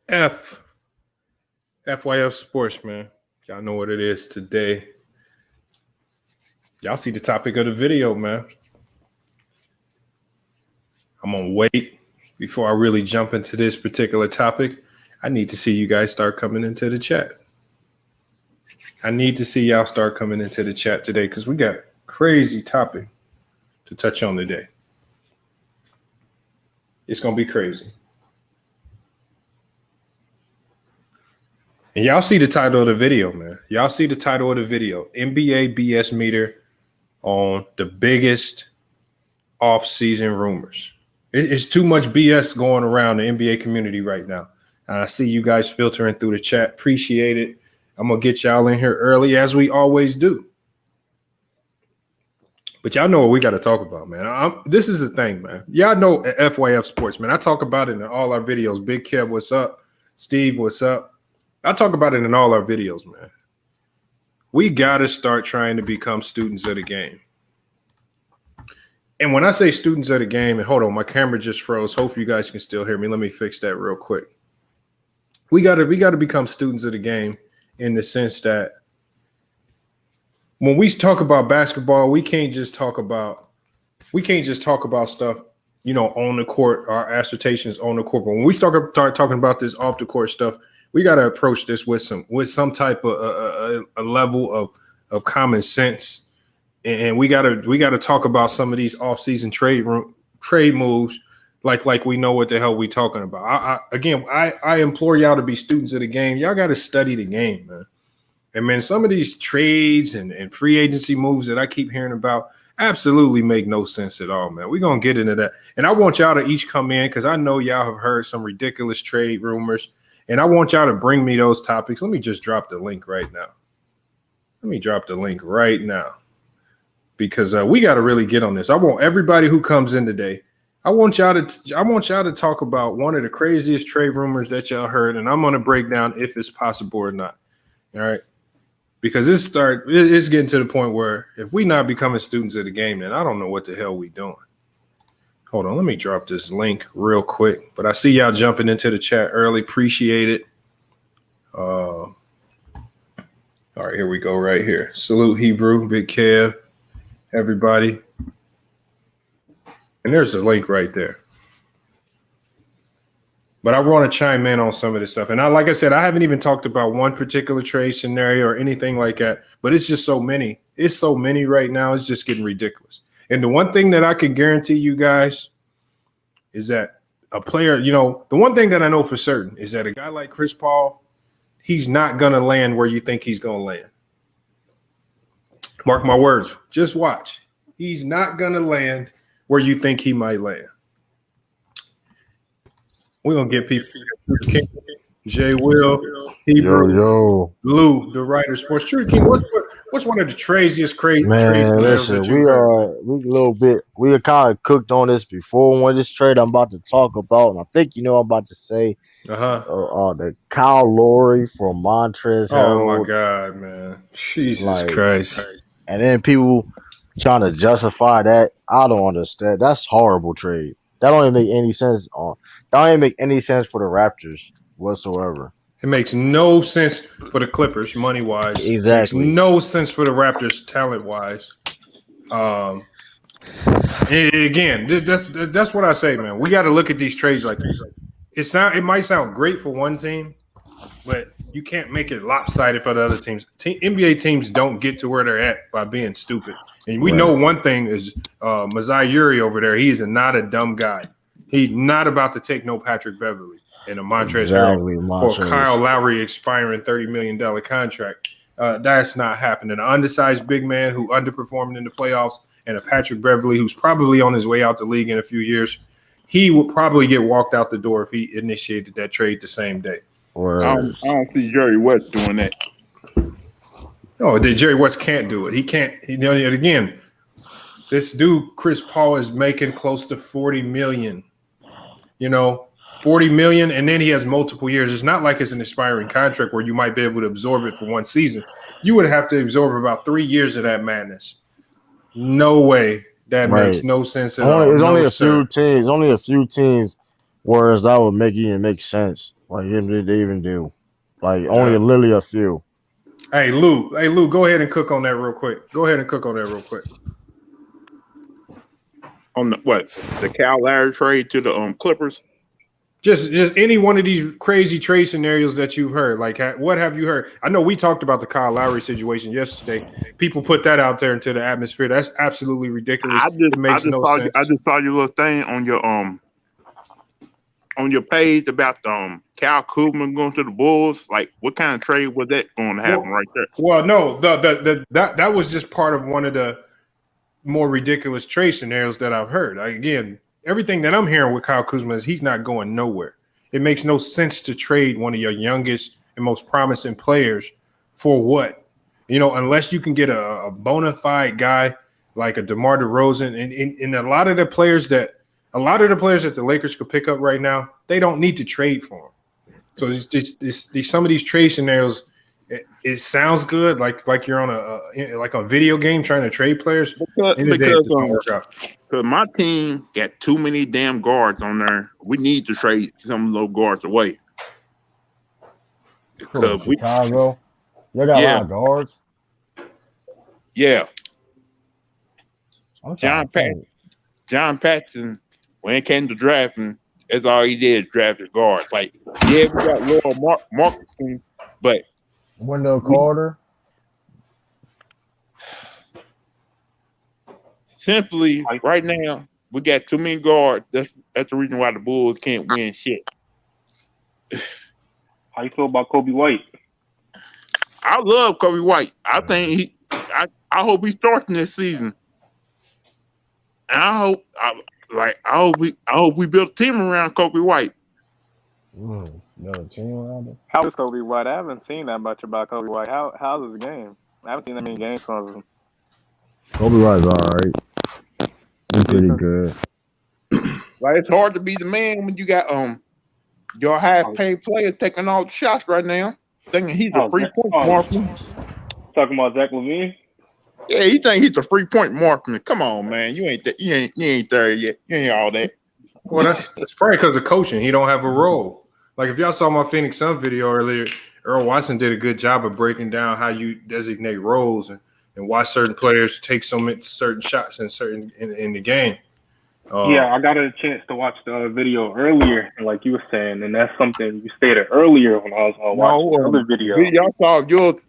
FYF Sports, man. Y'all know what it is today. Y'all see the topic of the video, man. I'm gonna wait before I really jump into this particular topic. I need to see you guys start coming into the chat. I need to see y'all start coming into the chat today because we got a crazy topic to touch on today. It's gonna be crazy. And y'all see the title of the video, man. Y'all see the title of the video. NBA BS meter on the biggest off-season rumors. It's too much BS going around the NBA community right now. And I see you guys filtering through the chat. Appreciate it. I'm going to get y'all in here early, as we always do. But y'all know what we got to talk about, man. This is the thing, man. Y'all know FYF Sports, man. I talk about it in all our videos. Big Kev, what's up? Steve, what's up? I talk about it in all our videos, man. We got to start trying to become students of the game. And when I say students of the game, and hold on, my camera just froze. Hopefully you guys can still hear me. Let me fix that real quick. We got to become students of the game in the sense that when we talk about basketball, we can't just talk about stuff, you know, on the court, our assertions on the court. But when we start talking about this off the court stuff, we got to approach this with some type of a level of common sense, and we got to talk about some of these offseason trade moves like we know what the hell we talking about. I implore y'all to be students of the game. Y'all got to study the game, man. And man, some of these trades and free agency moves that I keep hearing about absolutely make no sense at all, man. We're gonna get into that, and I want y'all to each come in because I know y'all have heard some ridiculous trade rumors. And I want y'all to bring me those topics. Let me just drop the link right now. Because we got to really get on this. I want everybody who comes in today. I want y'all to talk about one of the craziest trade rumors that y'all heard, and I'm going to break down if it's possible or not. All right, because it's getting to the point where if we not becoming students of the game, then I don't know what the hell we doing. Hold on, let me drop this link real quick. But I see y'all jumping into the chat early. Appreciate it. All right, here we go right here. Salute Hebrew, Big Kev, everybody. And there's a link right there. But I want to chime in on some of this stuff. And like I said, I haven't even talked about one particular trade scenario or anything like that. But it's just so many. It's so many right now. It's just getting ridiculous. And the one thing that I can guarantee you guys is that a player, you know, the one thing that I know for certain is that a guy like Chris Paul, he's not going to land where you think he's going to land. Mark my words. Just watch. He's not going to land where you think he might land. We're going to get people. Jay Will, Hebrew, Lou, the writer, Sports. True King, what's one of the craziest trades? Man, listen, we are kind of cooked on this before. When this trade I'm about to talk about, and I think you know I'm about to say, the Kyle Lowry from Montrezl Harrell. Oh my God, man, Jesus Christ! And then people trying to justify that. I don't understand. That's horrible trade. That don't even make any sense. That don't even make any sense for the Raptors whatsoever. It makes no sense for the Clippers money wise. Exactly. It makes no sense for the Raptors talent wise. Again, that's what I say, man. We got to look at these trades like this. It might sound great for one team, but you can't make it lopsided for the other teams. NBA teams don't get to where they're at by being stupid. And we know one thing is Masai Ujiri over there. He's not a dumb guy. He's not about to take no Patrick Beverley and a Montrezl Harrell for Kyle Lowry expiring $30 million contract. That's not happening. An undersized big man who underperformed in the playoffs and a Patrick Beverley who's probably on his way out the league in a few years, he would probably get walked out the door if he initiated that trade the same day. I don't see Jerry West doing that. No, Jerry West can't do it. He can't. Again, this dude Chris Paul is making close to $40 million. $40 million, and then he has multiple years. It's not like it's an expiring contract where you might be able to absorb it for one season. You would have to absorb about 3 years of that madness. No way. That makes no sense at all. There's only a few teams Whereas that would make sense. Like they even do. Like only literally a few. Hey Lou, go ahead and cook on that real quick. On the Cal Lowry trade to the Clippers. Just any one of these crazy trade scenarios that you've heard. Like, what have you heard? I know we talked about the Kyle Lowry situation yesterday. People put that out there into the atmosphere. That's absolutely ridiculous. It makes no sense. I just saw your little thing on your page about Kyle Kuzma going to the Bulls. Like, what kind of trade was that going to happen right there? Well, no, that was just part of one of the more ridiculous trade scenarios that I've heard. Again, everything that I'm hearing with Kyle Kuzma is he's not going nowhere. It makes no sense to trade one of your youngest and most promising players for what? Unless you can get a bona fide guy like a DeMar DeRozan and a lot of the players that the Lakers could pick up right now, they don't need to trade for them. So some of these trade scenarios, it sounds good, like you're on a video game trying to trade players. Because my team got too many damn guards on there. We need to trade some of those guards away. Because Chicago, they got a lot of guards. Yeah. John Paxson, when it came to drafting, that's all he did, drafted guards. Like, we got Laurel Markkanen, but Wendell Carter. Simply, right now, we got too many guards. That's the reason why the Bulls can't win shit. How you feel about Cody White? I love Cody White. I think I hope he's starting this season. And I hope we build a team around Cody White. Build a team around him. How is Cody White? I haven't seen that much about Cody White. How's his game? I haven't seen that many games from him. Kobe White's all right. He's pretty good. Like, it's hard to be the man when you got your high-paid player taking all the shots right now, thinking he's a free-point marksman. Talking about Zach LaVine? Yeah, he think he's a free-point marksman. Come on, man, you ain't there yet. You ain't all that. Well, that's probably because of coaching. He don't have a role. Like, if y'all saw my Phoenix Sun video earlier, Earl Watson did a good job of breaking down how you designate roles and why certain players take certain shots in the game. Yeah, I got a chance to watch the video earlier, like you were saying, and that's something you stated earlier when I was watching the other video. Y'all saw yours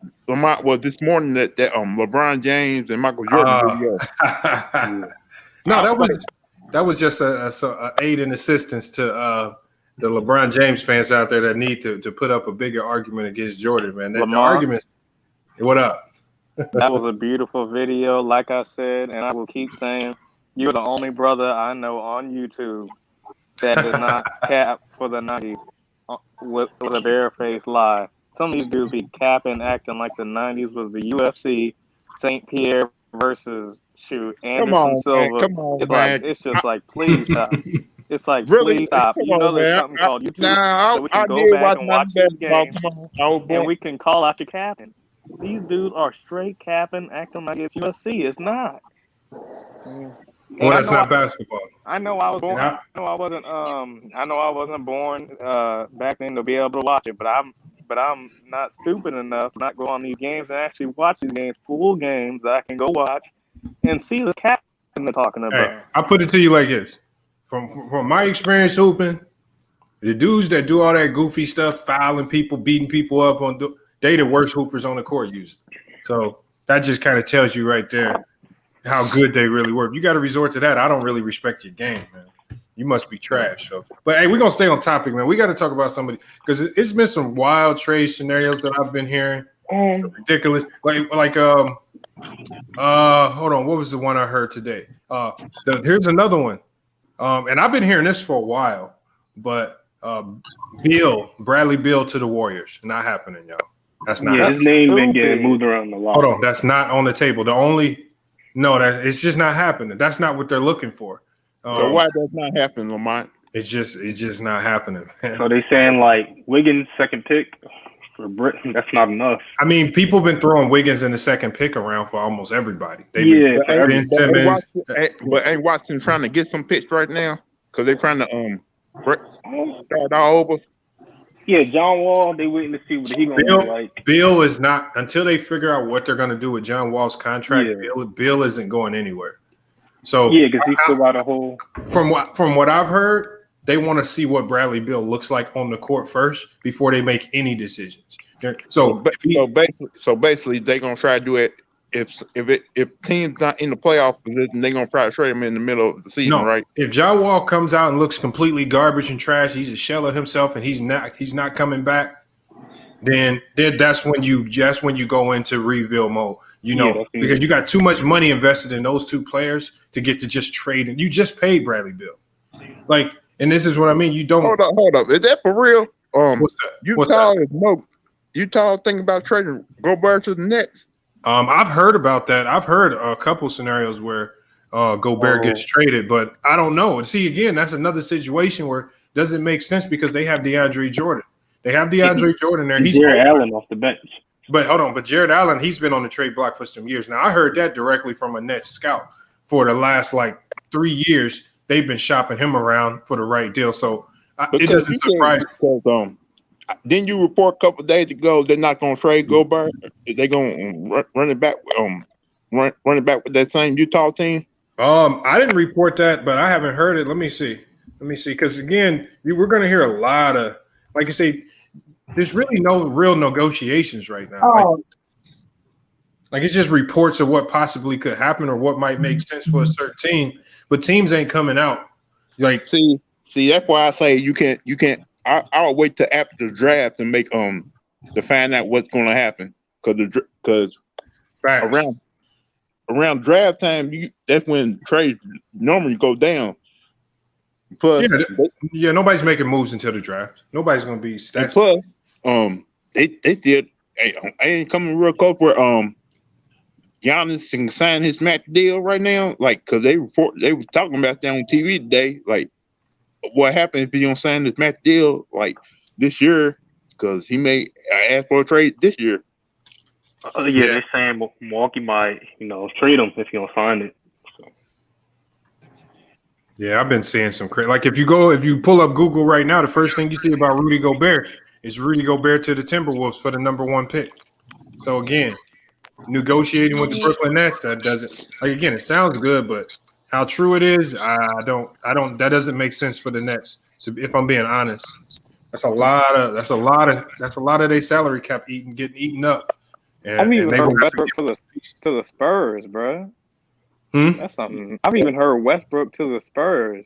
this morning that LeBron James and Michael Jordan video. No, that was just a aid and assistance to the LeBron James fans out there that need to put up a bigger argument against Jordan, man. The arguments. What up? That was a beautiful video, like I said, and I will keep saying, you're the only brother I know on YouTube that does not cap for the 90s with a bare-faced lie. Some of these dudes be capping, acting like the 90s was the UFC, St. Pierre versus Anderson Silva. Come on, man. It's just like, please stop. It's like, really? Please stop. You know, there's something called YouTube, so we can go back and watch this game, and we can call out your capping. These dudes are straight capping, acting like it's UFC. It's not. Well, that's not basketball. I know I was born. I know I wasn't born back then to be able to watch it. But I'm not stupid enough to not go on these games and actually watch these games, full games that I can go watch and see the captain they're talking about. Hey, I'll put it to you like this: from my experience hooping, the dudes that do all that goofy stuff, fouling people, beating people up they the worst hoopers on the court usually. So that just kind of tells you right there how good they really were. You got to resort to that. I don't really respect your game, man. You must be trash. So, but hey, we're gonna stay on topic, man. We got to talk about somebody because it's been some wild trade scenarios that I've been hearing. Ridiculous. Like hold on. What was the one I heard today? Here's another one. And I've been hearing this for a while, but Bradley Beal to the Warriors, not happening, y'all. That's not. Yeah, his name been getting moved around a lot. Hold on, that's not on the table. It's just not happening. That's not what they're looking for. So why does not happen, Lamont? It's just not happening, man. So they saying like Wiggins second pick for Britain. That's not enough. I mean, people been throwing Wiggins in the second pick around for almost everybody. Ben Simmons. But ain't Washington trying to get some picks right now? Because they're trying to Start all over. Yeah, John Wall. They waiting to see what he gonna look like. Bill is not until they figure out what they're going to do with John Wall's contract. Yeah. Bill isn't going anywhere. So yeah, because he still got a whole. From what I've heard, they want to see what Bradley Beal looks like on the court first before they make any decisions. So basically, they're gonna try to do it. If team's not in the playoff position, they're gonna try to trade him in the middle of the season, right? If John Wall comes out and looks completely garbage and trash, he's a shell of himself, and he's not coming back, then that's when you go into rebuild mode. Because you got too much money invested in those two players to get to just trade, and you just paid Bradley Beal. Like, and this is what I mean. You don't hold up. Is that for real? What's that? Utah thinking about trading Gobert to the Nets. I've heard about that. I've heard a couple scenarios where Gobert gets traded, but I don't know. And see, again, that's another situation where it doesn't make sense because they have DeAndre Jordan. They have DeAndre Jordan there. He's Jared Allen off the bench. But hold on, but Jared Allen, he's been on the trade block for some years now. I heard that directly from a Nets scout. For the last 3 years, they've been shopping him around for the right deal. So it doesn't surprise me. Didn't you report a couple of days ago they're not going to trade Gobert? They're going to run it back. Run it back with that same Utah team. I didn't report that, but I haven't heard it. Let me see. Because again, we're going to hear a lot of, like I say, there's really no real negotiations right now. Like it's just reports of what possibly could happen or what might make sense for a certain team, but teams ain't coming out. Like, see, that's why I say you can't. I'll wait till after the draft and make to find out what's going to happen because around draft time that's when trades normally go down. Plus, nobody's making moves until the draft. Nobody's going to be stats. Plus, they still ain't coming real close where Giannis can sign his max deal right now. Like, because they were talking about that on TV today. Like, what happens if he don't sign this max deal this year? Because he may ask for a trade this year. They're saying Milwaukee might, trade him if he don't sign it. So. Yeah, I've been seeing some crazy. Like if you pull up Google right now, the first thing you see about Rudy Gobert is Rudy Gobert to the Timberwolves for the number 1 pick. So again, negotiating with the Brooklyn Nets, that doesn't again, it sounds good, but how true it is, I don't that doesn't make sense for the Nets. If I'm being honest, that's a lot of their salary cap getting eaten up. And, I've even heard Westbrook to the Spurs, bro. That's something. I've even heard Westbrook to the Spurs.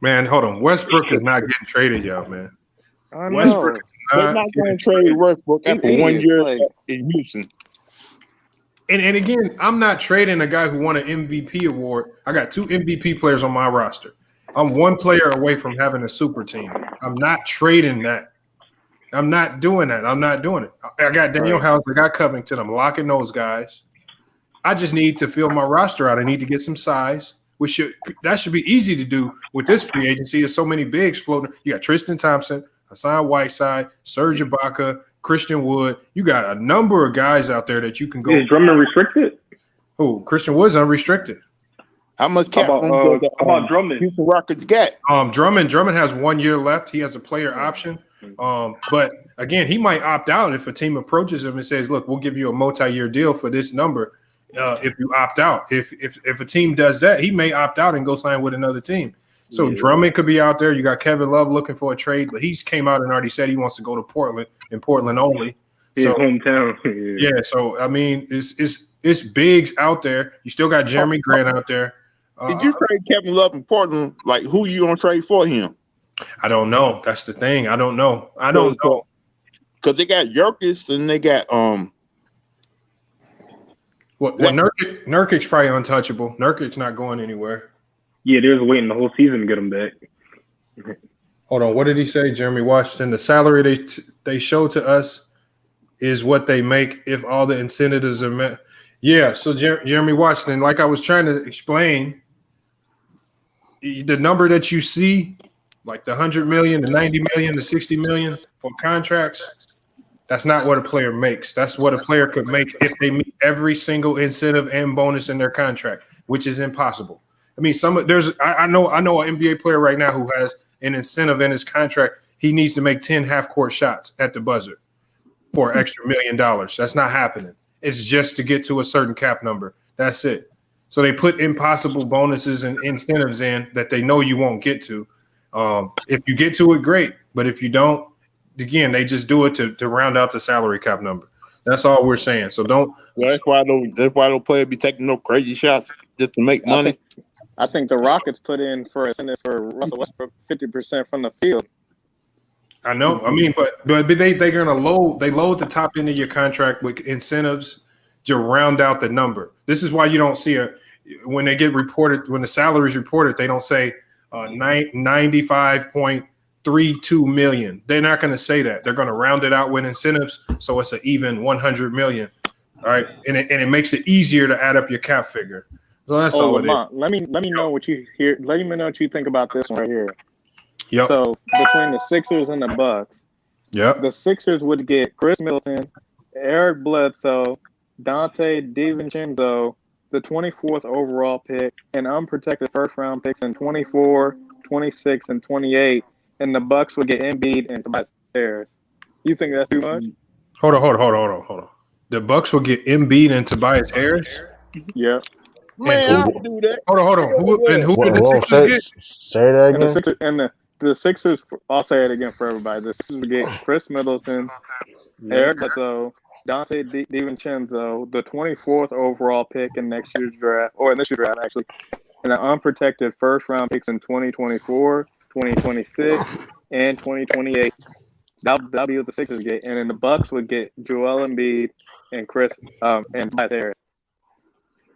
Man, hold on. Westbrook is not getting traded, y'all, man. I know. Westbrook is not going to trade Westbrook after 1 year in Houston. And again, I'm not trading a guy who won an MVP award. I got 2 MVP players on my roster. I'm 1 player away from having a super team. I'm not trading that. I'm not doing that. I'm not doing it. I got Daniel House. I got Covington. I'm locking those guys. I just need to fill my roster out. I need to get some size. That should be easy to do with this free agency. There's so many bigs floating. You got Tristan Thompson, Hassan Whiteside, Serge Ibaka, Christian Wood. You got a number of guys out there that you can go. Is Drummond restricted? Oh, Christian Wood's unressed. How much cap about Drummond? Houston Rockets got? Drummond has 1 year left. He has a player option. But again, he might opt out if a team approaches him and says, "Look, we'll give you a multi-year deal for this number if you opt out." If a team does that, he may opt out and go sign with another team. So Drummond could be out there. You got Kevin Love looking for a trade, but he's came out and already said he wants to go to Portland and Portland only. His hometown. Yeah. So I mean, it's bigs out there. You still got Jeremy Grant out there. Did you trade Kevin Love in Portland? Like, who you gonna trade for him? I don't know. That's the thing. I don't know. Because they got Jokic and they got Nurkic's probably untouchable. Nurkic's not going anywhere. Yeah, they're just waiting the whole season to get him back. Hold on. What did he say, Jeremy Washington? The salary they show to us is what they make if all the incentives are met. Yeah. So Jeremy Washington, like I was trying to explain, the number that you see, like the 100 million, the 90 million, the 60 million for contracts, that's not what a player makes. That's what a player could make if they meet every single incentive and bonus in their contract, which is impossible. I mean, I know an NBA player right now who has an incentive in his contract. He needs to make 10 half-court shots at the buzzer for an extra $1 million. That's not happening. It's just to get to a certain cap number. That's it. So they put impossible bonuses and incentives in that they know you won't get to. If you get to it, great. But if you don't, again, they just do it to round out the salary cap number. That's all we're saying. So don't. Well, that's why those players be taking no crazy shots just to make money. I think the Rockets put in for incentive for Russell Westbrook 50% from the field. I know. I mean, but they're gonna load the top end of your contract with incentives to round out the number. This is why you don't see when they get reported, when the salary is reported, they don't say 95.32 million. They're not going to say that. They're going to round it out with incentives, so it's an even 100 million. All right, and it makes it easier to add up your cap figure. So that's all it is. Let me know what you hear. Let me know what you think about this one right here. Yep. So between the Sixers and the Bucks, the Sixers would get Chris Middleton, Eric Bledsoe, Dante DiVincenzo, the 24th overall pick, and unprotected first-round picks in 24, 26, and 28, and the Bucks would get Embiid and Tobias Harris. You think that's too much? Hold on. The Bucks will get Embiid and Tobias Harris? Yeah. Man, I don't do that. Hold on. Who would the Sixers get? Say that again. The Sixers, I'll say it again for everybody. The Sixers would get Chris Middleton, Eric Bledsoe, Dante DiVincenzo, the 24th overall pick in this year's draft, actually, and the unprotected first-round picks in 2024, 2026, and 2028. That'll be what the Sixers get, and then the Bucks would get Joel Embiid and and Tobias Harris.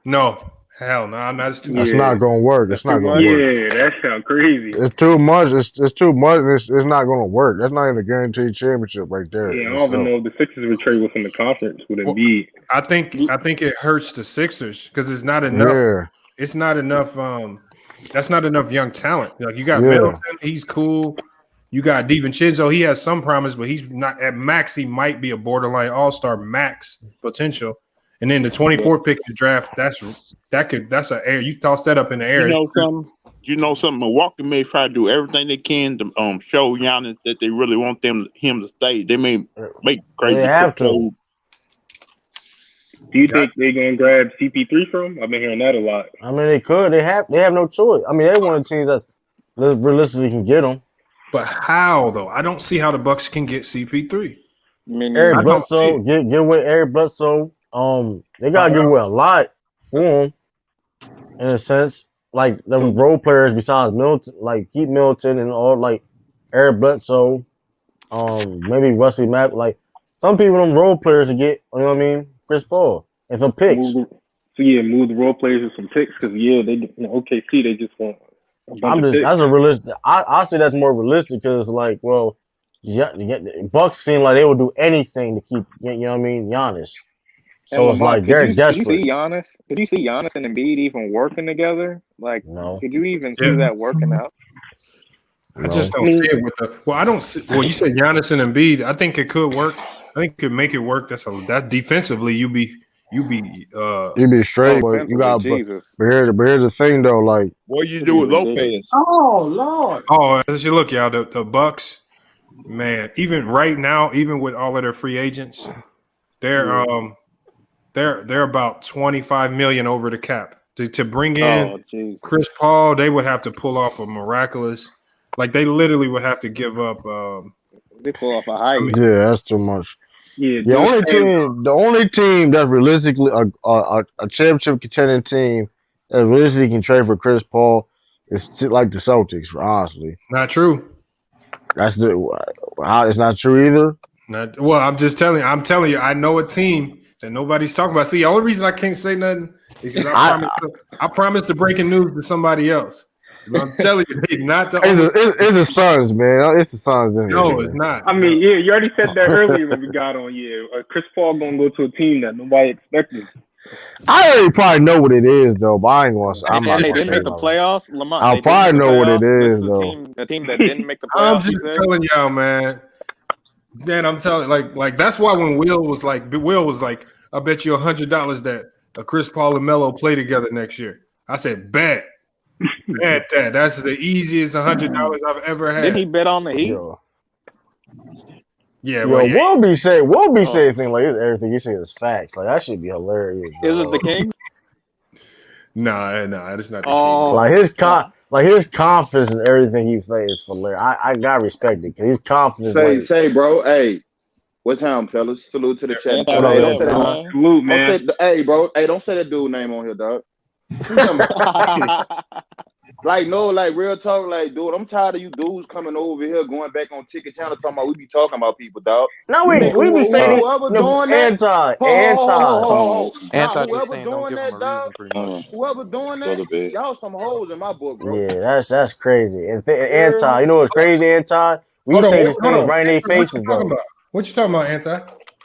No, hell no, that's too much. That's not gonna work. It's not gonna work. Yeah, that sounds crazy. It's too much. It's too much. It's not gonna work. That's not even a guaranteed championship right there. Yeah, I don't even know if the Sixers would trade within the conference with Embiid. I think it hurts the Sixers because it's not enough. Yeah. It's not enough. That's not enough young talent. Like you got Middleton, he's cool. You got DiVincenzo, he has some promise, but he's not at max. He might be a borderline all-star max potential. And then the 24th pick in the draft, that's an air. You toss that up in the air. You know something. Milwaukee may try to do everything they can to show Giannis that they really want him to stay. They may make crazy. They have to. Do you think they're gonna grab CP3 from him? I've been hearing that a lot. I mean, they could. They have no choice. I mean, they're one of the teams that realistically can get them. But how though? I don't see how the Bucks can get CP3. Eric Bledsoe, get away Eric Bledsoe. They gotta give away a lot for him, in a sense. Like them role players besides Middleton, like keep Middleton and all, like Eric Bledsoe, maybe Wesley Mapp. Like some people, them role players to get, you know what I mean? Chris Paul and some picks. Move the role players with some picks because OKC they just want. That's a realistic. I say that's more realistic because like, well, Bucks seem like they would do anything to keep, you know what I mean, Giannis. So it's like they're desperate. Did you see Giannis and Embiid even working together? Like, no. Could you even see that working out? I just don't see it with the. Well, I don't see. Well, you said Giannis and Embiid. I think it could work. I think it could make it work. That's defensively. You be straight, but you got. But here's the thing though. Like, what do you do with Lopez? Oh Lord. Oh, as you look, y'all, the Bucks, man. Even right now, even with all of their free agents, they're about $25 million over the cap to bring in Chris Paul. They would have to pull off a miraculous, like they literally would have to give up. They pull off a high. Yeah, that's too much. Yeah, the only team that's realistically a championship contending team that realistically can trade for Chris Paul is like the Celtics. Honestly, not true. It's not true either. I'm telling you, I know a team that nobody's talking about. See, the only reason I can't say nothing is because I promised the breaking news to somebody else. But I'm telling you, they not the only. It's the Suns, man. It's the Suns. No, it's not. I mean, yeah, you already said that earlier when we got on. Yeah, Chris Paul gonna go to a team that nobody expected. I already probably know what it is, though. But I ain't gonna. They didn't make the playoffs. Lamont, I'll probably know what it is, though. The team that didn't make the playoffs. I'm just telling y'all, man. Man, I'm telling like that's why when Will was like, I bet you $100 that Chris Paul and Melo play together next year. I said, bet. Bet that. That's the easiest $100 I've ever had. Didn't he bet on the Heat? Yo, Yeah, yo, well, yeah. we'll be saying anything like this. Everything he says is facts. Like that should be hilarious. Is it Bro. the Kings? Nah, that's not the Oh. case. Like his confidence in everything he says is hilarious. I gotta respect it because his confidence. Say, bro. Hey, what's happening, fellas? Salute to the chat. What up, Hey, man? Salute, man. hey, bro. Hey, don't say that dude name on here, dog. Like, no, like real talk, like, dude, I'm tired of you dudes coming over here, going back on Ticket Channel, talking about we be talking about people, dog. No, we be saying whoever doing that, Whoever just doing that, dog. Whoever doing that, y'all some hoes in my book, bro. Yeah, that's crazy. And anti, you know what's crazy, anti? We say these things right in their faces, though. What you talking about, anti?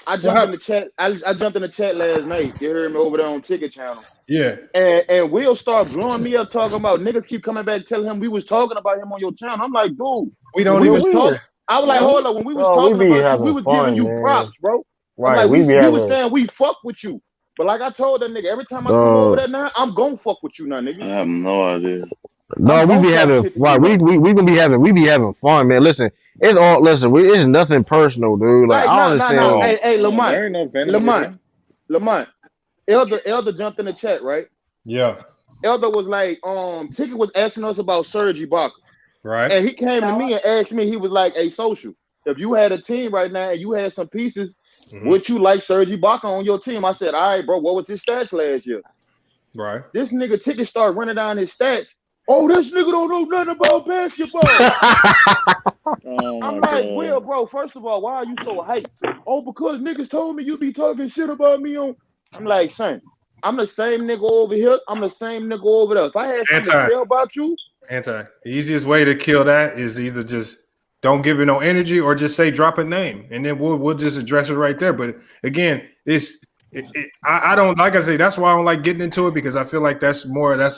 I jumped in the chat. I jumped in the chat last night. You heard me over there on Ticket Channel. Yeah. And Will start blowing me up talking about niggas keep coming back telling him we was talking about him on your channel. I'm like, dude, we don't even talk. I was like, hold up, when we was talking about you, we was giving you props, bro. Right. Like, we was saying we fuck with you. But like I told that nigga, every time I come over there now, I'm gonna fuck with you now, nigga. I have no idea. No, we be having we be having fun, man. Listen, it's nothing personal, dude. Like I understand. Hey, Lamont. Elder jumped in the chat, right? Yeah. Elder was like, Ticket was asking us about Serge Ibaka. Right. And he came to me and asked me, he was like, hey, Social, if you had a team right now and you had some pieces, would you like Serge Ibaka on your team? I said, all right, bro, what was his stats last year? Right. This nigga Ticket started running down his stats. Oh, this nigga don't know nothing about basketball. I'm like, Will, bro, first of all, why are you so hyped? Oh, because niggas told me you be talking shit about me on. I'm like, son, I'm the same nigga over here. I'm the same nigga over there. If I had something to say about you. The easiest way to kill that is either just don't give it no energy or just say drop a name and then we'll just address it right there. But again, I don't, like I say, that's why I don't like getting into it, because I feel like that's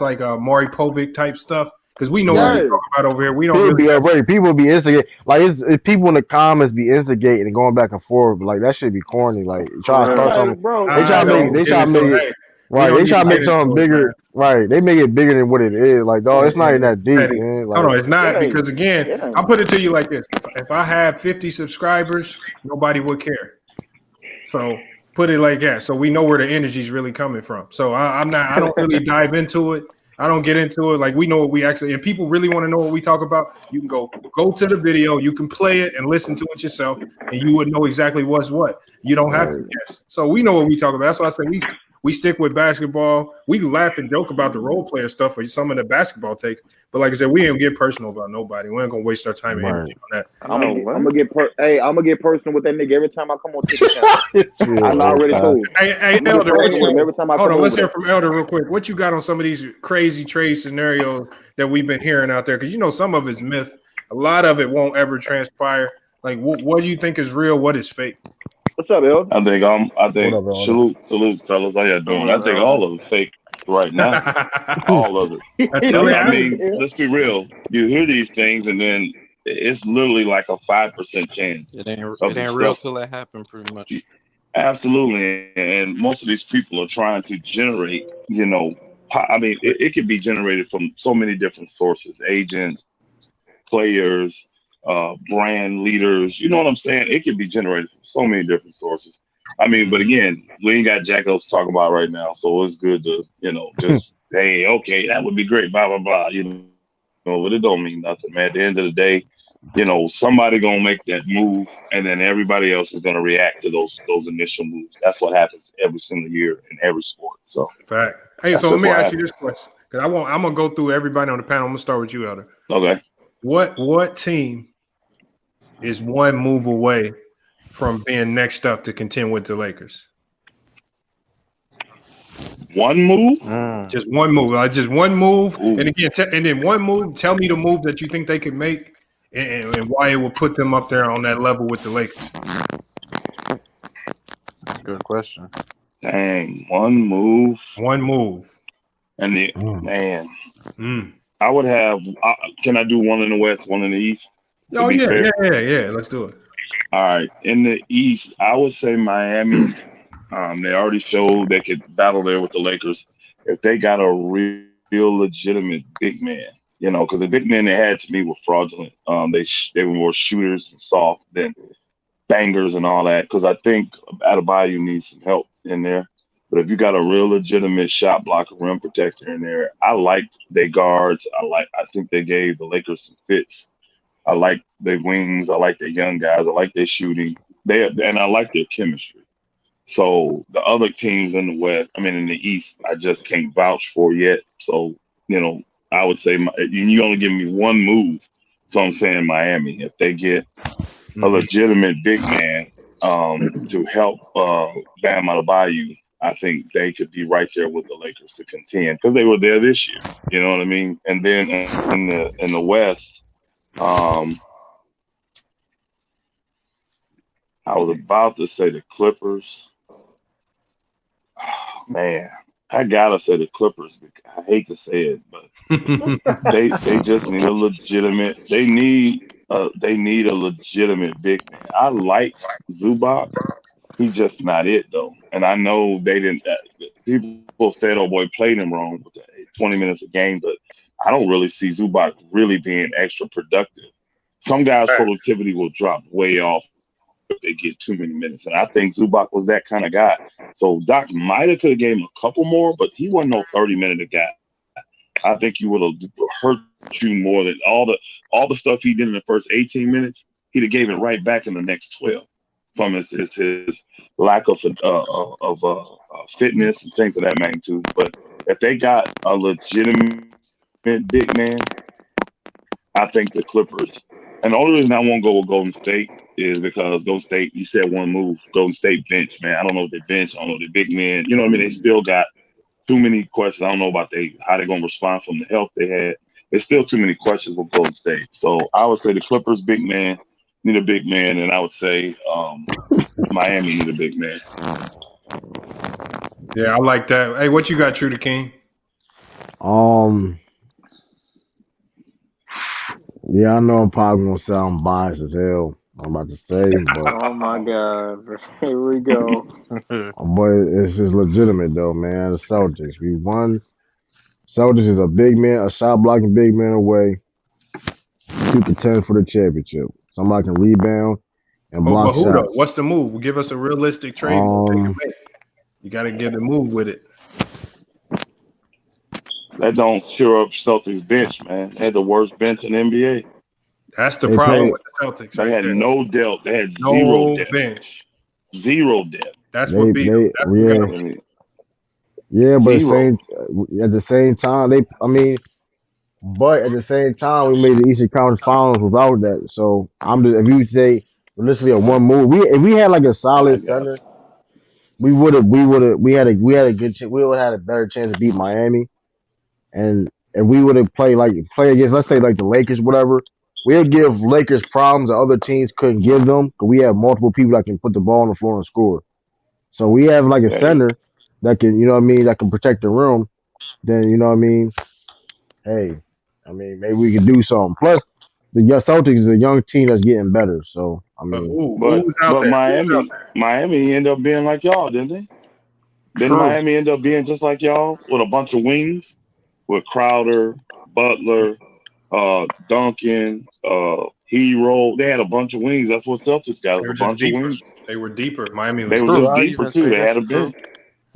like a Maury Povich type stuff. Because we know what we're talking about over here. We don't people be instigating, like it's people in the comments be instigating and going back and forth. Like that should be corny. Like trying to start something, bro. They try to make something bigger. Man. Right, they make it bigger than what it is. Like, dog, it's not even that deep, man. Like, no, it's not, because again, I'll put it to you like this: if I have 50 subscribers, nobody would care. So put it like that, so we know where the energy is really coming from. So I don't really dive into it. I don't get into it. Like, we know what we actually, and people really want to know what we talk about. You can go to the video, you can play it and listen to it yourself, and you would know exactly what's what. You don't have to guess. So we know what we talk about. That's why I say we stick with basketball. We laugh and joke about the role player stuff or some of the basketball takes, but like I said, we ain't get personal about nobody. We ain't gonna waste our time and energy on that. I'm gonna get personal with that nigga every time I come on TikTok. I'm already told. Hey, Elder, hold on, let's hear from Elder real quick. What you got on some of these crazy trade scenarios that we've been hearing out there? Because you know some of it's myth. A lot of it won't ever transpire. Like, what do you think is real? What is fake? What's up, El? I think salute, fellas. How y'all doing? I think all of it fake right now. All of it. I mean, let's be real. You hear these things, and then it's literally like a 5% chance. It ain't real till it happens, pretty much. Absolutely, and most of these people are trying to generate. I mean, it could be generated from so many different sources: agents, players, brand leaders. You know what I'm saying? It can be generated from so many different sources. I mean, but again, we ain't got jack else to talk about right now, so it's good to just hey, okay, that would be great, blah blah blah. But it don't mean nothing, man. At the end of the day, somebody gonna make that move, and then everybody else is gonna react to those initial moves. That's what happens every single year in every sport. So, fact. Hey, so let me ask you this question, because I'm gonna go through everybody on the panel. I'm gonna start with you, Elder. Okay. What team is one move away from being next up to contend with the Lakers? One move? Just one move. Just one move. Ooh. And again, and then one move. Tell me the move that you think they could make and why it will put them up there on that level with the Lakers. Good question. Dang, one move. One move. And man. I would have. Can I do one in the West, one in the East? Oh yeah. Let's do it. All right. In the East, I would say Miami. They already showed they could battle there with the Lakers. If they got a real real legitimate big man. You know, because the big men they had to me were fraudulent. They were more shooters and soft than bangers and all that. Because I think Adebayo needs some help in there. But if you got a real legitimate shot blocker, rim protector in there, I liked their guards. I think they gave the Lakers some fits. I like their wings. I like their young guys. I like their shooting. And I like their chemistry. So the other teams in the West, I mean in the East, I just can't vouch for yet. So I would say you only give me one move. So I'm saying Miami. If they get a legitimate big man to help Bam Adebayo, I think they could be right there with the Lakers to contend because they were there this year. You know what I mean? And then in the West, I was about to say the Clippers. Oh, man, I gotta say the Clippers. I hate to say it, but they just need a legitimate. They need a legitimate big man. I like Zubac. He's just not it though. And I know they didn't. People said, "Oh boy, played him wrong with the 20 minutes a game," but I don't really see Zubac really being extra productive. Some guys' productivity will drop way off if they get too many minutes, and I think Zubac was that kind of guy. So Doc might have could have gave him a couple more, but he wasn't no 30-minute guy. I think he would have hurt you more than all the stuff he did in the first 18 minutes. He'd have gave it right back in the next 12 from his lack of fitness and things of that magnitude. But if they got a legitimate big man, I think the Clippers. And the only reason I won't go with Golden State is because Golden State, you said one move, Golden State bench, man. I don't know if they bench, I don't know if they big men. You know what I mean? They still got too many questions. I don't know about how they're going to respond from the health they had. There's still too many questions with Golden State. So I would say the Clippers big man need a big man, and I would say Miami need a big man. Yeah, I like that. Hey, what you got, True to King? Yeah, I know I'm probably gonna sound biased as hell. I'm about to say, but oh my God, here we go. but it's just legitimate though, man. The Celtics, we won. Celtics is a big man, a shot blocking big man away to contend for the championship. Somebody can rebound and block But who shots. though? What's the move? Give us a realistic trade. You got to get the move with it. That don't sure up Celtics bench, man. They had the worst bench in the NBA. That's the problem with the Celtics. They had no depth. They had no zero depth. Bench. Zero depth. That's what beat them. That's what got them. Yeah, but at the same time, but at the same time, we made the Eastern Conference Finals without that. So if you say realistically a one move, if we had like a solid center, we had a good chance. We would have had a better chance to beat Miami, and if we would have play against, let's say like the Lakers, whatever, we'd give Lakers problems that other teams couldn't give them because we have multiple people that can put the ball on the floor and score. So we have like a center that can, that can protect the rim. Then hey, maybe we can do something. Plus, the Celtics is a young team that's getting better. So but Miami ended up being like y'all, didn't they? Didn't Miami end up being just like y'all with a bunch of wings, with Crowder, Butler, Duncan, Hero? They had a bunch of wings. That's what Celtics got. Was a bunch of wings. They were deeper. Miami was. They were just deeper too. They had a bench.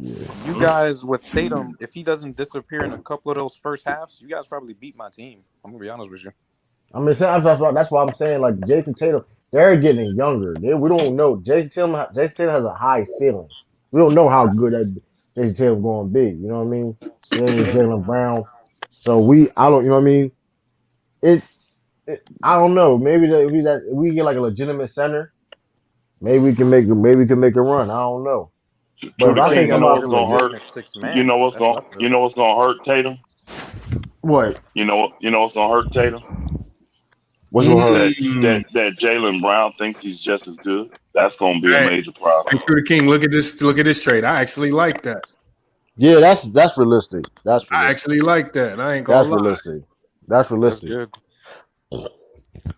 You guys with Tatum, if he doesn't disappear in a couple of those first halves, you guys probably beat my team. I'm gonna be honest with you. That's why I'm saying like Jason Tatum, they're getting younger. We don't know. Jason Tatum has a high ceiling. We don't know how good that Jason Tatum going to be. You know what I mean? Same with Jaylen Brown. So I don't. You know what I mean? I don't know. Maybe if we get like a legitimate center, maybe we can make a run. I don't know. But if I say somebody's gonna hurt, you know what's gonna hurt Tatum? What? You know what's gonna hurt Tatum? What's gonna hurt? That Jaylen Brown thinks he's just as good. That's gonna be a major problem. Hey, True King, look at this trade. I actually like that. Yeah, that's realistic. I actually like that. I ain't gonna lie. That's realistic. That's good.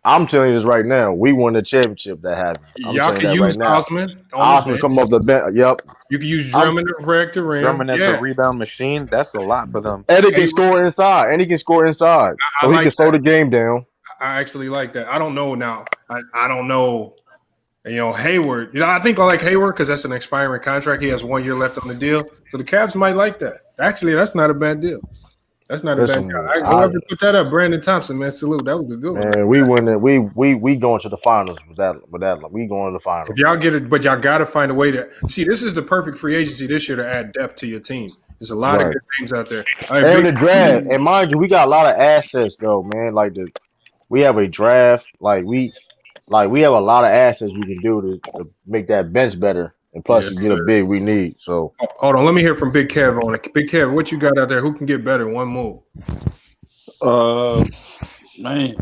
I'm telling you this right now. We won the championship that happened. I'm Y'all telling you can that use right now. Osman on the Osman bench. come off the bench. Yep. You can use Drummond to protect the rim. Drummond as the rebound machine. That's a lot for them. And he can score inside. And he can score inside. So he can slow the game down. I actually like that. I don't know now. I don't know. Hayward. I think I like Hayward because that's an expiring contract. He has 1 year left on the deal. So the Cavs might like that. Actually, that's not a bad deal. That's not a bad deal. Whoever put that up, Brandon Thompson, man, salute. That was a good one. Man, we win it. We going to the finals with that. We going to the finals. If y'all get it, but y'all got to find a way to see. This is the perfect free agency this year to add depth to your team. There's a lot of good names out there. And the draft, and mind you, we got a lot of assets though, man. We have a draft. We have a lot of assets we can do to make that bench better. And plus, you get a big we need. So hold on, let me hear from Big Kev on it. Big Kev, what you got out there? Who can get better? One move. Man,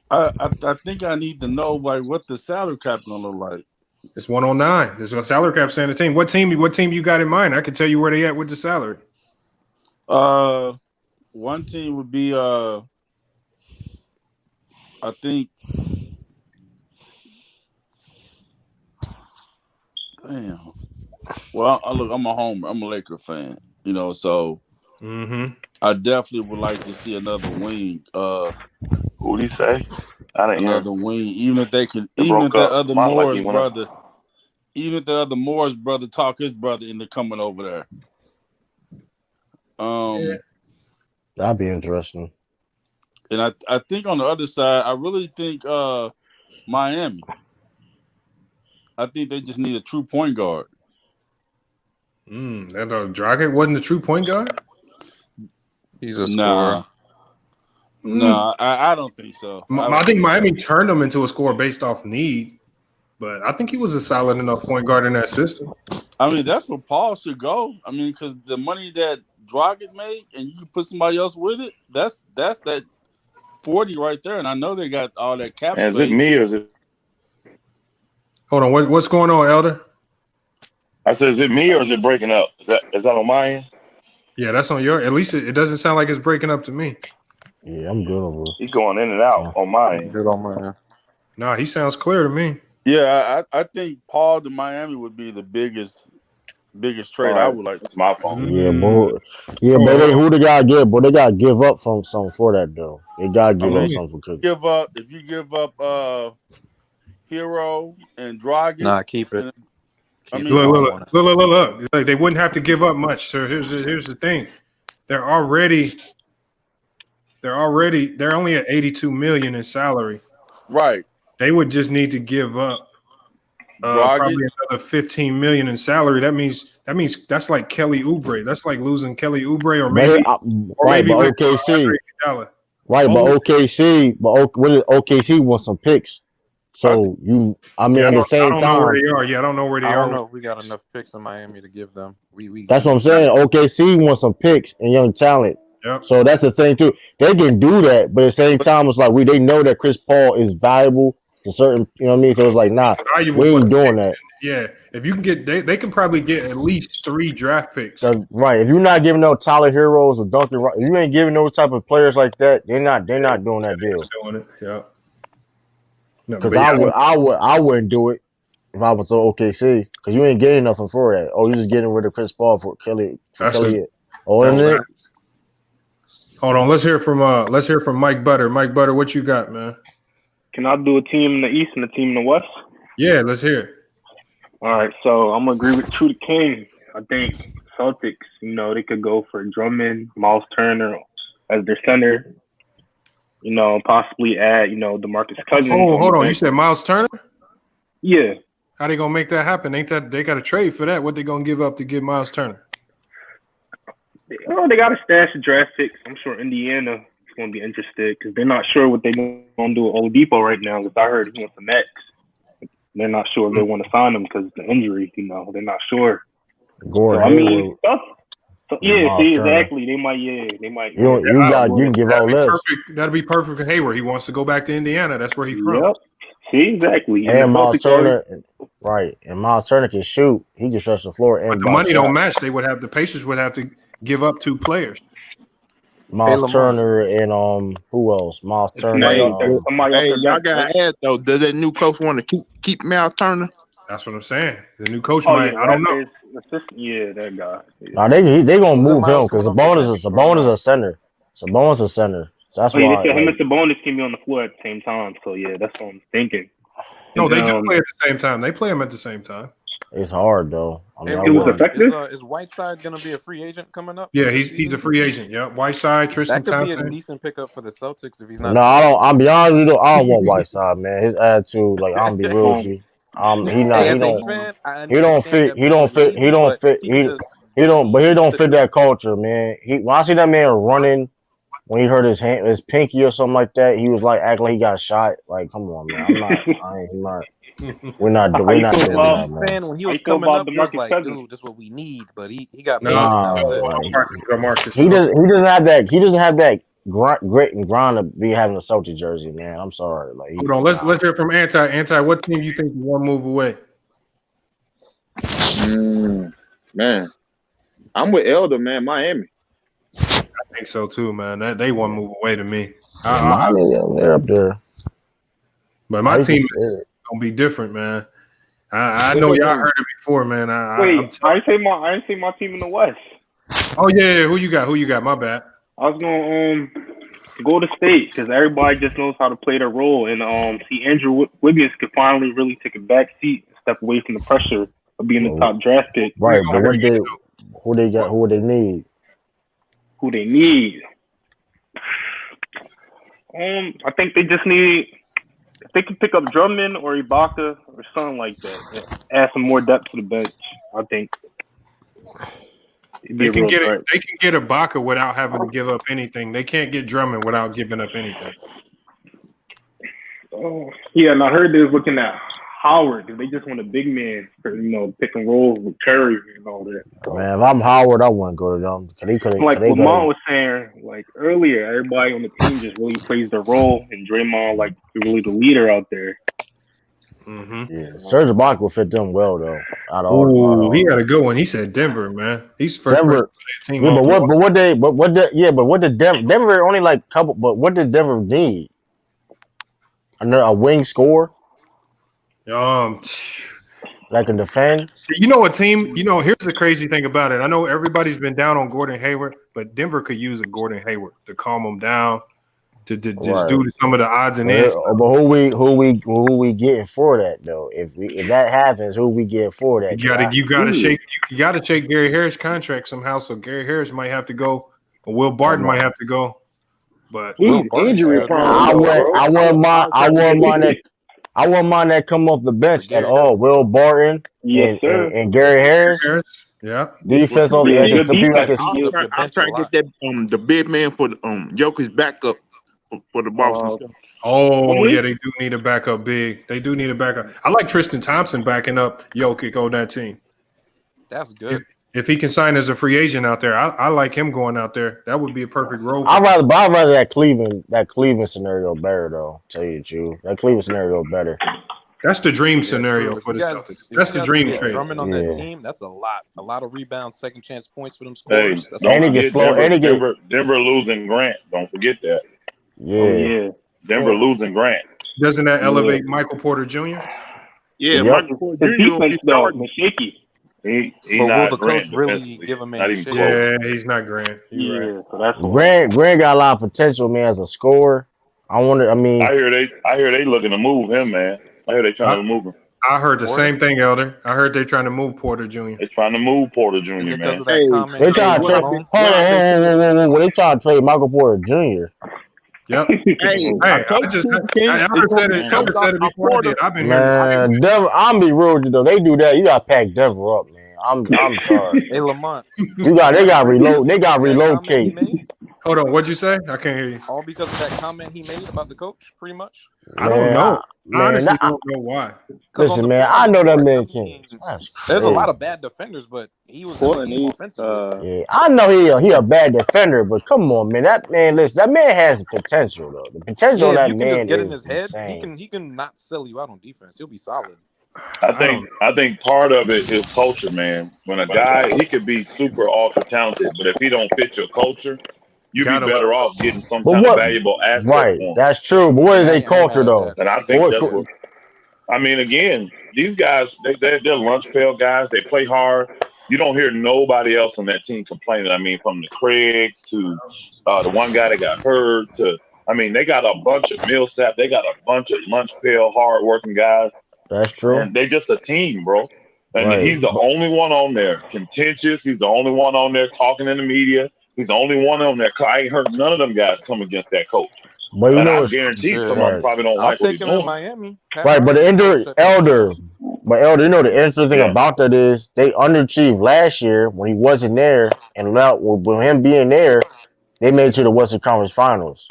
I think I need to know what the salary cap gonna look like. It's 109. There's a salary cap saying the team. What team you got in mind? I can tell you where they at with the salary. One team would be I think. Damn. Well, look, I'm a Laker fan, so I definitely would like to see another wing. Who'd he say? I didn't another hear. wing, even if the other Morris brother talk his brother into coming over there. That'd be interesting. And I think on the other side, I really think Miami. I think they just need a true point guard. That Dragic wasn't a true point guard? He's a scorer. No, I don't think so. I think Miami turned him into a scorer based off need, but I think he was a solid enough point guard in that system. I mean, that's where Paul should go. I mean, because the money that Dragic made, and you can put somebody else with it, that's that 40 right there. And I know they got all that cap space. Is it me or is it? Hold on, what's going on, Elder? I said, is it me or is it breaking up? Is that on my end? Yeah, that's on your. At least it doesn't sound like it's breaking up to me. Yeah, I'm good over. He's going in and out on my end. Good on my end. Nah, he sounds clear to me. Yeah, I think Paul to Miami would be the biggest trade I would like. That's my phone. Yeah, but who they gotta get? But they gotta give up from something for that though. They gotta give up something for If you give up Hero and Dragic. Nah, keep it. Look. Like, they wouldn't have to give up much. So here's the thing. They're only at 82 million in salary. Right. They would just need to give up probably another 15 million in salary. That means that's like Kelly Oubre. That's like losing Kelly Oubre or maybe OKC. Right, but OKC, OKC wants some picks. So at the same time, I don't know where they are. Yeah, I don't know where they are. I don't know if we got enough picks in Miami to give them. That's what I'm saying. OKC wants some picks and young talent. Yep. So that's the thing too. They can do that, but at the same time, it's like they know that Chris Paul is valuable to certain. You know what I mean? So it's like, nah, we ain't doing that. Yeah, if you can get, they can probably get at least 3 draft picks. Right. If you're not giving no Tyler Heroes or Duncan, if you ain't giving those type of players like that, they're not doing that deal. Doing it. Yeah. Because I wouldn't do it if I was to OKC. Because you ain't getting nothing for that. Oh, you just getting rid of Chris Paul for Kelly. Hold on, let's hear from Mike Butter. Mike Butter, what you got, man? Can I do a team in the East and a team in the West? Yeah, let's hear it. All right, so I'm gonna agree with True the King. I think Celtics, they could go for Drummond, Miles Turner as their center. Possibly add, DeMarcus Cousins. Oh, hold on, you said Miles Turner? Yeah. How they gonna make that happen? Ain't that they got to trade for that? What they gonna give up to get Miles Turner? They got a stash of draft picks. I'm sure Indiana is going to be interested because they're not sure what they're going to do with Oladipo right now. Because I heard he wants the max. They're not sure if they want to sign him because of the injury. They're not sure. Exactly. They might. You can give all this. That'd be perfect for Hayward. He wants to go back to Indiana. That's where he's from. Yep. See, exactly. And Miles Turner, right? And Miles Turner can shoot. He can stretch the floor. And the money don't match. The Pacers would have to give up 2 players. Miles Lamont. Turner and who else? Miles Turner. Hey, y'all got to add though. Does that new coach want to keep Miles Turner? That's what I'm saying. The new coach Oh might. yeah, I don't know. Yeah, that guy. Yeah. Nah, they gonna Wasn't move him Miles because coming off the bench or Sabonis is no? a center. Sabonis a center. So that's Oh yeah, why. they said him Like, and Sabonis can be on the floor at the same time. So yeah, that's what I'm thinking. No, they do play at the same time. They play them at the same time. it's hard though. I mean, It was effective. Is Whiteside gonna be a free agent coming up? Yeah, he's a free agent. Yeah, Whiteside, Tristan That could be Thompson. a decent pickup for the Celtics if he's not. No, I don't. I'll be honest with you. I don't want Whiteside, man. His attitude, like, I'm be real with you. He not. Hey, He as a don't. Heat fan, I He don't understand fit. that He might don't be fit. He lazy, don't but fit. if he can just He get don't. But he used don't to fit do it. that culture, man. When I see that man running, when he hurt his pinky or something like that, he was like acting like he got shot. Like, come on, man. I'm not. I ain't not. We're not How doing you feel As a that, about Heat man. fan, when he how was you feel coming about up, it was DeMarcus like, Cousins? dude, this is what we need. But he got paid. Nah, That was it. like, Marcus. he doesn't have that. He doesn't have that grit and grind to be having a Celtic jersey, man. I'm sorry. Like, Hold on, let's hear from Anti. Anti, what team you think is one move away? Man, I'm with Elder, man. Miami. I think so too, man. They one move away to me. Miami, they're up there. But my team is gonna be different, man. I know y'all heard it before, man. I didn't say my team in the West. Oh yeah, who you got? My bad. I was gonna go to State because everybody just knows how to play their role, and see Andrew Wiggins could finally really take a back seat and step away from the pressure of being the top draft pick. Right, but who they got? Who they need? Who they need? I think they just need. If they could pick up Drummond or Ibaka or something like that, add some more depth to the bench, I think They can get it. They can get Ibaka without having to give up anything. They can't get Drummond without giving up anything. Yeah, and I heard they was looking at Howard because they just want a big man for pick and roll with Curry and all that. So, man, if I'm Howard, I wouldn't go to them. Like Lamont was saying, like earlier, everybody on the team just really plays their role, and Draymond like really the leader out there. Mm-hmm. Yeah, Serge Ibaka will fit them well though. He had a good one. He said Denver, man. He's first person team. Yeah, but what did Denver only like couple? But what did Denver need? A wing score. That can defend. You know, a team. You know, here's the crazy thing about it. I know everybody's been down on Gordon Hayward, but Denver could use a Gordon Hayward to calm them down, to just do some of the odds and ends. But who we getting for that though? If that happens, who we get for that? You gotta shake Gary Harris' contract somehow. So Gary Harris might have to go, or Will Barton might have to go. But he's injury prone. I wouldn't mind that come off the bench at all. Will Barton and Gary Harris. Yeah. Defense on the edge. I'm trying to get that the big man for Jokic backup for the Boston. Yeah, they do need a backup big. They do need a backup. I like Tristan Thompson backing up Jokic on that team. That's good. If he can sign as a free agent out there, I like him going out there. That would be a perfect role. I'd rather that Cleveland scenario better though. Tell you the truth, that Cleveland scenario better. That's the dream scenario for the Celtics. That's the dream trade. Drummond on that team, that's a lot of rebounds, second chance points for them scores. Denver losing Grant. Don't forget that. Yeah. Denver losing Grant. Doesn't that elevate Michael Porter Jr.? Yeah, Michael Porter Jr. is shaky. He's but not will the coach really give him any shit? Yeah, he's not Grant. So that's Grant got a lot of potential, man, as a scorer. I hear they looking to move him, man. I hear they trying to move him. I heard the same thing, Elder. I heard they're trying to move Porter Jr. They're trying to move Porter Jr., man. They trying to trade. They trying to trade Michael Porter Jr. Yep. I said it before I did. I've been hearing Denver. I'm be real with you though. They do that. You got to pack Denver up, man. I'm sorry. Hey Lamont, they got reload. They got relocate. Hold on, what'd you say? I can't hear you. All because of that comment he made about the coach, pretty much. I don't know. I honestly don't know why. Listen, man, I know that man can. There's a lot of bad defenders, but he was offensively. Yeah, I know he a bad defender, but come on, man. That man has potential though. The potential of that man just get in is his head. insane. He can not sell you out on defense. He'll be solid. I think part of it is culture, man. When a guy, he could be super ultra talented, but if he don't fit your culture, you'd be better off getting some But kind of what? valuable asset Right, for him. that's true. But what is their culture though? And I think that's what. I mean, again, these guys, they're lunch pail guys. They play hard. You don't hear nobody else on that team complaining. I mean, from the Craigs to the one guy that got hurt to, I mean, they got a bunch of Millsap. They got a bunch of lunch pail, hard-working guys. That's true. And they just a team, bro. And Right. he's the only one on there contentious. He's the only one on there talking in the media. He's the only one on there. I ain't heard none of them guys come against that coach. But you and know, I guarantee some of them probably don't like what he's doing. Miami. Right, but the Elder, you know the interesting thing about that is they underachieved last year when he wasn't there, and now with him being there, they made it to the Western Conference Finals.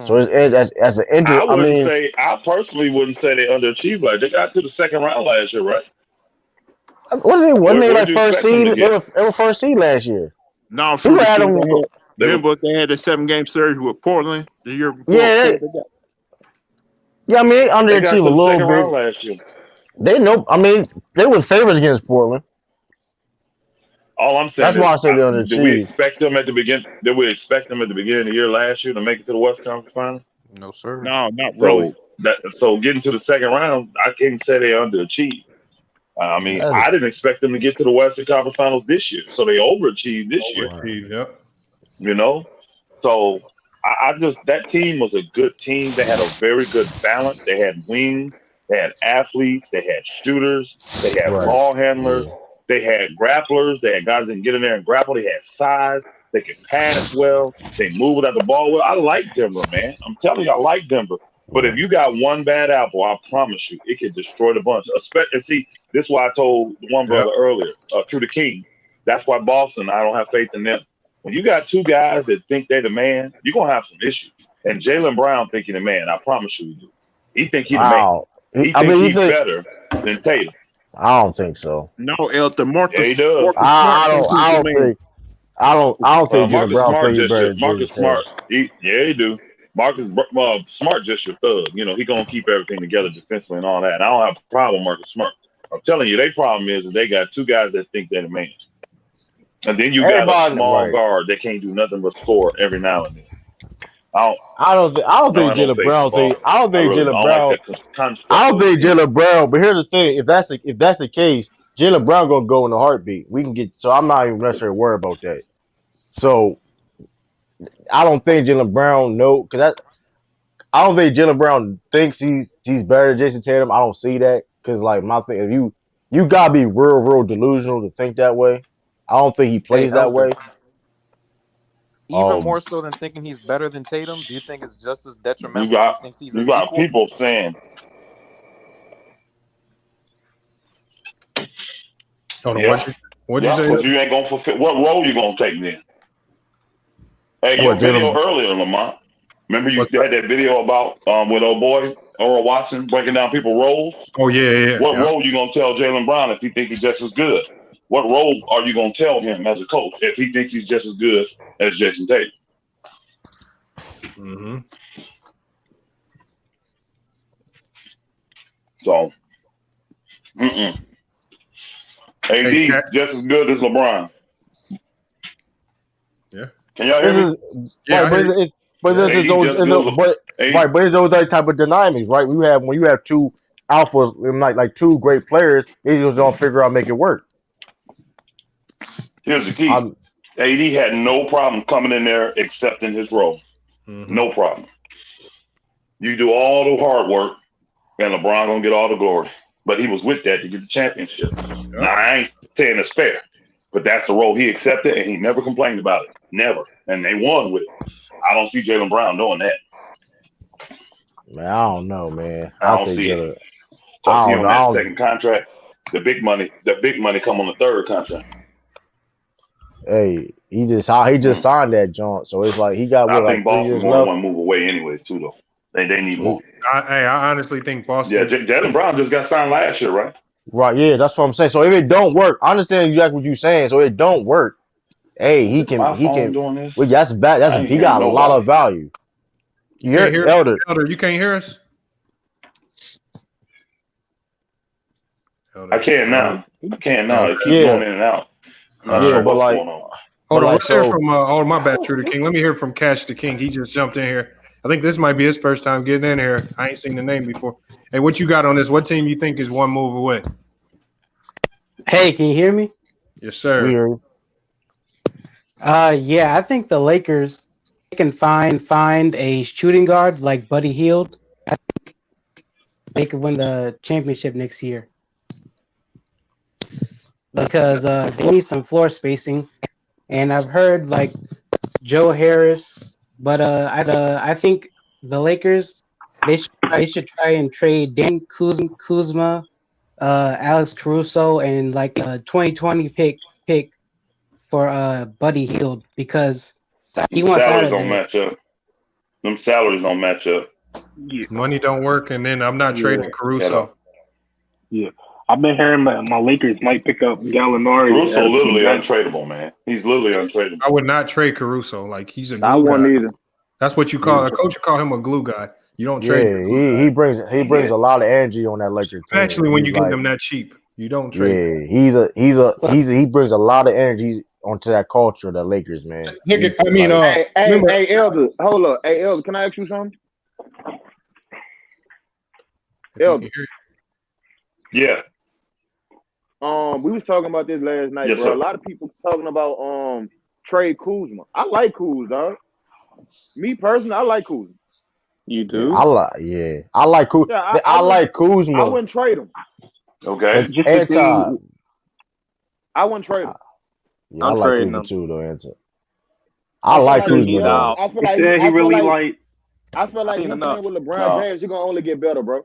So as an injury, I personally wouldn't say they underachieved. Like they got to the second round last year, right? What did they? Wasn't they like first seed? They were first seed last year. No, true. Remember they had the 7-game series with Portland the year before. Yeah, I mean they underachieved a little bit last year. They were favorites against Portland. All I'm saying that's why I say they underachieved. Did we expect them at the beginning? Did we expect them at the beginning of the year last year to make it to the West Conference Finals? No, sir. No, not really. So getting to the second round, I can't say they underachieved. I mean, I didn't expect them to get to the Western Conference Finals this year, so they overachieved this year. Yep. You know, so I just that team was a good team. They had a very good balance. They had wings, they had athletes, they had shooters, they had ball handlers, they had grapplers, they had guys that can get in there and grapple. They had size. They could pass well. They move without the ball well. I like Denver, man. I'm telling you, I like Denver. But if you got one bad apple, I promise you, it could destroy the bunch. And see, this is why I told one brother earlier, True the King. That's why Boston, I don't have faith in them. When you got two guys that think they're the man, you're going to have some issues. And Jaylen Brown think he's the man. I promise you he do. He think he's the man. He think he's better than Tatum. I don't think so. No, Elton Marcus. Yeah, he does. I don't think Jaylen Brown thinks he's better. Marcus Smart. He do. Marcus Smart just your thug. You know, he gonna keep everything together defensively and all that. And I don't have a problem with Marcus Smart. I'm telling you, their problem is that they got two guys that think they're the man. And then you got a small guard that can't do nothing but score every now and then. I don't think Jaylen Brown. But here's the thing: if that's the case, Jaylen Brown gonna go in a heartbeat. We can get. So I'm not even necessarily worried about that. So I don't think Jaylen Brown I don't think Jaylen Brown thinks he's better than Jason Tatum. I don't see that because like my thing, if you gotta be real delusional to think that way. I don't think he plays that way. Even more so than thinking he's better than Tatum, do you think it's just as detrimental if he thinks he's his equal? People saying. What'd you say? Because you ain't gonna fulfill. What role you gonna take then? Hey, your video earlier, Lamont. Remember you had that video about with old boy Earl Watson breaking down people's roles? Oh yeah. What role you gonna tell Jaylen Brown if he think he's just as good? What role are you gonna tell him as a coach if he thinks he's just as good as Jason Tatum? Mm-hmm. So, AD just as good as LeBron. Yeah. Can y'all hear me? But it's those type of dynamics, right? When you have two alphas, like two great players, they just don't figure out make it work. Here's the key. AD had no problem coming in there accepting his role. Mm-hmm. No problem. You do all the hard work, and LeBron gonna get all the glory. But he was with that to get the championship. Yeah. Now, I ain't saying it's fair, but that's the role he accepted, and he never complained about it. Never. And they won with it. I don't see Jaylen Brown doing that. Man, I don't know, man. I don't see it. So on that second contract, the big money come on the third contract. Hey, he just signed that joint, so it's like he got I think Boston's going to want to move away anyways too, though. They need more. I honestly think Boston. Yeah, Jaylen Brown just got signed last year, right? Right. Yeah, that's what I'm saying. So if it don't work, I understand exactly what you're saying. So it don't work. Hey, he can. Doing this? Well, that's bad. He got a lot of value. You can't hear Elder. You can't hear us. I can now. It keeps going in and out. Yeah, but like, Hold on, like, let's hear from. My bad, True the King. Let me hear from Cash the King. He just jumped in here. I think this might be his first time getting in here. I ain't seen the name before. Hey, what you got on this? What team you think is one move away? Hey, can you hear me? Yes, sir. Weird. Yeah, I think the Lakers can find a shooting guard like Buddy Hield. I think they could win the championship next year because they need some floor spacing, and I've heard like Joe Harris, but I think the Lakers they should try and trade Dan Kuzma, Alex Caruso, and like a 2020 pick for Buddy Hield because he wants out Salaries of don't there. match up. Them salaries don't match up. Yeah. Money don't work, and then I'm not trading Caruso. Yeah. I've been hearing my Lakers might pick up Gallinari. Caruso literally untradeable, man. He's literally untradeable. I would not trade Caruso. Like he's a glue I guy. wouldn't either. That's what you call a coach. You call him a glue guy. You don't trade. Yeah, he brings a lot of energy on that Lakers team. Especially when He's you get them that cheap. You don't trade. Yeah, he brings a lot of energy onto that culture, the Lakers, man. Hey, Elder, hold up. Hey, Elder, can I ask you something? Elder. Yeah. We was talking about this last night, Yes, bro. sir. A lot of people talking about Trey Kuzma. I like Kuz, dog. Me personally, I like Kuzma. You do? I like Kuzma. Yeah, I like Kuzma. I wouldn't trade him. Okay. I wouldn't trade him. Yeah, I like trading Kuzma him. too, though. I like Kuzma. Nah. I feel like he really like. I feel like him playing with LeBron James, you're gonna only get better, bro.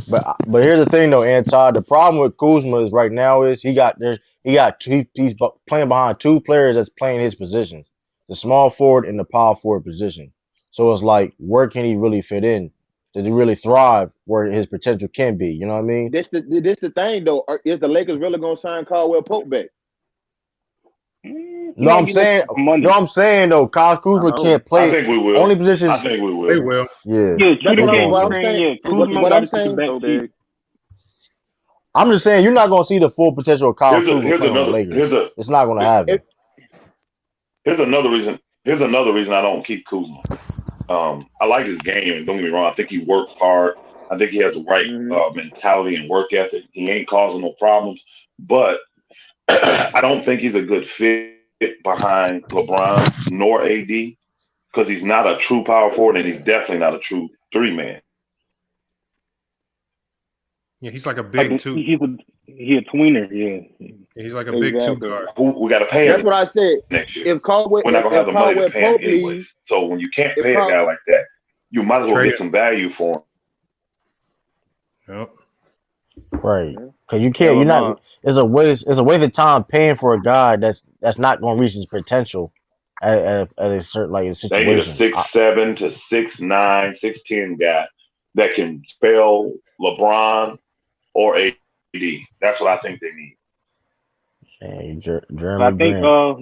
But here's the thing though, Anton. The problem with Kuzma is right now is he's playing behind two players that's playing his positions, the small forward and the power forward position. So it's like, where can he really fit in? Does he really thrive where his potential can be? You know what I mean? This the thing though. Is the Lakers really gonna sign Caldwell Pope back? No, I'm saying though, Kyle Kuzma can't play. I think we will. Only positions. I think we will. They will. Yeah. I'm just saying you're not gonna see the full potential of Kyle Kuzma playing on the Lakers. It's not gonna happen. Here's another reason. Here's another reason I don't keep Kuzma. I like his game, and don't get me wrong. I think he works hard. I think he has the right mentality and work ethic. He ain't causing no problems, but I don't think he's a good fit behind LeBron nor AD because he's not a true power forward, and he's definitely not a true 3-man. Yeah, he's like a big two. He's a tweener. Yeah, he's like a big two guard. We got to pay him. That's what I said. Next year, if Caldwell, we're not gonna have the money to pay him Pope anyways. So when you can't pay a guy like that, you might as well get some value for him. Yep. Right, because you can't. You're not. It's a waste of time paying for a guy that's not going to reach his potential at a certain situation. They need a 6'7" to 6'9", 6'10" guy that can spell LeBron or AD. That's what I think they need. Hey, I think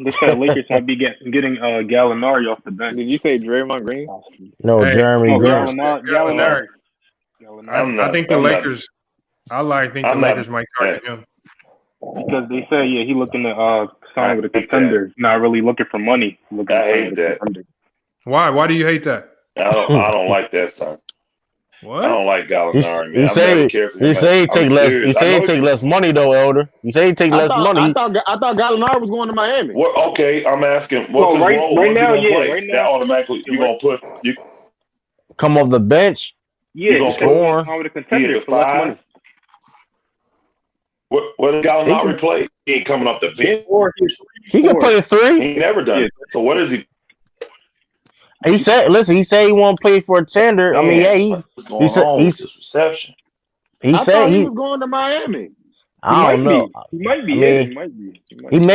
this Lakers might be getting Gallinari off the bench. Did you say Draymond Green? No, Jeremy Green. Gallinari. I think the Lakers. I think the Lakers might target him because they say he looking to sign with a contender. Not really looking for money. I hate that. Why? Why do you hate that? I don't like that, son. What? I don't like Gallinari, man. He say he take less. He say he take less money though, Elder. He say he take less money. I thought Gallinari was going to Miami. Okay, I'm asking. What's his role? Right now, that automatically you gonna put you come off the bench. Yeah, you gonna score. With a contender for less money. What does Gallinari play? He ain't coming off the bench. He can play a 3. He never done it. So what is he? He said, "Listen, he said he want to play for a tender." I mean, he said reception. He said he was going to Miami. I don't know. He might be.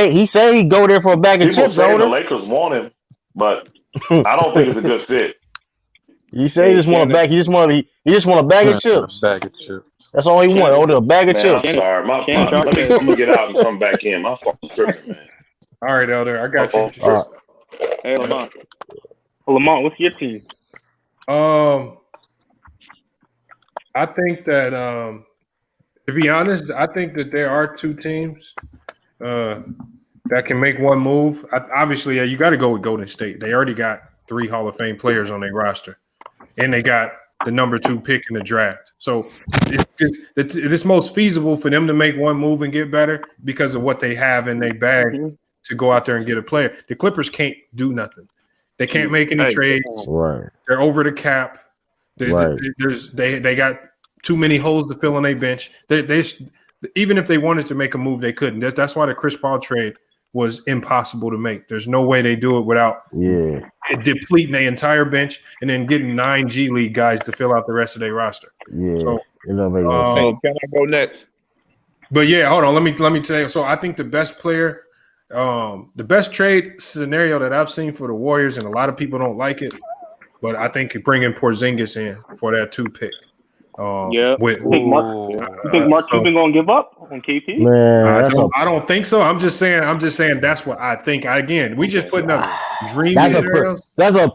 He said he'd go there for a bag of chips. The Lakers want him, but I don't think it's a good fit. You say he just want a bag. He just want a bag of chips. Bag of chips. That's all he want. Order a bag of chips. I'm sorry, let me get out and come back in. My fucking tripping, man. All right, Elder, I got you. Hey, Lamont. Lamont, what's your team? I think that to be honest, I think that there are two teams that that can make one move. Obviously, you got to go with Golden State. They already got 3 Hall of Fame players on their roster, and they got the number 2 pick in the draft. So it's most feasible for them to make one move and get better because of what they have in their bag to go out there and get a player. The Clippers can't do nothing. They can't make any trades. Right. They're over the cap. They got too many holes to fill on their bench. They even if they wanted to make a move, they couldn't. That's why the Chris Paul trade was impossible to make. There's no way they do it without depleting their entire bench and then getting 9 G League guys to fill out the rest of their roster. Yeah. So, can I go next? But yeah, hold on. Let me tell you. So I think the best player, the best trade scenario that I've seen for the Warriors, and a lot of people don't like it, but I think bringing Porzingis in for that 2 pick. You think Mark Cuban gonna give up on KP? Man, I don't think so. I'm just saying that's what I think. Again, we just putting up dream scenarios. That's a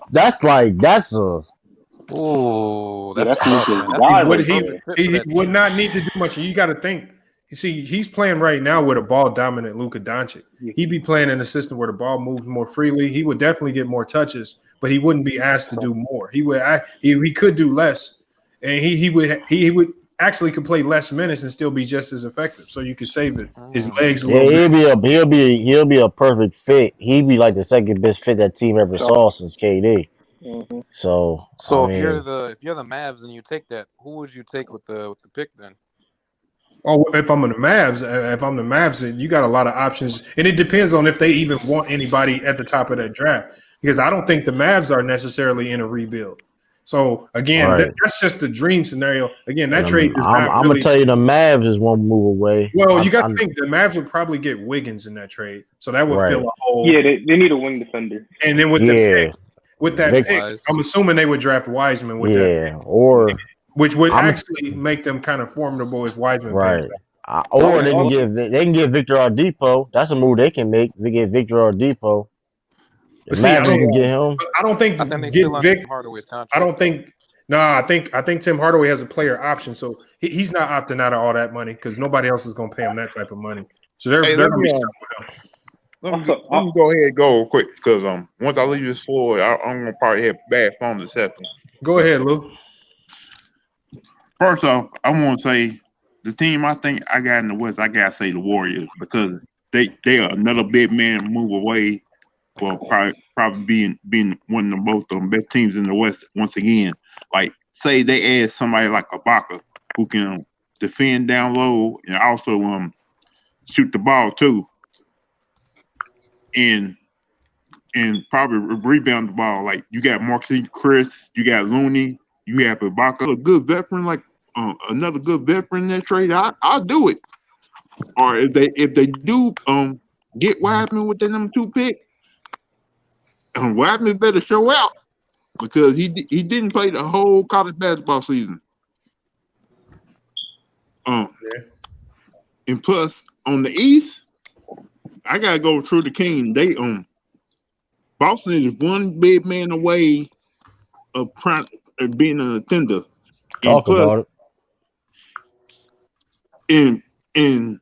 he would not need to do much. You got to think. You see, he's playing right now with a ball dominant Luka Doncic. He'd be playing in a system where the ball moves more freely. He would definitely get more touches, but he wouldn't be asked to do more. He could do less. And he would actually could play less minutes and still be just as effective. So you could save his legs a little bit. He'll be a perfect fit. He'd be like the second best fit that team ever saw since KD. So if you're the Mavs and you take that, who would you take with the pick then? Oh, if I'm the Mavs, you got a lot of options, and it depends on if they even want anybody at the top of that draft. Because I don't think the Mavs are necessarily in a rebuild. So again, that's just the dream scenario. Again, that trade does not. I'm gonna tell you, the Mavs is one move away. Well, you got to think the Mavs would probably get Wiggins in that trade, so that would fill a hole. Yeah, they need a wing defender. And then with that pick, I'm assuming they would draft Wiseman with that pick, which would actually make them kind of formidable if Wiseman plays that. Or they can get Victor Oladipo. That's a move they can make. They get Victor Oladipo. I think Tim Hardaway's contract. I think Tim Hardaway has a player option, so he's not opting out of all that money because nobody else is going to pay him that type of money. So they're going to be stuck with him. Let me go ahead and go quick because once I leave this floor, I'm going to probably have bad phone reception. Go ahead, Lou. First off, I want to say the team I think I got in the West, I got to say the Warriors because they are another big man move away. Well, probably being one of both of the best teams in the West once again. Like, say they add somebody like Ibaka who can defend down low and also shoot the ball too, and probably rebound the ball. Like you got Marquise Chris, you got Looney, you have Ibaka, a good veteran, like another good veteran in that trade. I'll do it. Or if they do get Wiseman with the number 2 pick. Wiseman better show out because he didn't play the whole college basketball season. And plus on the East, I gotta go through the King. They Boston is one big man away of being an attender. Talk about it. And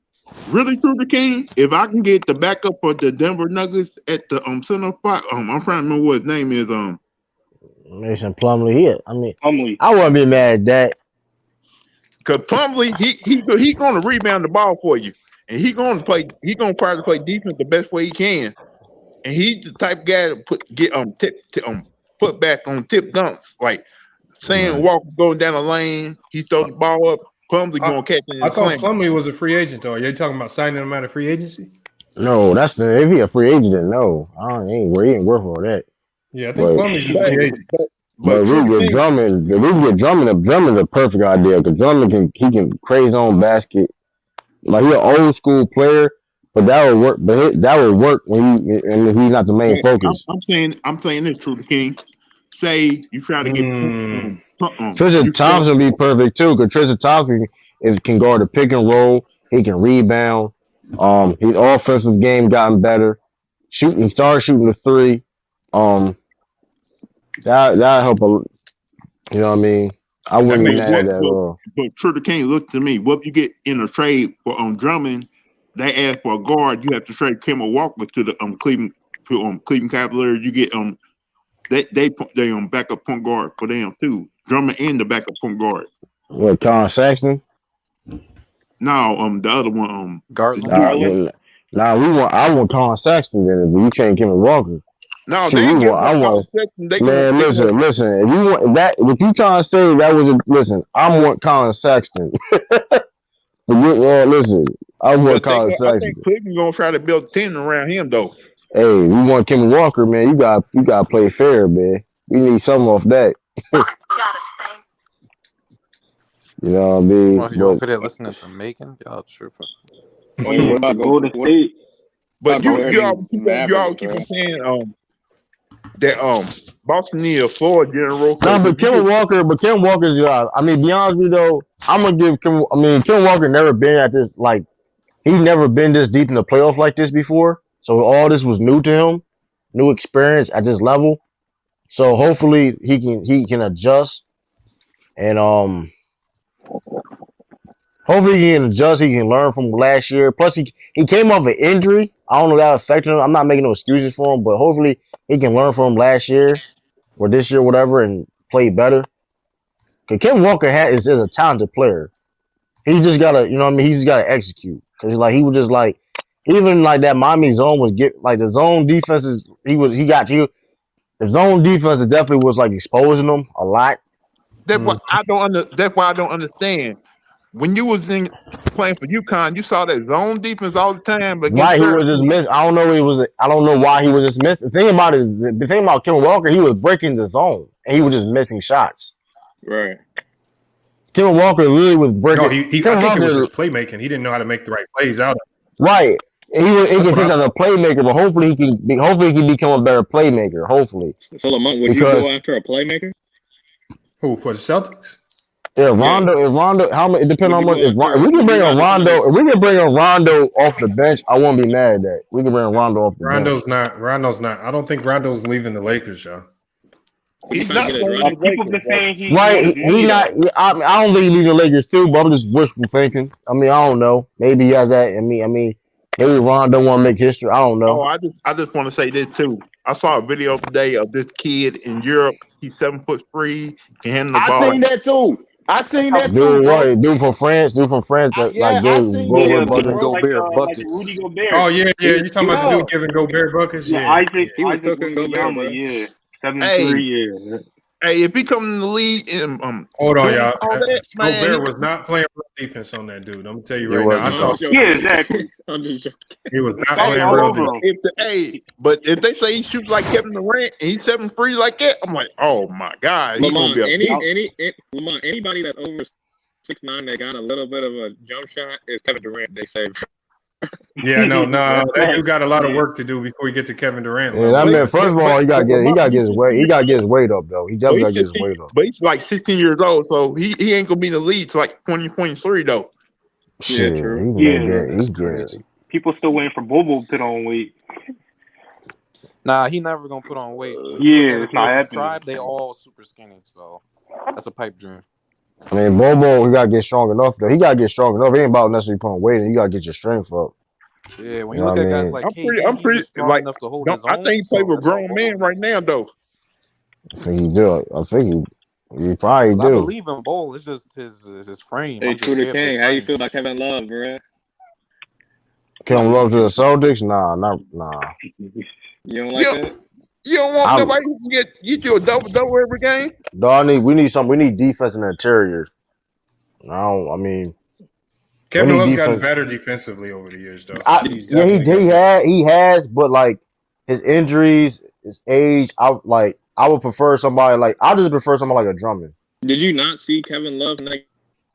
really true the King, if I can get the backup for the Denver Nuggets at the center spot, I'm trying to remember what his name is. Mason Plumlee here. I mean, I wouldn't be mad at that. Cause Plumlee, he gonna rebound the ball for you, and he gonna probably play defense the best way he can. And he's the type of guy to put back on tip dunks, like saying Walker going down the lane, he throw the ball up. Plumlee gonna catch it. I thought Plumlee was a free agent, though. Are you talking about signing him out of free agency? No, if he a free agent, then no. He ain't worth all that. Yeah, I think Plumlee's a free agent. But Rudy Drummond, Drummond's a perfect idea because Drummond can craze on basket. Like he's an old school player, but that would work. But that would work when he's not the main focus. I'm saying this, True the King. Say you try to get. Tristan Thompson would be perfect too, because Tristan Thompson can guard the pick and roll. He can rebound. His offensive game gotten better. He started shooting the 3. That help a. You know what I mean? I wouldn't be mad at that at all. But True the King, look to me. What you get in a trade for Drummond they asked for a guard. You have to trade Kemba Walker to the Cleveland Cavaliers. You get they backup point guard for them too. Drummond and the backup point guard. What, Colin Sexton? No, the other one, Garland. I want Colin Sexton then, but you can't give him Walker. No, See, they ain't giving I want. Man, listen. If you want that, if you trying to say that was listen, I want Colin Sexton. Listen, I want Colin Sexton. I think Cleveland gonna try to build a team around him though. Hey, you want Kemba Walker, man? You got to play fair, man. We need something off that. You know what I mean? Well, you over there listening to Macon? Y'all tripping. What about Golden State? But you all keep on saying that Boston need a floor general. No, but Kemba Walker's I mean, be honest with you though, I'm gonna give Kemba Walker never been at this he's never been this deep in the playoffs like this before. So all this was new to him, new experience at this level. So hopefully he can adjust and hopefully he can adjust. He can learn from last year. Plus he came off an injury. I don't know if that affected him. I'm not making no excuses for him, but hopefully he can learn from last year or this year, whatever, and play better. Cause Kemba Walker is a talented player. He just gotta, he just gotta execute. Cause he was just even that Miami zone was the zone defenses. The zone defense definitely was exposing them a lot. That's why I don't understand. When you was playing for UConn, you saw that zone defense all the time. But right, he was just missing. I don't know why he was just missing. The thing about Kemba Walker, he was breaking the zone and he was just missing shots. Right. Kemba Walker literally was breaking. No, I think it was his playmaking. He didn't know how to make the right plays out of it. Right. He can think as a playmaker, but hopefully he can become a better playmaker. Hopefully. So Lamont, would you go after a playmaker? Who, for the Celtics? Yeah, Rondo, how much? It depends on how much. If we can bring a Rondo off the bench, I won't be mad at that. We can bring Rondo off the bench. Rondo's not. I don't think Rondo's leaving the Lakers, y'all. He's not. People been saying he's he not. I don't think he's leaving the Lakers too, but I'm just wishful thinking. I mean, I don't know. Maybe he has that. I mean, maybe Rondo want to make history. I don't know. Oh, I just want to say this too. I saw a video today of this kid in Europe. He's 7'3", can handle the ball. I seen that too. Dude from France gave Gobert buckets. Rudy Gobert. Oh yeah. You talking about the dude giving Gobert buckets? Yeah, Isaac Gobert, yeah. 7'3", yeah. Hey, if he come in the league and hold on, y'all. Gobert was not playing real defense on that dude. I'm gonna tell you right now. Yeah, exactly. He was not playing real defense. But if they say he shoots like Kevin Durant and he's 7'3" like that, I'm like, oh my god. Lamont, anybody that's over 6'9" that got a little bit of a jump shot is Kevin Durant. They say. Yeah, no, that dude got a lot of work to do before we get to Kevin Durant. Yeah, first of all, he got to get his weight. He got to get his weight up, though. He definitely got to get his weight up. But he's like 16 years old, so he ain't gonna be in the league till like 2023 though. Shit, he's crazy. People still waiting for Bobo to put on weight. Nah, he never gonna put on weight. Yeah, it's not happening. Tribe, they all super skinny, so that's a pipe dream. I mean, Bobo, he gotta get strong enough. Though he gotta get strong enough. It ain't about necessarily putting weight. You gotta get your strength up. Yeah, when you look at guys like I'm pretty strong enough to hold his own. I think he play with grown men right now, though. I think he do. I think he probably do. I believe in Bol. It's just his frame. Hey, True the King, how you feel about Kevin Love, bro? Kevin Love to the Celtics? Nah. You don't like that? You don't want nobody who can get you a double every game? Dog, we need defense in the interiors. Kevin Love's gotten better defensively over the years, though. He has, but his injuries, his age, I would prefer somebody I just prefer somebody like a Drummond. Did you not see Kevin Love in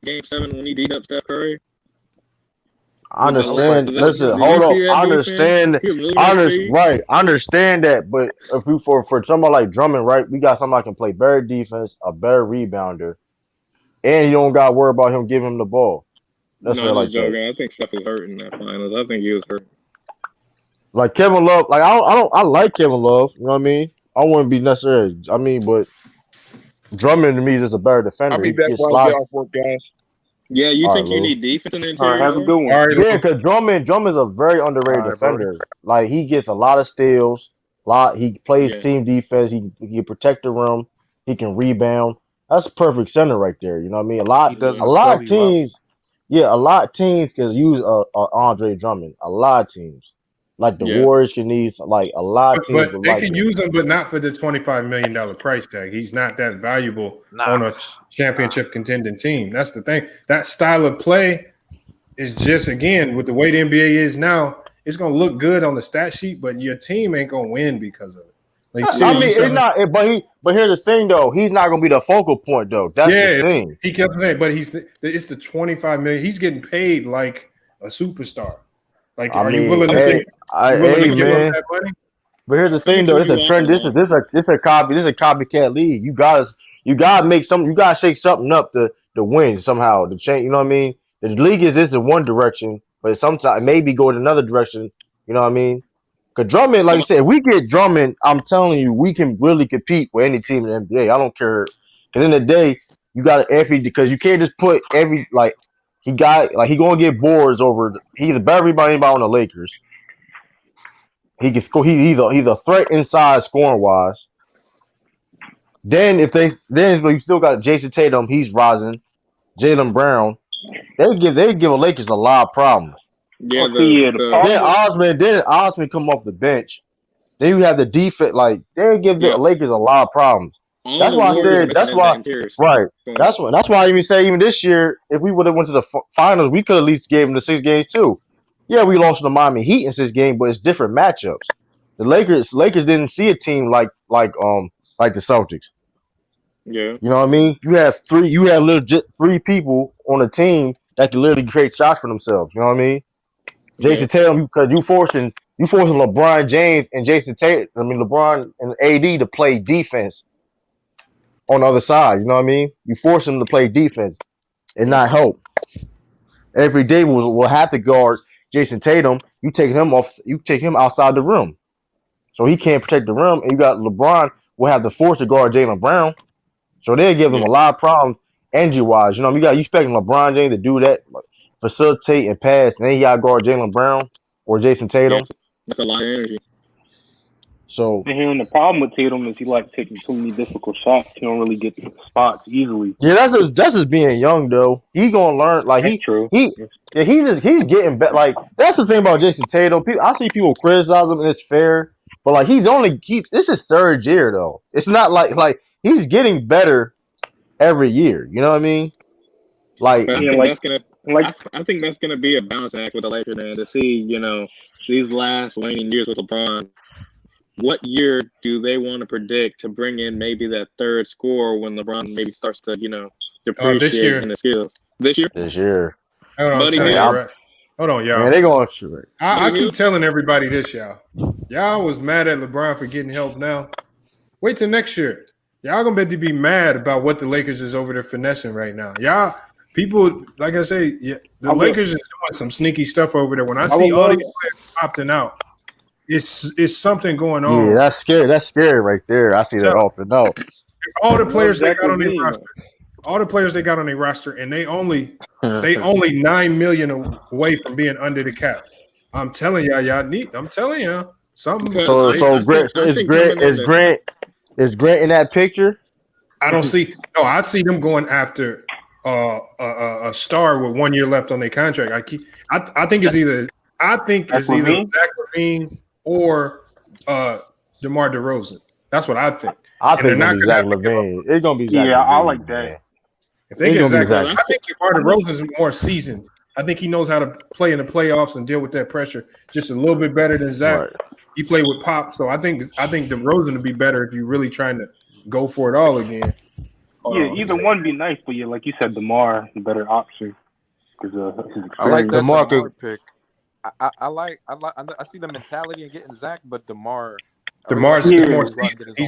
Game 7 when he beat up Steph Curry? I understand. Listen, hold on. I understand. I understand that. But if we for somebody like Drummond, right, we got somebody that can play better defense, a better rebounder, and you don't got to worry about him giving him the ball. That's no, like joking. I think Steph was hurt in that finals. I think he was hurt. Like Kevin Love, I like Kevin Love. You know what I mean? I wouldn't be necessarily. But Drummond to me is just a better defender. I'll be back while we off work, guys. Yeah, you All right, think you Lou. need defense in the All right, interior? have a Lou? good one. All right, Yeah, because Drummond's a very underrated All right, Brody. defender. Like he gets a lot of steals. He plays Yeah. team defense. He can protect the rim. He can rebound. That's a perfect center right there. You know what I mean? He A doesn't lot sell of you out. teams, yeah, a lot of teams can use Andre Drummond. A lot of teams, like the Yeah. Warriors, can use like a lot of teams but would they like can him. use him, but not for the $25 million price tag. He's not that valuable Nah. on a championship contending team. That's the thing. That style of play is just, again, with the way the NBA is now, it's going to look good on the stat sheet, but your team ain't going to win because of it. Like, I mean, it's not. But here's the thing, though. He's not gonna be the focal point, though. That's the thing. he kept saying, but it's the $25 million. He's getting paid like a superstar. Like, are you willing to give up that money? But here's the thing, though. It's a trend. This is a copycat league. You gotta make some. You gotta shake something up to win somehow. To change. You know what I mean? The league is in one direction, but sometimes maybe go in another direction. You know what I mean? Because Drummond, like I said, if we get Drummond, I'm telling you, we can really compete with any team in the NBA. I don't care. Because in the day, you got to because you can't just put he gonna get boards over. He's a better rebound than anybody on the Lakers. He can score. He's a threat inside scoring wise. Then you still got Jason Tatum. He's rising. Jaylen Brown. They give the Lakers a lot of problems. Yeah, Then Osman come off the bench. Then you have the defense. Like they give the Lakers a lot of problems. That's why I said. That's why. Right. That's why I even say this year, if we would have went to the finals, we could at least gave them the 6 games too. Yeah, we lost to the Miami Heat in 6 games, but it's different matchups. The Lakers didn't see a team like the Celtics. Yeah. You know what I mean? You have legit 3 people on a team that can literally create shots for themselves. You know what I mean? Jason Tatum, because you forcing LeBron James and LeBron and AD to play defense on the other side. You know what I mean? You force them to play defense and not help. Every day will have to guard Jason Tatum. You take him outside the rim, so he can't protect the rim. And you got LeBron will have the force to guard Jaylen Brown, so they give him a lot of problems injury wise. You know, you expecting LeBron James to do that, like, facilitate and pass, and then he got to guard Jaylen Brown or Jason Tatum. Yeah, that's a lot of energy. So, and the problem with Tatum is he likes taking too many difficult shots. He don't really get the spots easily. Yeah, that's just being young though. He gonna learn. Like he's getting better. Like that's the thing about Jason Tatum. I see people criticize him, and it's fair. But like this is 3rd year though. It's not like he's getting better every year. You know what I mean? Like I think that's gonna be a balance act with the Lakers, man. To see these last waning years with LeBron. What year do they want to predict to bring in maybe that 3rd scorer when LeBron maybe starts to, depreciate in the skills? This year? Hold on, y'all. Man, they going shoot. I keep telling everybody this, y'all. Y'all was mad at LeBron for getting help now. Wait till next year. Y'all gonna be mad about what the Lakers is over there finessing right now. Y'all, people, like I say, the Lakers is doing some sneaky stuff over there. When I see all these players opting out, it's something going on. Yeah, that's scary. That's scary right there. I see that often. No, all the players they got on their roster, and they only $9 million away from being under the cap. I'm telling y'all, I'm telling y'all something. Is Grant in that picture? I see them going after a star with 1 year left on their contract. I think it's either Zach LaVine or DeMar DeRozan. That's what I think. I think it's Zach LaVine. It's gonna be Zach. Yeah, LaVine, I like that. Man. If they get Zach, I think DeMar DeRozan is more seasoned. I think he knows how to play in the playoffs and deal with that pressure just a little bit better than Zach. Right. He played with Pop, so I think DeRozan would be better if you're really trying to go for it all again. Either one would be nice, but like you said, DeMar the better option because I like that DeMar pick. I see the mentality in getting Zach, but DeMar's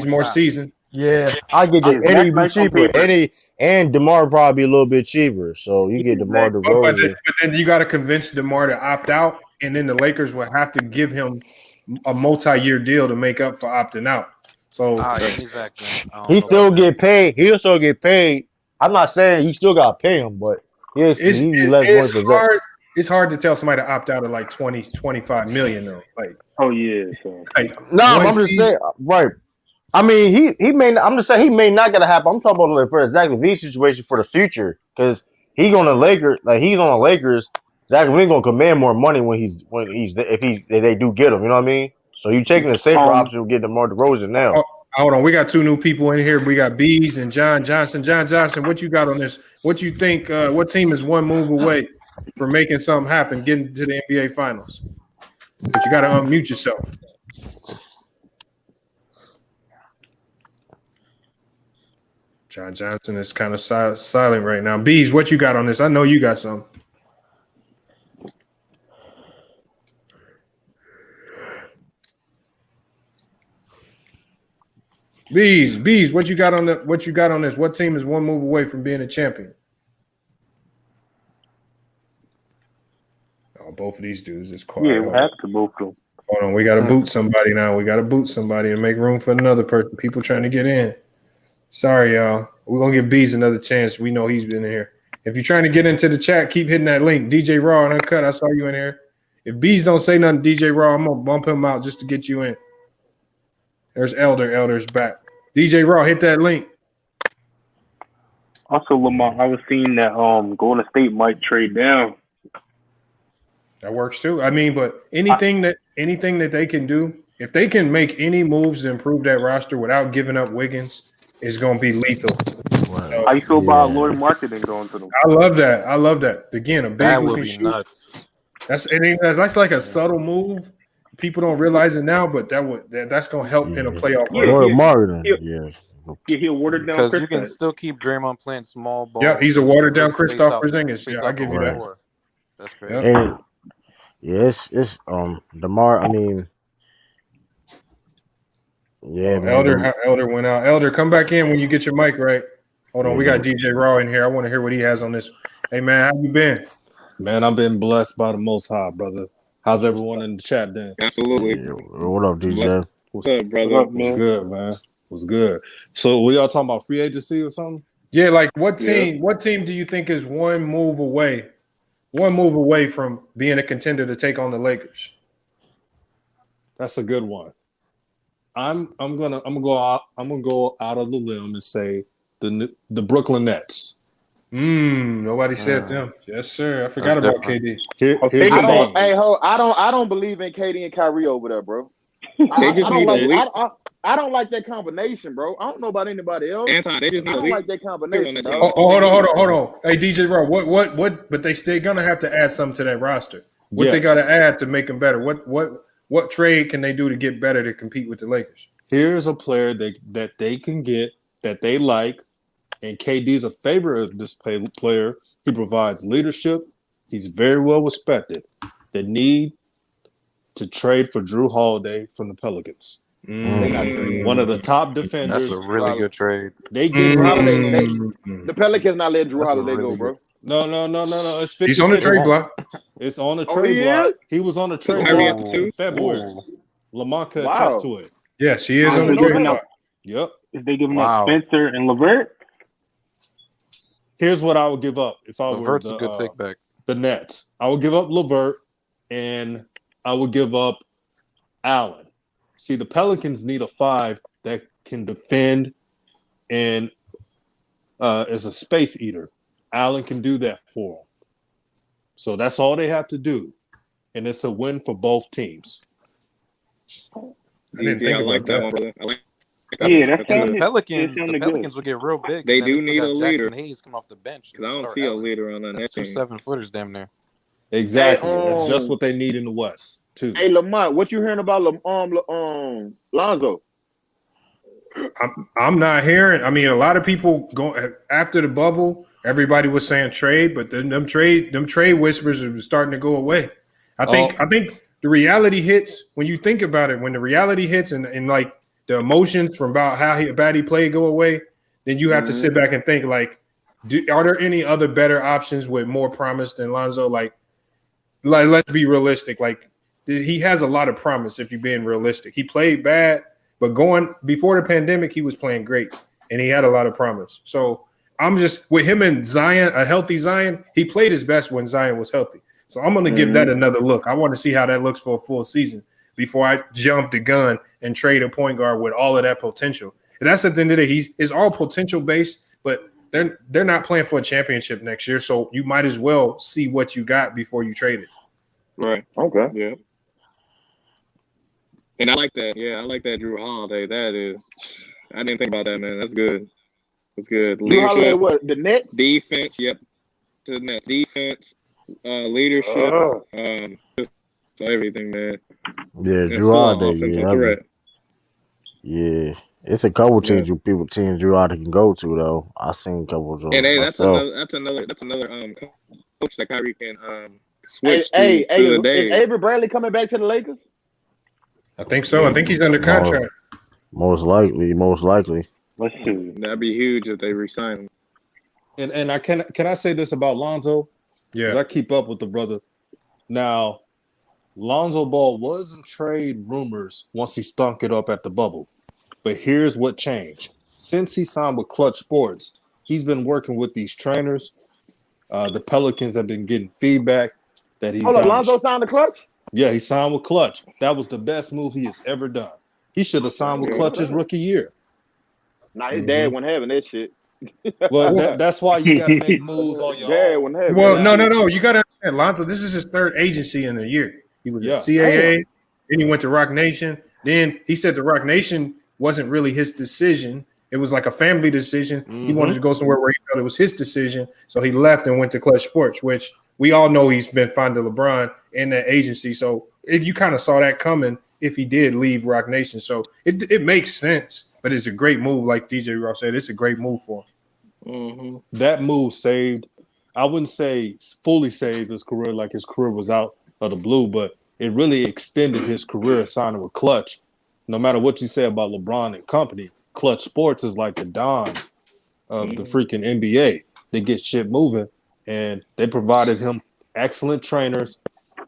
more seasoned. Yeah, I get that. Eddie be cheaper. Eddie and DeMar probably a little bit cheaper. So you get DeMar DeRozan. But then you got to convince DeMar to opt out, and then the Lakers will have to give him a multi-year deal to make up for opting out. So he still get paid. He'll still get paid. I'm not saying you still got to pay him, but Yes, he less money for Zach. It's hard to tell somebody to opt out of like 20, 25 million though. Like, Oh yeah. So I'm just saying, right. I mean, he may. I'm just saying he may not gonna happen. I'm talking about like, for a Zach LaVine situation for the future because he's on the Lakers. Like he's on the Lakers. Zach LaVine gonna command more money when if they do get him. You know what I mean? So you taking the safer option of getting DeMar DeRozan now. Hold on, we got two new people in here. We got Bees and John Johnson. John Johnson, what you got on this? What you think? What team is one move away from making something happen, getting to the NBA Finals? But you got to unmute yourself. John Johnson is kind of silent right now. Bees, what you got on this? I know you got some. Bees, what you got on this? What team is one move away from being a champion? Oh, both of these dudes is quiet. yeah, we have to both of them. Hold on, we got to boot somebody now. We got to boot somebody and make room for another person. People trying to get in. Sorry, y'all. We're gonna give Bees another chance. We know he's been here. If you're trying to get into the chat, keep hitting that link. DJ Raw and Uncut. I saw you in here. If Bees don't say nothing, DJ Raw, I'm gonna bump him out just to get you in. There's Elder. Elder's back. DJ Raw, hit that link. Also, Lamar, I was seeing that Golden State might trade down. That works too. I mean, but anything that they can do, if they can make any moves to improve that roster without giving up Wiggins, is going to be lethal. How you feel about Lord Marketing going to them? I love that. Again, a big that would be nuts. That's like a subtle move. People don't realize it now, but that's going to help in a playoff run. Lord Marketing, yeah. Yeah, he'll water down because you can still keep Draymond playing small ball. Yeah, he's a watered down Kristaps Porzingis. Yeah, I give you that. That's crazy. And, it's DeMar. I mean, yeah. Elder went out. Elder, come back in when you get your mic right. Hold on, we got DJ Raw in here. I want to hear what he has on this. Hey man, how you been? Man, I've been blessed by the Most High, brother. How's everyone in the chat then? Absolutely. Yeah, what up, DJ? What's up, brother? What's good, man? What's good? So we all talking about free agency or something? Yeah, like what team do you think is one move away from being a contender to take on the Lakers? That's a good one. I'm gonna go out of the limb and say the Brooklyn Nets. Nobody said them. Yes, sir. I forgot about KD. I don't believe in KD and Kyrie over there, bro. I don't like that combination, bro. I don't know about anybody else. I don't like that combination, bro. Hold on. Hey, DJ Raw, what? But they still gonna have to add something to that roster. What they got to add to make them better? What trade can they do to get better to compete with the Lakers? Here's a player that they can get that they like, and KD's a favorite of this player. He provides leadership. He's very well respected. They need to trade for Drew Holiday from the Pelicans. One of the top defenders. That's a really good trade. They get the Pelicans not letting Drew Holiday go, bro. No. It's 50. He's on the trade block. It's on the trade block. He was on the trade block in February. Lamar could attest to it. Yes, he is on the trade block. Yep. If they giving up Spencer and LeVert, here's what I would give up if I were a good take back. The Nets. I would give up LeVert and I would give up Allen. See, the Pelicans need a 5 that can defend and is a space eater. Allen can do that for them. So that's all they have to do. And it's a win for both teams. I didn't think about that. One, brother. I like The Pelicans will get real big. They do need a leader. Jackson Hayes come off the bench. Because I don't see a leader on that team. 2 7-footers damn near. Exactly. That's just what they need in the West, too. Hey, Lamont, what you hearing about Lonzo? I'm not hearing. I mean, a lot of people go after the bubble. Everybody was saying trade, but then them trade whispers are starting to go away. I think the reality hits when you think about it. When the reality hits and like the emotions from about how bad he played go away, then you have to sit back and think like, are there any other better options with more promise than Lonzo? Like let's be realistic. Like he has a lot of promise if you're being realistic. He played bad, but going before the pandemic, he was playing great and he had a lot of promise. So I'm just with him and Zion, a healthy Zion. He played his best when Zion was healthy. So I'm going to give that another look. I want to see how that looks for a full season before I jump the gun and trade a point guard with all of that potential. And that's at the end of the day. It's all potential based, but they're not playing for a championship next year. So you might as well see what you got before you trade it. Right. Okay. Yeah. And I like that. Yeah, I like that Drew Holiday. That is, I didn't think about that, man. That's good. That's good. Drew Holiday, what? The Nets? Defense. Yep. To the Nets. Defense. Leadership. Just everything, man. Yeah, That's Drew Holiday. offensive threat. Yeah. It's a couple teams teams Drew Holiday can go to though. I've seen a couple of them. And hey, myself. that's another coach that Kyrie can switch Hey, to the is day. Avery Bradley coming back to the Lakers? I think so. I think he's under contract. Most likely. Let's see. That'd be huge if they resign him. And I can I say this about Lonzo? Yeah. 'Cause I keep up with the brother. Now, Lonzo Ball was in trade rumors once he stunk it up at the bubble. But here's what changed. Since he signed with Clutch Sports, he's been working with these trainers. The Pelicans have been getting feedback that he's Hold up, Lonzo signed the Clutch? Yeah, he signed with Clutch. That was the best move he has ever done. He should have signed with Clutch his rookie year. Nah, his dad wasn't having that shit. Well, that's why you got to make moves on your dad own. wasn't having Well, that. no. You got to understand, Lonzo, this is his third agency in a year. He was at CAA, then he went to Rock Nation. Then he said the Rock Nation wasn't really his decision. It was like a family decision. He wanted to go somewhere where he felt it was his decision. So he left and went to Clutch Sports, which we all know he's been fond of LeBron in that agency. So you kind of saw that coming if he did leave Rock Nation. So it makes sense, but it's a great move. Like DJ Ross said, it's a great move for him. That move saved, I wouldn't say fully saved his career, like his career was out of the blue, but it really extended his career signing with Clutch. No matter what you say about LeBron and company, Clutch Sports is like the Dons of the freaking NBA. They get shit moving, and they provided him excellent trainers.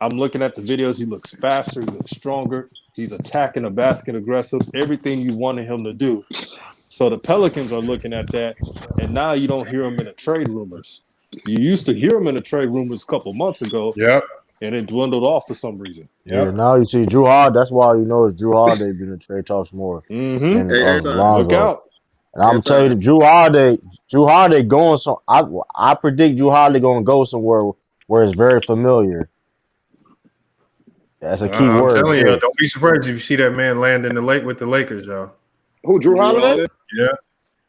I'm looking at the videos. He looks faster. He looks stronger. He's attacking the basket aggressive, everything you wanted him to do. So the Pelicans are looking at that, and now you don't hear him in the trade rumors. You used to hear him in the trade rumors a couple months ago. Yep. And it dwindled off for some reason. Yeah, now you see Drew Holiday. That's why you know it's Drew Holiday being in trade talks more than Lonzo. Look out. And I'm telling you, Drew Holiday going some. I predict Drew Holiday going to go somewhere where it's very familiar. That's a key word. I'm telling you, don't be surprised if you see that man land in the lake with the Lakers, y'all. Who, Drew Holiday? Yeah.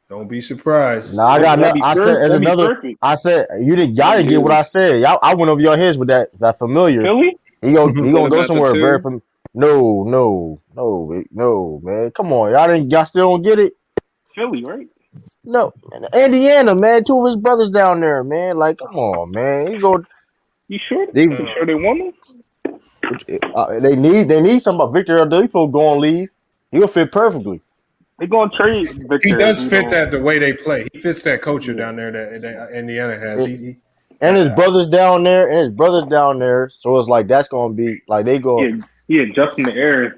Don't be surprised. No, I got. I said as another. I said y'all didn't get what I said. I went over your heads with that familiar. Philly? He gonna go somewhere very familiar. No, man. Come on, y'all still don't get it. Philly, right? No, Indiana, man. Two of his brothers down there, man. Like, come on, man. You sure? You sure they want him? They need somebody. Victor Oladipo going to leave. He'll fit perfectly. They're going to trade Victor. He does fit that the way they play. He fits that culture down there that Indiana has. And his brothers down there. So it's like that's going to be like they go. Yeah, adjusting the air.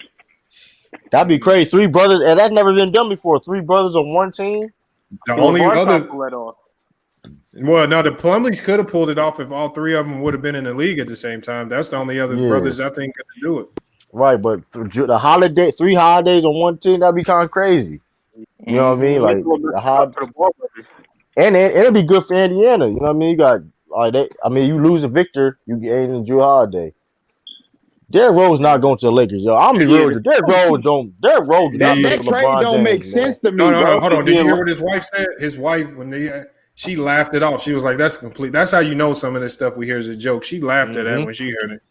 That'd be crazy. Three brothers, and that's never been done before. Three brothers on one team. The only other. Well, no, the Plumleys could have pulled it off if all three of them would have been in the league at the same time. That's the only other brothers I think could do it. Right, but the 3 holidays on one team, that'd be kind of crazy. You know what I mean? Like and it'll be good for Indiana. You know what I mean? You got you lose a Victor, you gain a Drew Holiday. Derrick Rose not going to the Lakers, yo. I'm be real with you. Derrick Rose that trade don't make sense to me. No, hold on. Did you hear what his wife said? His wife, when she laughed it off. She was like, "That's complete." That's how you know some of this stuff we hear is a joke. She laughed at that when she heard it.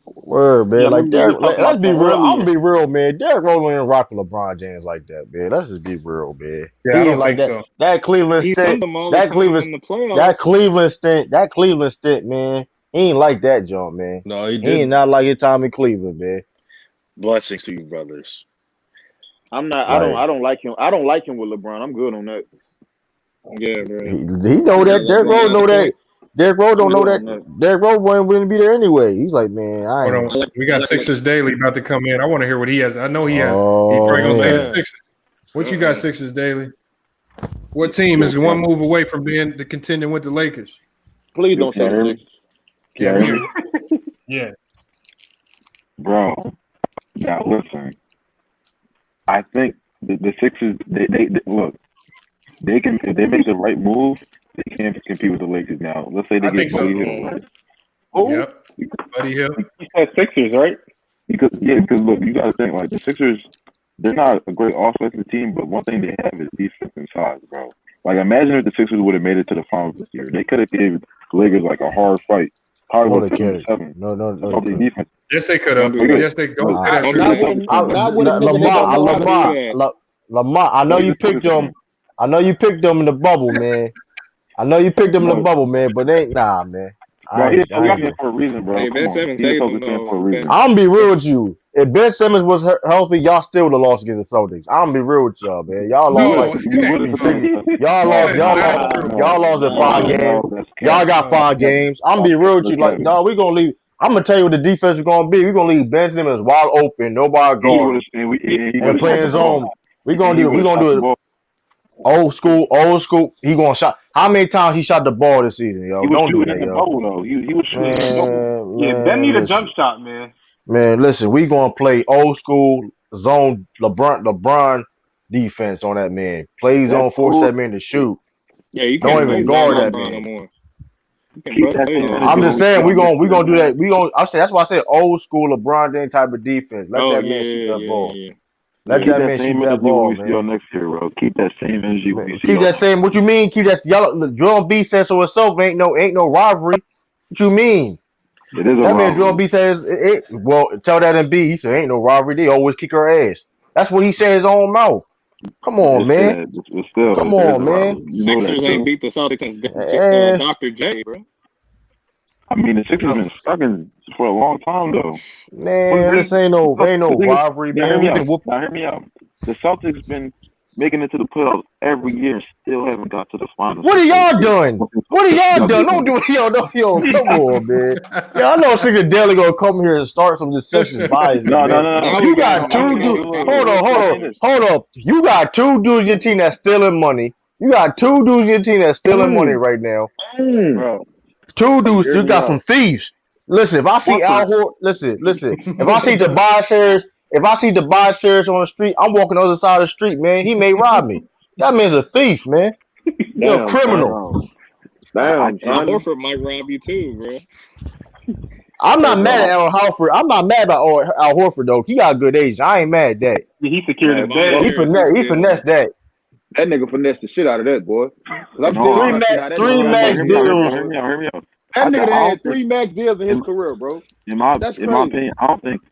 Word, man. Like Derrick, let's be real. I'm gonna be real, man. Derrick Rose ain't rocking LeBron James like that, man. Let's just be real, man. Yeah, I don't like that. So. That Cleveland stint, that Cleveland stint, man. He ain't like that, John, man. No, he ain't not like his time in Cleveland, man. Blessings to you, brothers. I'm not. I don't like him. I don't like him with LeBron. I'm good on that. Yeah, bro. He know that. Derrick Rose know that. Derrick Rose don't know that. Derrick Rose wouldn't be there anyway. He's like, man, we got Sixers Daily about to come in. I want to hear what he has. I know he has. He probably gonna say the Sixers. What you got, Sixers Daily? What team is one move away from being the contending with the Lakers? Please don't say the Sixers. Yeah. Bro, now listen. I think the Sixers, they look, they can, if they make the right move, they can compete with the Lakers now. Let's say they get Buddy Hill, right? Oh, yep. Buddy Hill. You said Sixers, right? Because look, you gotta think like the Sixers, they're not a great offensive team, but one thing they have is defense and size, bro. Like imagine if the Sixers would have made it to the finals this year. They could have gave the Lakers like a hard fight. Probably would have 7-7. No. Defense. Yes, they could have. Yes, they go. Lamar, I know you picked them. I know you picked them in the bubble, man. But they ain't man. Bro, he's for a reason, bro. Hey, Ben Simmons saved them, though. I'm gonna be real with you. If Ben Simmons was healthy, y'all still would have lost against the Celtics. I'm gonna be real with y'all, man. Y'all lost y'all lost at 5 games. Y'all got 5 games. I'm gonna be real with you. Like, no, we gonna leave. I'm gonna tell you what the defense is gonna be. We're gonna leave Ben Simmons wide open, nobody guard, and playing zone. We're gonna do it. Old school. He gonna shot. How many times he shot the ball this season, yo? Don't do that, yo. He was shooting. Yeah, Ben need a jump shot, man. Man, listen, we gonna play old school zone LeBron defense on that man. Play zone, force that man to shoot. Yeah, you don't can't even guard that LeBron man. no more. I'm just saying we gonna do that. I'm saying that's why I said old school LeBron James type of defense. Let that man shoot that ball. Let that man shoot that ball, man. Next year, bro. Keep that same energy. Keep that same. What you mean? Keep that. Y'all, Joel B says so itself. Ain't no rivalry. What you mean? It is a that rivalry. Man Joel B says it. Well, tell that and B. He said ain't no rivalry. They always kick her ass. That's what he said his own mouth. Come on, man. Come on, man. Sixers ain't beat the Celtics since Dr. J, bro. I mean, the Sixers been stuck for a long time, though. Man, this ain't no rivalry, man. Now, hear me out. The Celtics been making it to the playoffs every year, still haven't got to the finals. What are y'all doing? Don't do it, yo. Come on, man. Yeah, I know Daly gonna come here and start some deception bias. No. You got 2 dudes. Hold on. You got 2 dudes in your team that's stealing money. You got 2 dudes in your team that's stealing money right now. Bro. 2 dudes, you got some thieves. Listen, if I see Al Horford, listen. If I see Tobias Harris on the street, I'm walking the other side of the street, man. He may rob me. That man's a thief, man. You're a criminal. Damn, Al Horford might rob you too, bro. I'm not mad at Al Horford. I'm not mad about Al Horford though. He got good age. I ain't mad at that. Yeah, he secured the bag. He finessed that. That nigga finessed the shit out of that, boy. 3 max deals. Hear me out. That nigga had 3 max deals in his career, bro. In my opinion, I don't think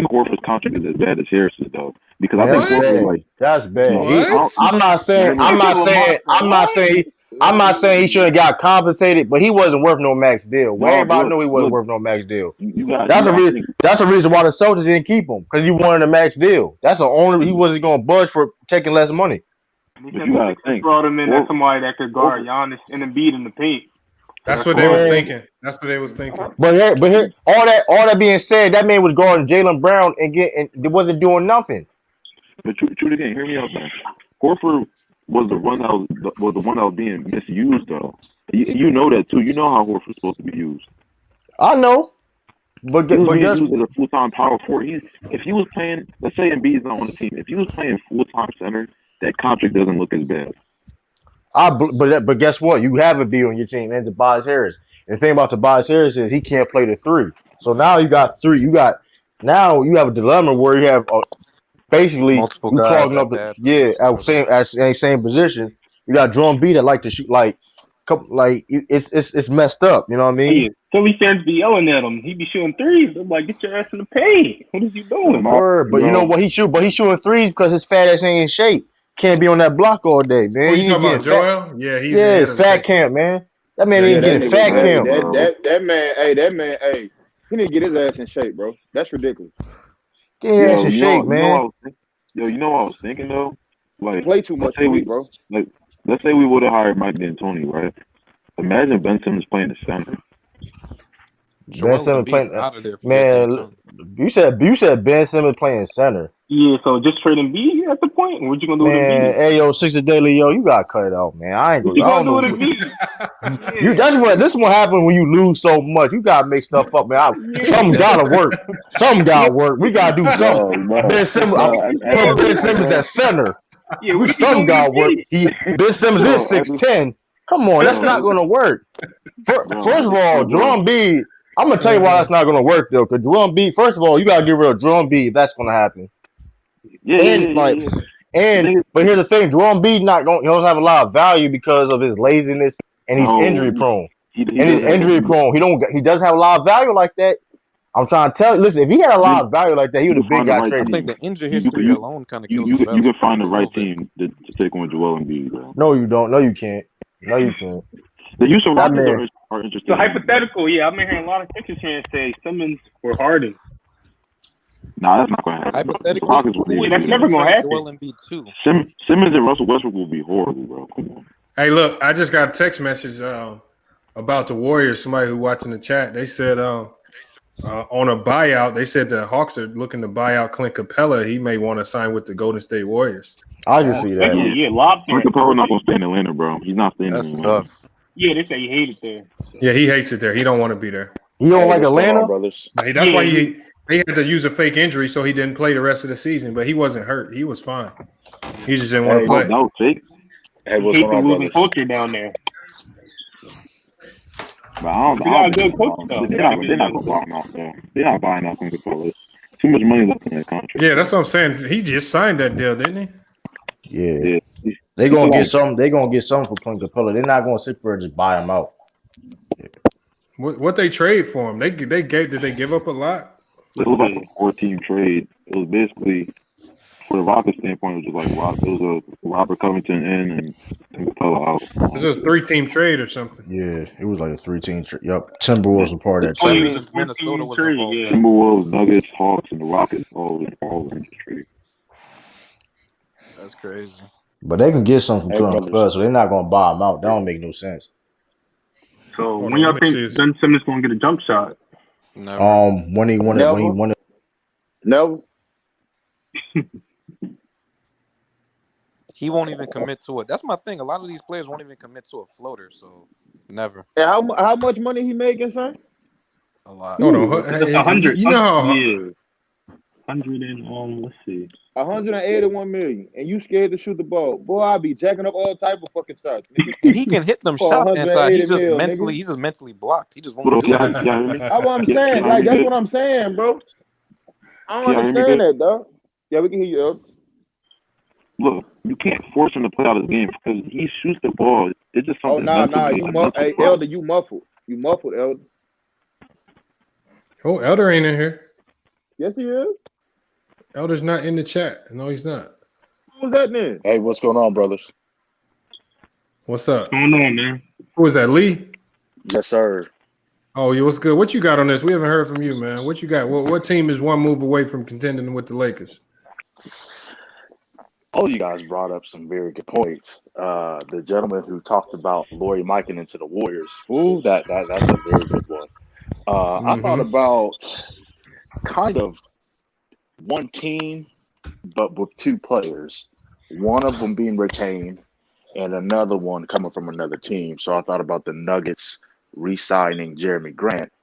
Horford's contract is as bad as Harris's though, because I think Horford that's bad. I'm not saying he should have got compensated, but he wasn't worth no max deal. Everybody knew he wasn't worth no max deal. That's the reason why the Celtics didn't keep him, because he wanted a max deal. That's the only he wasn't going to budge for taking less money. He brought him in as somebody that could guard Giannis and Embiid in the paint. That's what they was thinking. But here, all that being said, that man was guarding Jaylen Brown and wasn't doing nothing. But true again, hear me out, man. Horford was the one that was being misused, though. You know that too. You know how Horford's supposed to be used. I know, but used as a full-time power forward. If he was playing, let's say Embiid's not on the team. If he was playing full-time center, that contract doesn't look as bad. But guess what? You have a B on your team, and Tobias Harris. And the thing about Tobias Harris is he can't play the 3. So now you got 3. Now you have a dilemma where you have basically multiple you guys clogging up at same position. You got Drum B that like to shoot it's messed up. You know what I mean? Yeah. Philly fans be yelling at him. He be shooting 3s. I'm like, get your ass in the paint. What is you doing? But you know what he shoot? But he's shooting 3s because his fat ass ain't in shape. Can't be on that block all day, man. What you talking about, Joel? He's fat camp, man. That man ain't getting fat camp. That man, he need to get his ass in shape, bro. That's ridiculous. Get his ass in shape, man. You know what I was thinking though? Like, play too much, bro. Like, let's say we would have hired Mike D'Antoni, right? Imagine Ben Simmons playing the center. Ben Simmons playing, man. You said Ben Simmons playing center. Yeah, so just trade Embiid at the point. What you gonna do with Man, Embiid? hey yo, 60 Daily, yo, you gotta cut it out, man. I ain't What gonna. you I gonna don't do know. with Embiid? You that's what this is what happens when you lose so much. You gotta make stuff up, man. Something gotta work. Something gotta work. We gotta do something. Ben Simmons, put Ben Simmons at center. Yeah, We something gotta work. Ben Simmons is 6'10". Come on, that's not gonna work. First of all, Joel Embiid. I'm gonna tell you why that's not gonna work though. Because Joel Embiid, first of all, you gotta get rid of Joel Embiid if that's gonna happen. But here's the thing: Joel Embiid he doesn't have a lot of value because of his laziness and he's injury prone. He does have a lot of value like that. I'm trying to tell you. Listen, if he had a lot of value like that, he would have been got traded. I think the injury history alone kind of kills his value. You can find the right team to take on Joel Embiid, bro. No, you don't. No, you can't. No, you can't. The Houston Rockets are interesting. So hypothetical, yeah, I've been hearing a lot of Sixers fans say Simmons or Harden. Nah, that's not gonna happen. Hypothetically, that's never gonna happen. Joel Embiid too. Simmons and Russell Westbrook will be horrible, bro. Come on. Hey, look, I just got a text message about the Warriors. Somebody who watching the chat, they said on a buyout, they said the Hawks are looking to buy out Clint Capella. He may want to sign with the Golden State Warriors. I can see that. Yeah, lobster. Clint Capella not gonna stay in Atlanta, bro. He's not staying in Atlanta. Tough. Yeah, they say he hated there. Yeah, he hates it there. He don't want to be there. You don't like Atlanta, brothers? That's why they had to use a fake injury, so he didn't play the rest of the season. But he wasn't hurt. He was fine. He just didn't want to play. No, fake. Hey, what's going on, brothers? Culture down there. But I don't They're not gonna buy him out there. They're not buying out Clint Capella. Too much money left in that contract. Yeah, that's what I'm saying. He just signed that deal, didn't he? Yeah. They're gonna get something. They're gonna get something for Clint Capella. They're not gonna sit there and just buy him out. What they trade for him? Did they give up a lot? It was like a 4-team trade. It was basically, for the Rockets standpoint, it was just like it was a Robert Covington in and Capella out. This was a 3-team trade or something. Yeah, it was like a 3-team trade. Yep, Timberwolves were part of that That trade. means Minnesota was involved. Timberwolves, Nuggets, Hawks, and the Rockets all in this trade. That's crazy. But they can get something from Clint Capella, so they're not gonna buy him out. That don't make no sense. So when y'all think Ben Simmons gonna get a jump shot? No. When he wanted. No. He won't even commit to it. That's my thing. A lot of these players won't even commit to a floater, so never. And how much money he making, son? A lot. Hold on. 100. You know how? Yeah. 100 and let's see. 181 million, and you scared to shoot the ball, boy? I'll be jacking up all type of fucking shots. And he can hit them For shots, anti. He's $180 just mentally blocked. He just won't do it. That's what I'm saying. Like that's what I'm saying, bro. I don't understand that, dog. Yeah, we can hear you. Look, you can't force him to play out of the game because he shoots the ball. It's just something. You muffled. Hey, Elder, you muffled. You muffled, Elder. Oh, Elder ain't in here. Yes, he is. Elder's not in the chat. No, he's not. Who's that then? Hey, what's going on, brothers? What's up? What's going on, man? Who is that, Lee? Yes, sir. Oh, yeah, what's good? What you got on this? We haven't heard from you, man. What you got? What team is one move away from contending with the Lakers? All you guys brought up some very good points. The gentleman who talked about Lauri Markkanen to the Warriors. Ooh, that's a very good one. I thought about kind of one team, but with two players. One of them being retained, and another one coming from another team. So I thought about the Nuggets re-signing Jeremy Grant,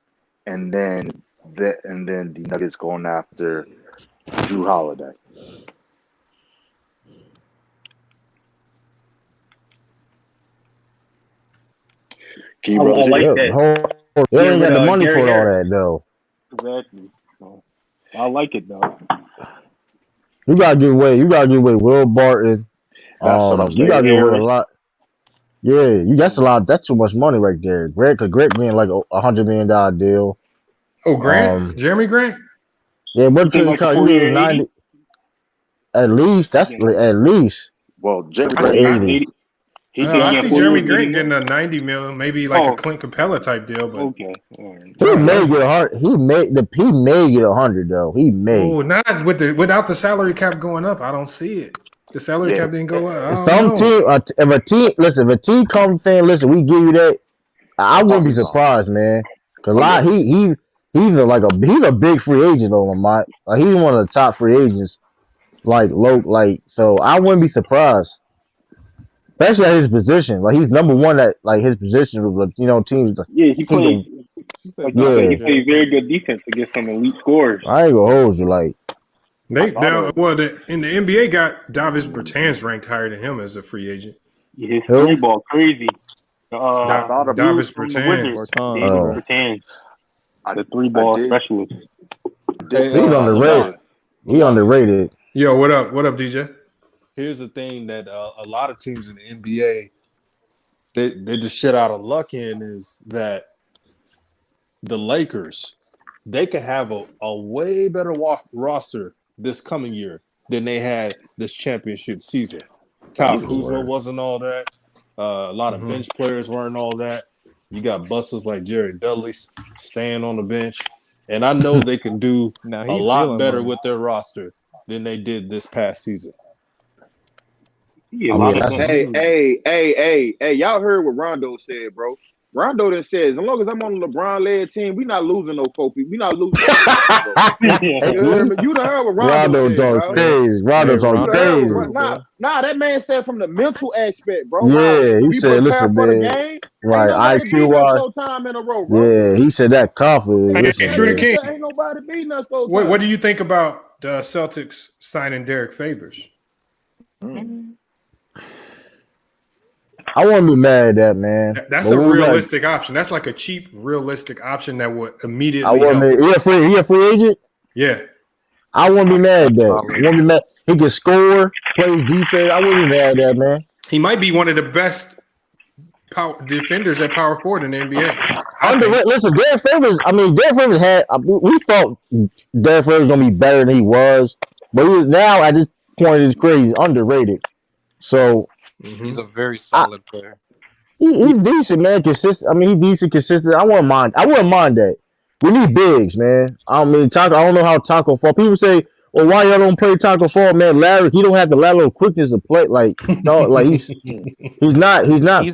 and then the Nuggets going after Drew Holiday. They ain't got the money for all that though. Exactly. So, I like it though. You gotta give away Will Barton. You gotta give away a lot. Yeah, that's a lot. That's too much money right there. Greg getting like $100 million deal. Oh, Grant, Jeremy Grant. Yeah, what you like 90? At least that's at least. Well, Jeremy Grant 80. I see Jeremy Grant getting a $90 million, maybe like a Clint Capella type deal. But okay, he may get 100. He may get 100 though. He may. Oh, not without the salary cap going up. I don't see it. The salary cap didn't go up. If a team comes saying, "Listen, we give you that," I wouldn't be surprised, man. Cause he he's a big free agent though, Lamont. Like he's one of the top free agents. So I wouldn't be surprised, especially at his position. Like he's number one at like his position with teams. Yeah, he plays. Like you said, he plays very good defense against some elite scorers. I ain't gonna hold you like. In the NBA got Davis Bertans ranked higher than him as a free agent. Yeah, his three ball crazy. Davis Bertans. Bertans. The three ball specialist. He's underrated. He underrated. Yo, what up? What up, DJ? Here's the thing that a lot of teams in the NBA they just shit out of luck in is that the Lakers, they could have a way better roster this coming year than they had this championship season. Kyle Kuzma wasn't all that. A lot of bench players weren't all that. You got busters like Jerry Dudley staying on the bench. And I know they can do a lot better with their roster than they did this past season. Hey, y'all heard what Rondo said, bro. Rondo then says, as long as I'm on the LeBron-led team, we not losing no 4 people. We not losing. You done heard what Rondo said, bro. Rondo talk crazy. Nah, that man said from the mental aspect, bro. Yeah, he said, listen, man. Right, IQ-wise. Time in a row, bro. Yeah, he said that confidence. Ain't nobody beating us those times. What do you think about the Celtics signing Derek Favors? I wouldn't be mad at that, man. That's a realistic option. That's like a cheap, realistic option that would immediately help. He a free agent? Yeah. I wouldn't be mad at that. I wouldn't be mad. He can score, plays defense. I wouldn't be mad at that, man. He might be one of the best defenders at power forward in the NBA. Listen, Derrick Favors. Derrick Favors had. We thought Derrick Favors was gonna be better than he was, but he is now at this point in his career, he's underrated. So he's a very solid player. He's decent, man. Consistent. He's decent, consistent. I wouldn't mind that. We need bigs, man. I don't know how Taco Fall. People say, "Well, why y'all don't play Taco Fall, man?" Larry, he don't have the lateral quickness to play. He's not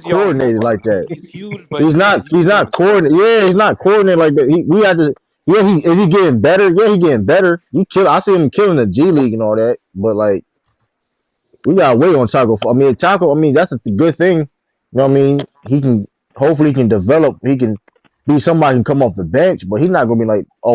coordinated like that. He's huge, but he's not coordinated. Yeah, he's not coordinated like that. We have to. Yeah, is he getting better? Yeah, he getting better. I see him killing the G League and all that, but we gotta wait on Taco Fall. That's a good thing. You know what I mean? Hopefully he can develop. He can be somebody who can come off the bench, but he's not gonna be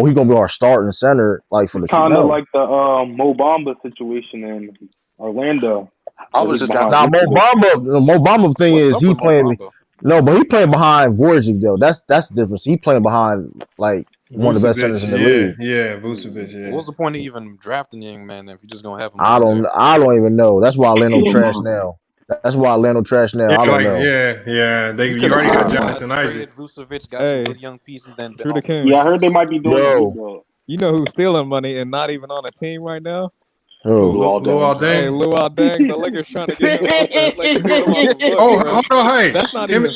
he's gonna be our starting center for the kind of like the Mo Bamba situation in Orlando. I was just Mo Bamba thing is he playing. No, but he playing behind Vorjic though. That's the difference. He playing behind one of the best centers in the league. Yeah, Vucevic. Yeah. What's the point of even drafting the young man if you're just gonna have him? I don't even know. That's why Orlando trash now. I don't know. Yeah. You already got Jonathan Isaac. Vucevic got some good young pieces. I heard they might be doing it. You know who's stealing money and not even on a team right now? Luol Deng. Luol Deng. The Lakers trying to get him off hold on, hey.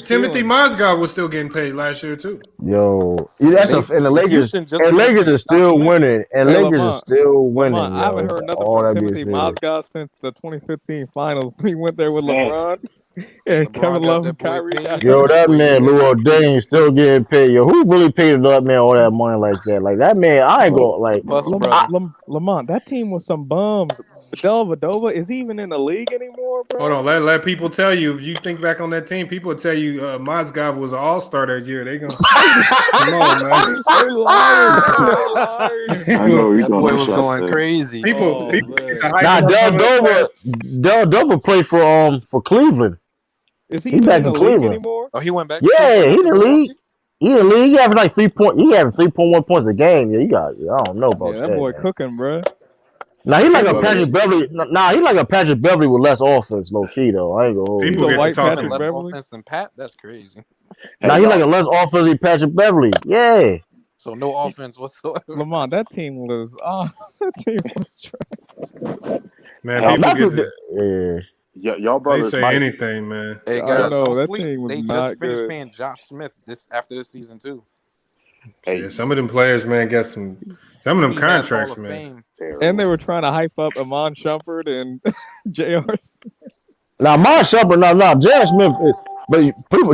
Timothy Mozgov was still getting paid last year too. Yo, that's and the Lakers. And Lakers are still winning. And Lakers are still winning. I haven't heard nothing from Timothy Mozgov since the 2015 finals. He went there with LeBron. And Kevin Love and Kyrie. Yo, that man Luol Deng still getting paid. Yo, who really paid that man all that money like that? That man, I ain't going Lamont, that team was some bums. Dellavedova, is he even in the league anymore, bro? Hold on, let people tell you. If you think back on that team, people will tell you Mozgov was an all-star that year. They gonna come on, man. They're lying. I know that boy was going crazy. People Dellavedova played for Cleveland. Is he back in Cleveland anymore? Oh, he went back. Yeah, he in the league. He having 3.1 points a game. Yeah, I don't know about that. That boy cooking, bro. Now he like a Patrick Beverly. He like a Patrick Beverly with less offense, low key though. I ain't gonna hold you. People get to talking less offense than Pat. That's crazy. Now he like a less offensive Patrick Beverly. Yeah. So no offense whatsoever. Lamont, that team was trash. Man, people get to. Y'all brothers they say anything, man. Hey guys, that team was they not just finished good. paying Josh Smith after this season too. Yeah, some of them players, man, got some of them contracts, man. And they were trying to hype up Amon Shumpert and J.R. Now Amon Shumpert, J.R. Smith,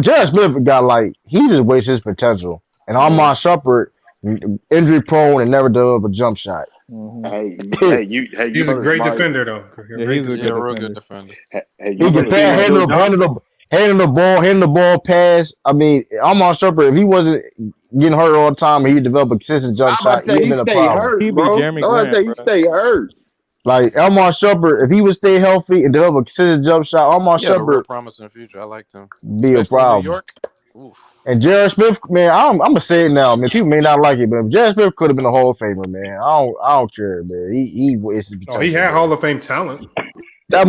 J.R. Smith got he just wastes his potential, and Amon Shumpert injury prone and never develop a jump shot. He's a great defender, though. He's a real good defender. He can pass, handle the ball, pass. I mean, Amon Shumpert, if he wasn't getting hurt all the time and he developed a consistent jump shot, he'd been a problem. He be Jeremy Grant, he stay hurt. Like Amon Shumpert, if he would stay healthy and develop a consistent jump shot, Amon He had a real Shumpert promising future. I liked him. Be a problem. New York. Oof. And Jared Smith, man, I'm gonna say it now, man. People may not like it, but Jared Smith could have been a Hall of Famer, man. I don't care, man. He wasted potential. He had Hall of Fame talent. That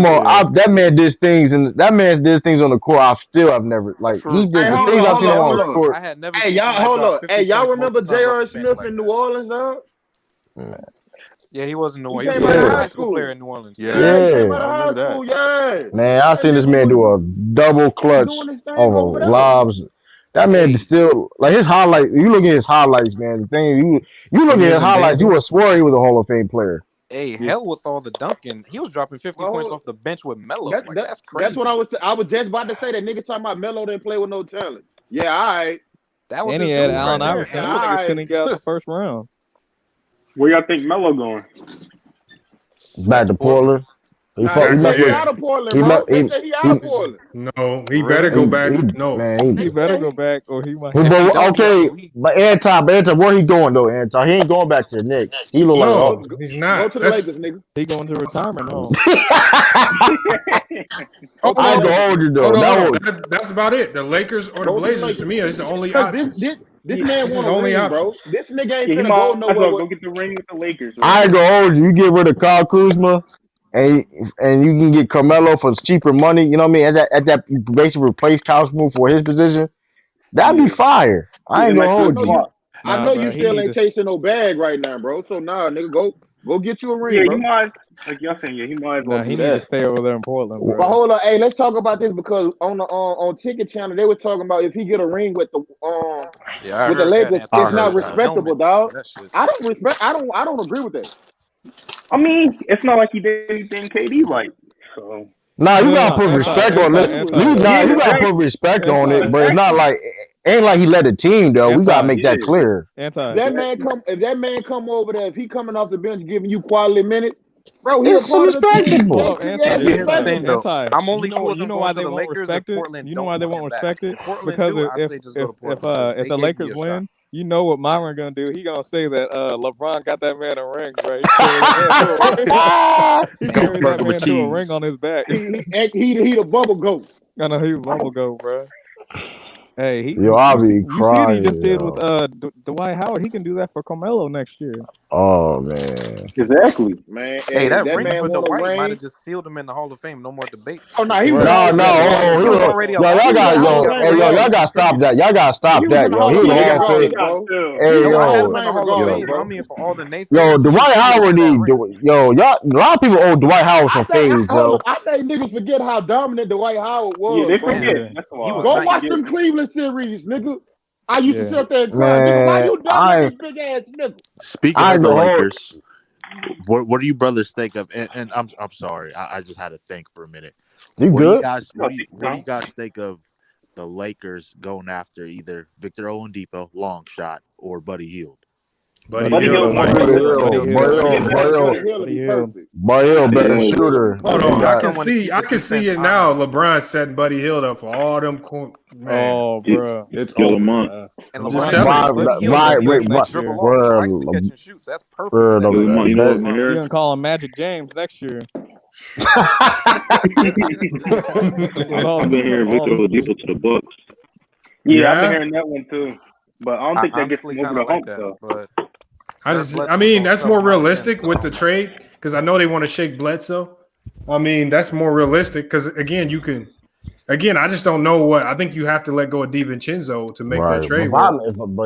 man did things, and that man did things on the court. I've never like he did the things I've seen on the court. I had never. Hey, y'all, hold on. Hey, y'all remember J.R. Smith in New Orleans, dog? Yeah, he was in New Orleans. He He came was out a of high high school school. player in New Orleans. He came out of high school, yeah. Man, I seen this man do a double clutch over lobs. That man still like his highlight. You look at his highlights, man. The thing you look at his highlights, you would swear he was a Hall of Fame player. Hey, hell with all the dunking. He was dropping 50 points off the bench with Melo. That's crazy. That's what I was just about to say. That nigga talking about Melo didn't play with no talent. Yeah, all right. That was And he had Allen Iverson. Those niggas couldn't get out the first round. Where y'all think Melo going? Back to Portland. He out of Portland, bro. They say he out of Portland. No, he better go back. He better go back, or he might. Okay, but Anton, where he going though? Anton, he ain't going back to the Knicks. He look like he's not. Go to the Lakers, nigga. He going to retirement home. I ain't gonna hold you though. That's about it. The Lakers or the Blazers to me is the only option. This man want a ring, bro. This nigga ain't He finna might go nowhere. go get the ring with the Lakers. Right? I ain't gonna hold you. You get rid of Kyle Kuzma, and you can get Carmelo for cheaper money. You know what I mean? At that you basically replace Kyle Kuzma for his position. That'd be fire. I ain't gonna hold you. I know you still ain't chasing no bag right now, bro. So nigga, go get you a ring, bro. He might. Like y'all saying, he might. Nah, he need to stay over there in Portland, bro. But hold on, hey, let's talk about this because on Ticket Channel they were talking about if he get a ring with the Lakers, it's not respectable, dog. I don't agree with that. I mean, it's not like he did anything KD like. So Nah, you gotta put respect on it. You gotta put respect on it, but it's not like ain't like he led the team though. We gotta make that clear. If that man come over there, if he coming off the bench giving you quality minutes, bro, he's respectable. Here's the thing, though. I'm only cool you know why they won't respect it? You know why they won't respect it? Because if the Lakers win, you know what Myron gonna do? He gonna say that LeBron got that man a ring, bro. He carried that man to a ring on his back. He the bubble goat. I know he was bubble goat, bro. Hey, I'll be crying. You see what he just did with Dwight Howard? He can do that for Carmelo next year. Oh man, exactly, man. Hey, that ring for Dwight might have just sealed him in the Hall of Fame. No more debate. Oh no, he was already. Y'all gotta stop that. Y'all gotta stop that, yo. He in the Hall of Fame. Hey, yo. I mean, for all the naysayers. Yo, Dwight Howard y'all. A lot of people owe Dwight Howard some fades, yo. I think niggas forget how dominant Dwight Howard was. Yeah, they forget. Go watch them Cleveland series, nigga. I used to sit there and cry. Nigga, why you done this big ass nigga? Speaking of the Lakers, what do you brothers think of? And I'm sorry, I just had to think for a minute. You good? What do you guys think of the Lakers going after either Victor Oladipo, long shot, or Buddy Hield? Buddy Hield better shooter. Hold on, I can see it now. LeBron setting Buddy Hield up for all them. Oh, bro, it's over. And LeBron, that's perfect. You gonna call him Magic James next year? I've been hearing Victor Oladipo to the Bucks. Yeah, I've been hearing that one too. But I don't think that gets him over the hump though. But I mean, that's more realistic with the trade because I know they want to shake Bledsoe. I mean, that's more realistic because again, I just don't know what I think you have to let go of DiVincenzo to make that trade. But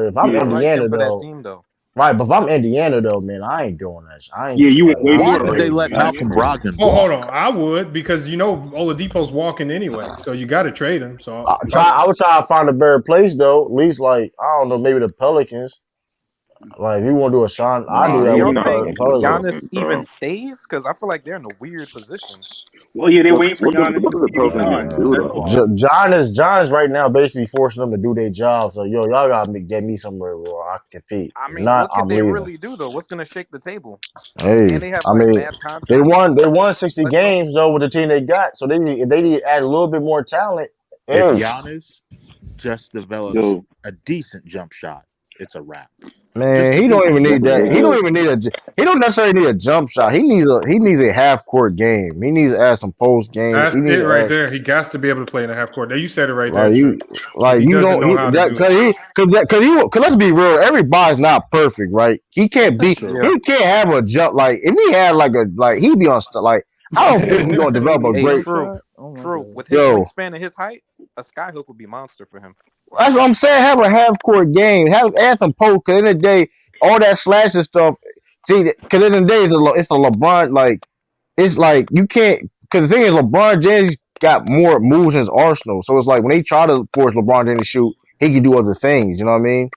if I'm Indiana though. Right, but if I'm Indiana though, man, I ain't doing that. Why would they let Malcolm Brogdon? Oh, hold on, I would because Oladipo's walking anyway, so you got to trade him. So I would try to find a better place though. At least like I don't know, maybe the Pelicans. Like if you want to do a Sean, I do that. You don't think Giannis even stays? Because I feel like they're in a weird position. Well, yeah, they waiting for What Giannis does to the get it Pelicans done. even do That's though? why. Giannis right now basically forcing them to do their job. So y'all gotta get me somewhere where I can compete. I If mean, not, what could I'm they leaving. really do though? What's gonna shake the table? And Hey, they have I like mean, mad contracts. they won 60 Bledsoe. games though with the team they got. So they need to add a little bit more talent. If Hey, Giannis just develops Yo, a decent jump shot, it's a wrap. man, Just a he don't decent even jump need that. shot. He don't even need he don't necessarily need a jump shot. He needs a half court game. He needs to add some post game. That's He needs it to right add there. He got to be able to play in the half court. You said it right there, like Trey. If he you doesn't don't know how to do it, cause let's be real. Everybody's not perfect, right? He can't That's be. true. Yeah. He can't have a jump like if he had he'd be on stuff like. I don't think he's gonna develop a Maybe a Hey, great. jump true. shot. Oh my True. god. With his Yo, wingspan and his height, a skyhook would be monster for him. that's what I'm saying. Have a half court game. Add some post. Cause in the day, all that slashing stuff. See, cause in the day, it's a LeBron. Like it's like you can't. Cause the thing is, LeBron James got more moves in his arsenal. So it's like when they try to force LeBron James to shoot, he can do other things. You know what I mean?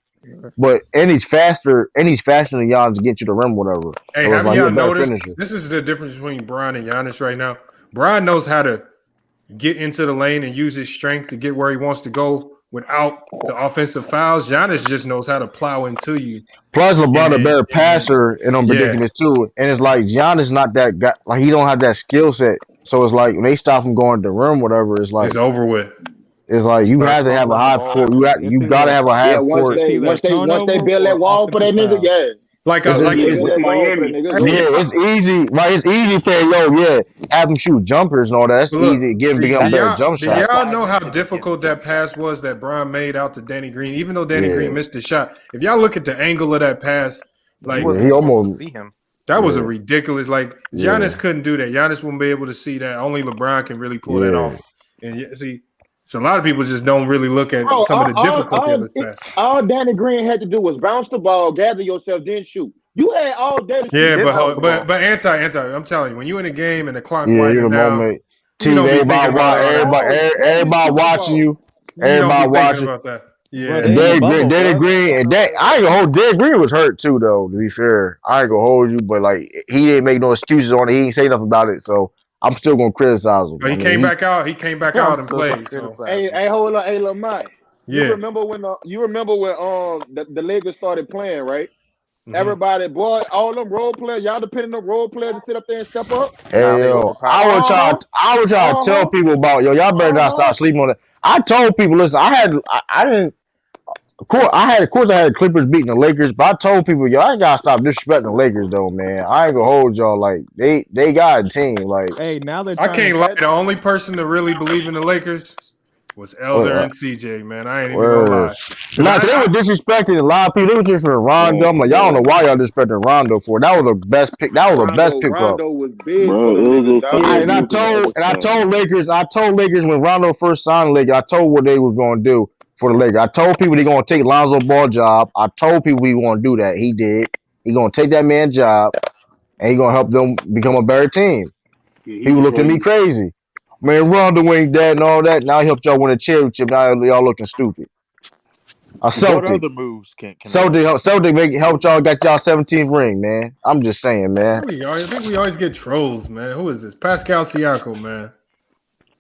But he's faster than Giannis to get you the rim, whatever. hey, So it's haven't like he a y'all better noticed? finisher. This is the difference between Brian and Giannis right now. Brian knows how to get into the lane and use his strength to get where he wants to go without the offensive fouls. Giannis just knows how to plow into you. Plus, LeBron a better And passer in them yeah, predicaments too. And it's like Giannis not that guy. Like he don't have that skill set. So it's like when they stop him going to the rim, whatever. It's it's over with. like you Starts have to have a fumbling the high ball. court. It's You gotta either have a Yeah, half court. it's either once they turnover build that or wall for that offensive nigga, foul. yeah. Like It's, Once they it's, build it's that wall for that nigga, it's yeah, over. it's easy. Right, it's easy saying, have him shoot jumpers and all that. That's but easy. look, Give him do become better jump shots. y'all know That's how why I need him to get difficult the that jump pass shot. was that Brian made out to Danny Green? Even though Danny Yeah, Green missed the shot, if y'all look at the angle of that pass, You like wasn't he even supposed to almost see him. that was a yeah, ridiculous. Like Giannis couldn't do that. Giannis wouldn't be able to see that. Only LeBron can really pull that off. And see, so a lot of people just don't really look at Bro, some of the difficulty of his pass. all Danny Green had to do was bounce the ball, gather yourself, then shoot. You had all day to He shoot Yeah, the did bounce ball. the ball. but anti. I'm telling you, when you're in a game and the clock you the winding down, moment. you TV, don't be thinking about all that. Everybody watching ball. you. You don't be Everybody thinking watching. about that. Bro, Yeah. they in the bubble, Danny bro. Green, and I ain't gonna hold. Danny Green was hurt too, though. To be fair, I ain't gonna hold you, but like he didn't make no excuses on it. He didn't say nothing about it, so I'm still gonna criticize him. But he came back out. He came back I'm out and still gonna played. So criticize him. Hey, hold on, hey Lamont. You yeah. remember when the Lakers started playing, right? Mhm. Everybody, boy, all them role players, y'all depending on role players to sit up there and step up. Now Hey they yo, overpower. I was trying to tell people about y'all better not stop sleeping on it. I told people, listen, I didn't. Of course, I had the Clippers beating the Lakers, but I told people, y'all ain't gotta stop disrespecting the Lakers, though, man. I ain't gonna hold y'all like they got a team. Like, Hey, now they're I trying can't to. lie. The only person to really believe in the Lakers was Elder and CJ. Man, I ain't even gonna lie. Nah, they were disrespecting a lot of people. They were just for Rondo. I'm like, y'all don't know why y'all disrespecting Rondo for. That was the best pick. That was the best pickup. Rondo was big Bro, for them it was niggas, a couple dog. of years I told Lakers when Rondo first signed the Lakers, I told what they was gonna do for the Lakers. I told people they gonna take Lonzo Ball job. I told people he gonna do that. He did. He gonna take that man's job and he gonna help them become a better team. People looked at me crazy. Man, Rondo ain't that and all that. Now he helped y'all win a championship. Now y'all looking stupid. A What Celtic. other moves can they make? Celtic helped y'all got y'all 17th ring, man. I'm just saying, man. I think we always get trolls, man. Who is this? Pascal Siakam, man.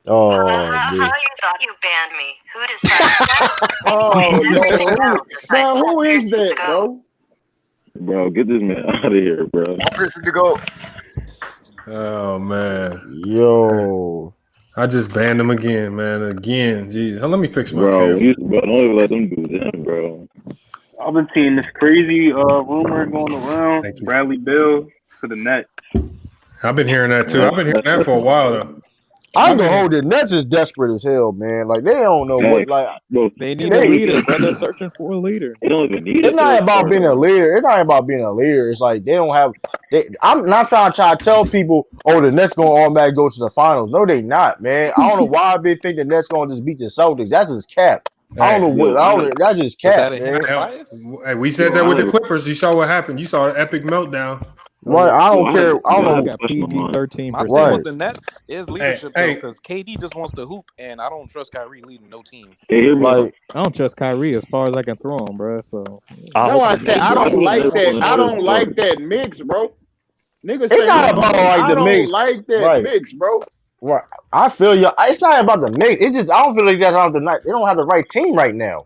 Oh, How dude. you thought you banned me? Who decided that? Oh, Exactly. Lord. Decide Now, who is Pierce that, to bro? Bro, get this man out of here, bro. Person to go. Oh man. Yo. I just banned him again, man. Again. Jeez. Let me fix my Bro, camera. bro, don't even let them do that, bro. I've been seeing this crazy rumor going around. Thank you. Bradley Beal to the Nets. I've been hearing that too. I've been hearing that for a while though. I ain't gonna hold it. Nets is desperate as hell, man. Like they don't know what They need a leader, bro. They're searching for a leader. They don't even need it's not about being a leader. It's not about being a leader. It's like they don't have. I'm not trying to tell people, oh, the Nets gonna automatically go to the finals. No, they not, man. I don't know why they think the Nets gonna just beat the Celtics. That's just cap. I don't know what. That's just cap, man. Hey, we said that with the Clippers. You saw what happened. You saw an epic meltdown. Right, I don't care. I don't know. Got PG-13. My thing with the Nets is leadership, though, because KD just wants to hoop, and I don't trust Kyrie leading no team. Like, I don't trust Kyrie as far as I can throw him, bro. So No, I said I don't like that. I don't like that mix, bro. Niggas It's say not about like I the don't mix. like that Right. mix, bro. Right. I feel you. It's not about the Knicks. It's just I don't feel like they have the night. They don't have the right team right now.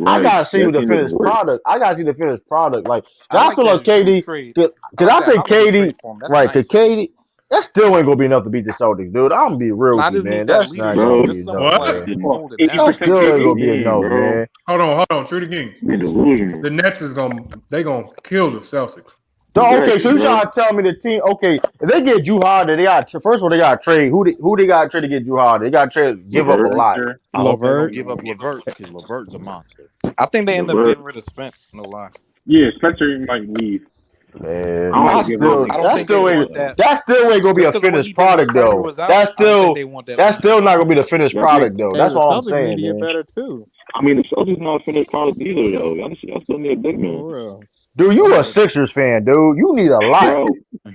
I Right. gotta see That the team finished doesn't work. product. I gotta see the finished product. Like, I I like feel like that Drew KD, trade. because I like I that think Holiday KD, trade for him. That's right? Because nice. KD, that still ain't gonna be enough to beat the Celtics, dude. I'm gonna be real And I with you, just man. need that That's not leadership. gonna Bro, be Just enough, someone What? like man. to hold it 80% down. That still ain't gonna be KD, enough, bro. man. Hold on, Trudy King. they delusional. The Nets is gonna kill the Celtics. Okay, so Exactly, you bro. trying to tell me the team? Okay, if they get Drew Harden, they got first of all they got to trade. Who they got to trade to get Drew Harden? They got to trade, give up a Levert. lot. I hope they don't Levert. give up Levert because Levert's a monster. I think they end up Levert. getting rid of Spence. No lie. Yeah, Spencer might leave. Man, I Might don't give up. I don't think they want that. that still ain't gonna be Just a because what he finished did when product Kyrie though. was out, I don't think they want that. That's still not gonna be the finished I product though. Hey, That's the all I'm Celtics need saying, to get man. better too. I mean, the Celtics not a finished product either, though. Y'all still need a big man. For real. Dude, you a Sixers fan, dude. You need a lot. Bro,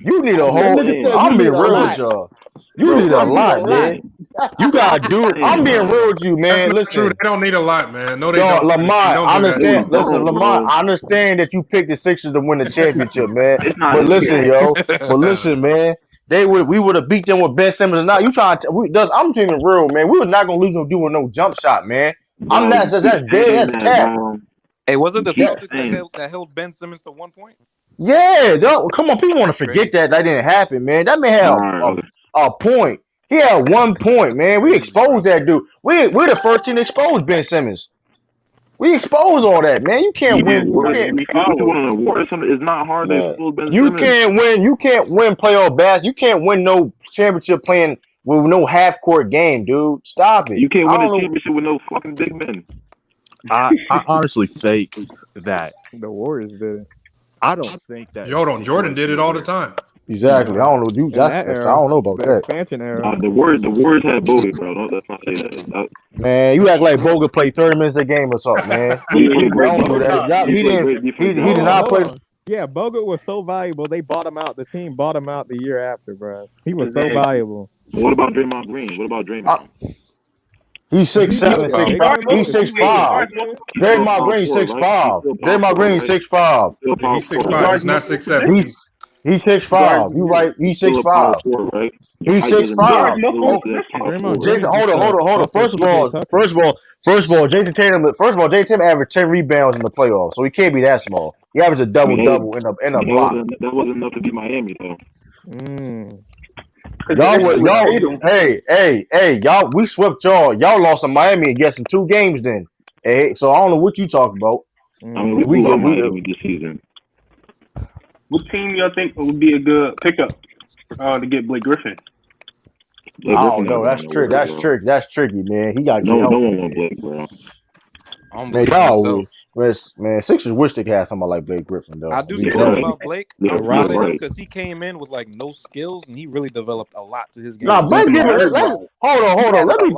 You need a I'm whole. just That nigga saying. said you I'm need being a real lot. with y'all. You Bro, need a You I'm need just a lot, lot. man. saying. You Bro, gotta I'm do. just saying, I'm being bro. real with you, That's man. not true. Listen, They don't need a lot, man. No, they dog, don't. Trudy King. Lamont. Don't I do that. No, we understand. Listen, don't, Lamont. bro. I understand that you picked the Sixers to win the championship, man. It's not But even listen, that. yo. But listen, man. We would have beat them with Ben Simmons or not. You trying to? I'm being real, man. We was not gonna lose them doing no jump shot, man. I'm Bro, not. you That's keep dead. saying That's that, cap. bro. Hey, was it You the keep Celtics saying. that held Ben Simmons to 1 point? Yeah, come on, people want to That's forget crazy. that didn't happen, man. That man had All right, okay. a point. He had 1 point, That's man. We crazy, exposed bro. that dude. We're the first team to expose Ben Simmons. We expose all that, man. You can't Yeah, win. You what can't, you want an award or something? It's not hard to man. expose Ben You Simmons. can't win. You can't win playoff basketball. You can't win no championship playing with no half court game, dude. Stop it. You can't I win a don't know. championship with no fucking big men. I honestly think that The Warriors did it. I don't think that Hold on, Jordan did situation it all the where time. Exactly. I don't know. You. In that I era, don't know about the that. expansion era. The Warriors had Bogut, bro. Let's not say that. Man, you act like Bogut played 30 minutes a game or something, man. He played great Don't do defense. that. He He played didn't. great defense He that did whole not Hold play. on. Yeah, Bogut was so valuable. They bought him out. The team bought him out the year after, bro. He was so Exactly. valuable. What about Draymond Green? What about Draymond? He's He 6'7", was bigger 6'5". than He's Bogut. He was 6'5". bigger. He's still a Draymond power Green forward, right? 6'5". He's still a power Draymond forward, Green right? 6'5". Still a Yeah, power he's forward, 6'5". right? He's not 6'7". He's Guard 6'5". You you. right. He's Still a power 6'5". forward, right? Your He's height doesn't matter. Guard 6'5". You still multiple Oh, listed as power positions. Draymond forward, right? Jason, Green's hold just on. upper PJ Tucker. First of all, Jason Tatum averaged 10 rebounds in the playoffs, so he can't be that small. He averaged a I mean, double in a block. that wasn't enough to beat Miami, though. Because the issue with Tatum, Y'all, we swept y'all. Y'all lost to Miami and guessing 2 games then. Hey, so I don't know what you talking about. I mean, we love Miami this season. what team y'all think would be a good pickup to get Blake Griffin? I don't know. That's tricky. That's tricky, man. He got to get No help. one want Blake, bro. I don't Man, believe y'all, myself. man, Sixers wish they could have somebody like Blake Griffin, though. I do say this about Blake. I'm proud of him because he came in with like no skills and he really developed a lot to his game. Nah, Blake Griffin. Hold on. Let me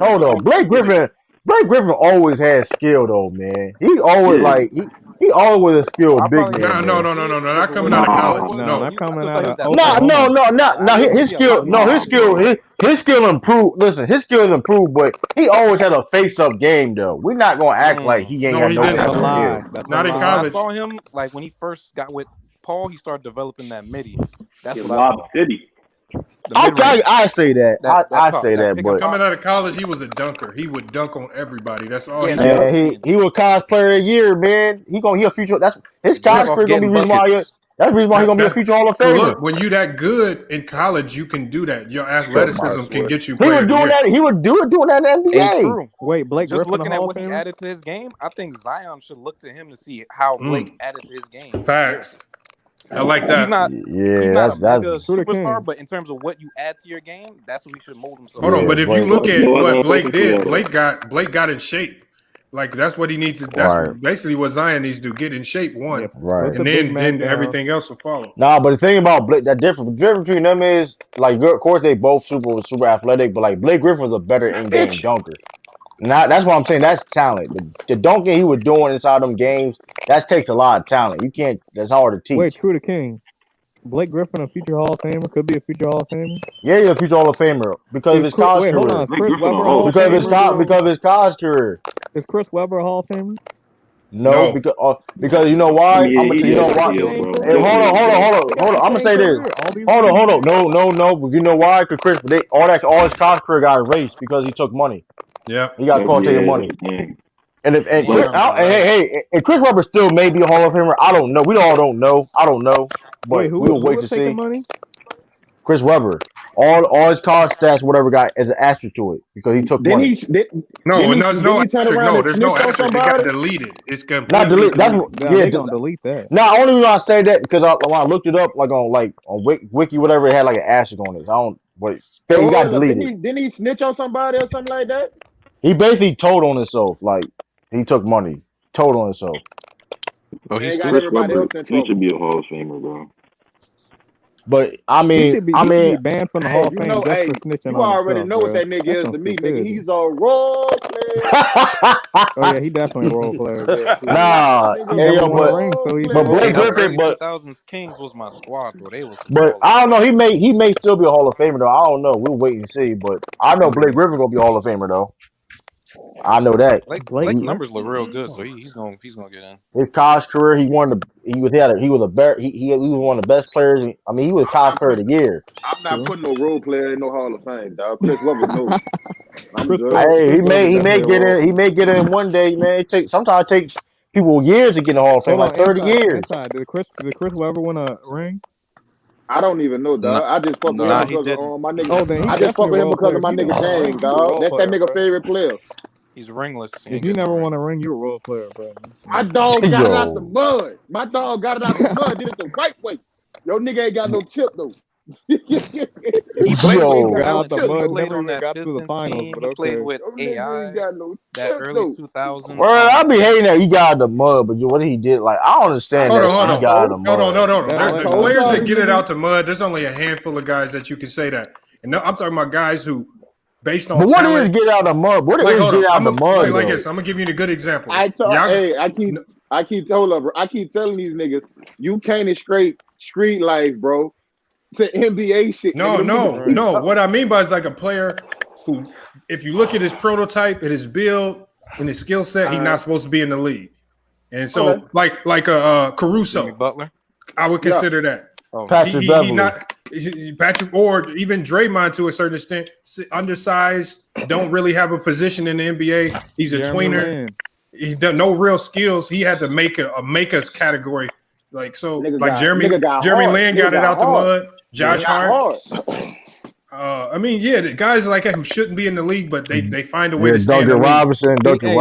hold on. Blake Griffin always had skill, though, man. He always he always a skilled big man. No. Not coming out of college. No, not coming out of No. His skill improved. Listen, his skill improved, but he always had a face-up game, though. We're not gonna act like he ain't got no That's a skill. lie. Not in When college. I saw him, like when he first got with Paul, he started developing that midi. That's what I Lob saw. City. I say that. I say that, but Coming out of college, he was a dunker. He would dunk on everybody. That's all he man, did. he was college player of the year, man. He a future. That's his college career gonna be reason why. That's the reason why he gonna be a future Hall of Famer. Look, when you that good in college, you can do that. Your athleticism can get you He player was of the doing year. that. He would doing that in the Hey, NBA. true. Wait, Blake Just Griffin, looking the at Hall what of he Famer? added to his game, I think Zion should look to him to see how Blake added to his game. Facts. I like that. He's not a mega superstar, but in terms of what you add to your game, that's what he should mold himself. Hold on, but if you look at what Blake did, Blake Blake got in shape. Like that's what he needs to. That's basically what Zion needs to do: get in shape, one, Right, and then everything else will follow. Nah, but the thing about Blake, the difference between them is like, of course, they both super athletic, but like Blake Griffin was a better in-game dunker. That's what I'm saying. That's talent. The dunking he was doing inside them games, that takes a lot of talent. You can't. That's hard to teach. Wait, True to King. Blake Griffin, a future Hall of Famer, could be a future Hall of Famer. Yeah, he's a future Hall of Famer because of his college career. Chris Webber a Hall of Famer? Because of his college career. Is Chris Webber a Hall of Famer? No, because you know why? I mean, I'm gonna tell he you know is why. ideal, bro. Hey, hold on. I'm gonna say this. Hold on. No. But you know why? Because Chris, all his college career got erased because he took money. Yeah, he got caught taking money. And Chris Webber still may be a Hall of Famer. I don't know. We all don't know. I don't know. But we'll wait to see. Money? Chris Webber, all his college stats, whatever, got as an asterisk to it because he took money. There's no asterisk. No, there's no asterisk. It got somebody? deleted. It's completely Not delete. That's what. They gonna delete that. Now, only reason I say that because when I looked it up, on Wiki, whatever, it had like an asterisk on it. I don't. But he got deleted. Didn't he snitch on somebody or something like that? He basically told on himself, like he took money, told on himself. Oh, he's Chris Webber. He should be a Hall of Famer, bro. But I mean, he should be banned from the Hall of Fame just for snitching you on already himself, know what bro. that nigga That's is to me, stupidity. nigga. He's a role player. Oh yeah, he definitely a role player. Yeah. Nah, but Blake Griffin, but 2000s Kings was my squad, though. They was. But I don't know. He may still be a Hall of Famer though. I don't know. We'll wait and see. But I know Blake Griffin gonna be a Hall of Famer though. I know that. Blake's numbers look real good, so he's gonna get in. His college career, he was one of the best players. I mean, he was college player of the year. I'm not putting no role player in no Hall of Fame, dog. Chris Webber knows. Hey, he may get in one day, man. Sometimes it takes people years to get in the Hall of Fame, like 30 years. Did Chris Webber win a ring? I don't even know, dog. I just fuck with him because of my nigga. I just fuck with him because of my nigga James, dog. That's that nigga favorite player. He's ringless. If you never won a ring, you're a role player, bro. My dog got it out the mud. My dog got it out the mud. Did it the right way. Your nigga ain't got no chip though. He played out the mud. Played on that got to the finals. Team. He played with AI. That early 2000s. Well, I be hating that he got out the mud, but what he did, like I don't understand that he got out of the mud. Hold on. The players that get it out the mud, there's only a handful of guys that you can say that. And no, I'm talking about guys who, based on but what talent, is get out of the mud? What is get out of the mud? Like this, I'm gonna give you a good example. I keep telling these niggas, you can't escape street life, bro. To NBA shit. No. What I mean by is like a player who, if you look at his prototype and his build and his skill set, he's not supposed to be in the league. And so, like Caruso, Butler, I would consider that. Patrick Beverley. Patrick, or even Draymond to a certain extent, undersized, don't really have a position in the NBA. He's a tweener. He done no real skills. He had to make a makers category. Jeremy Lin got it out the mud. Josh Hart. The guys like that who shouldn't be in the league, but they find a way to stay in the league. Duncan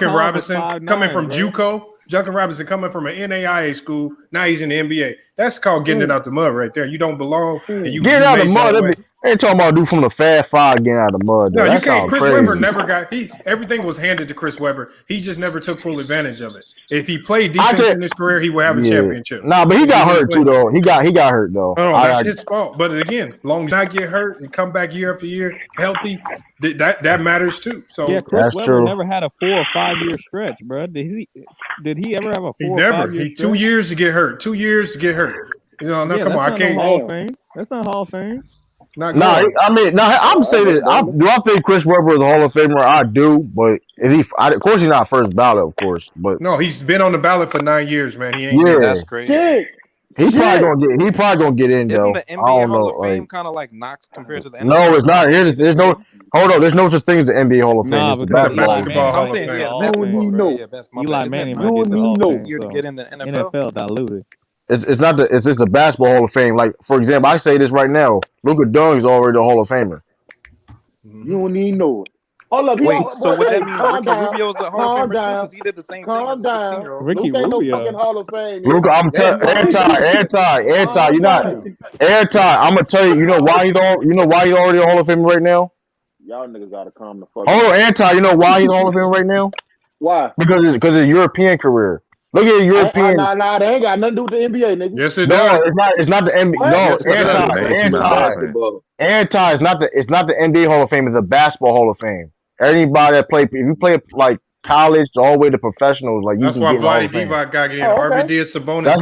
Robinson coming from JUCO. Duncan Robinson coming from an NAIA school. Now he's in the NBA. That's called getting it out the mud right there. You don't belong. And you get out of the mud. Ain't talking about dude from the Fab Five getting out of the mud. No, you can't. Chris Webber never got. Everything was handed to Chris Webber. He just never took full advantage of it. If he played defense in his career, he would have a championship. Nah, but he got hurt too, though. He got hurt though. No, that's his fault. But again, long as not get hurt and come back year after year healthy, that matters too. So yeah, Chris Webber never had a 4 or 5 year stretch, bro. Did he ever have a 4 or 5 year stretch? 2 years to get hurt. 2 years to get hurt. You know, come on, I can't. Hall of Fame. That's not Hall of Fame. I'm saying that. Do I think Chris Webber is a Hall of Famer? I do, but of course he's not first ballot, of course. But no, he's been on the ballot for 9 years, man. He ain't. Yeah, that's crazy. He probably gonna get in though. Isn't the NBA Hall of Fame kind of like knocked compared to the NFL? No, it's not. There's no. Hold on, there's no such thing as the NBA Hall of Fame. Nah, it's the basketball Hall of Fame. Eli Manning might get the Hall of Fame. Year to get in the NFL. NFL diluted. It's not it's just the basketball Hall of Fame. Like for example, I say this right now. Luka Doncic is already a Hall of Famer. You don't even know it. Hold up, wait. So what that mean? Ricky Rubio's the Hall of Famer too because he did the same thing as a 16-year-old. Ricky Rubio. No fucking Hall of Fame. Luka, I'm anti. You're not anti. I'm gonna tell you. You know why he's already a Hall of Famer right now. Y'all niggas gotta calm the fuck. Hold on, anti. You know why he's a Hall of Famer right now? Why? Because of his European career. Look at European. Nah, they ain't got nothing to do with the NBA, nigga. Yes, it does. It's not the NBA. No, anti. It's not the NBA Hall of Fame. It's the basketball Hall of Fame. Anybody that if you play like college all the way to professionals, like you that's can why get Vlade Divac got in. Harvey did Sabonis. That's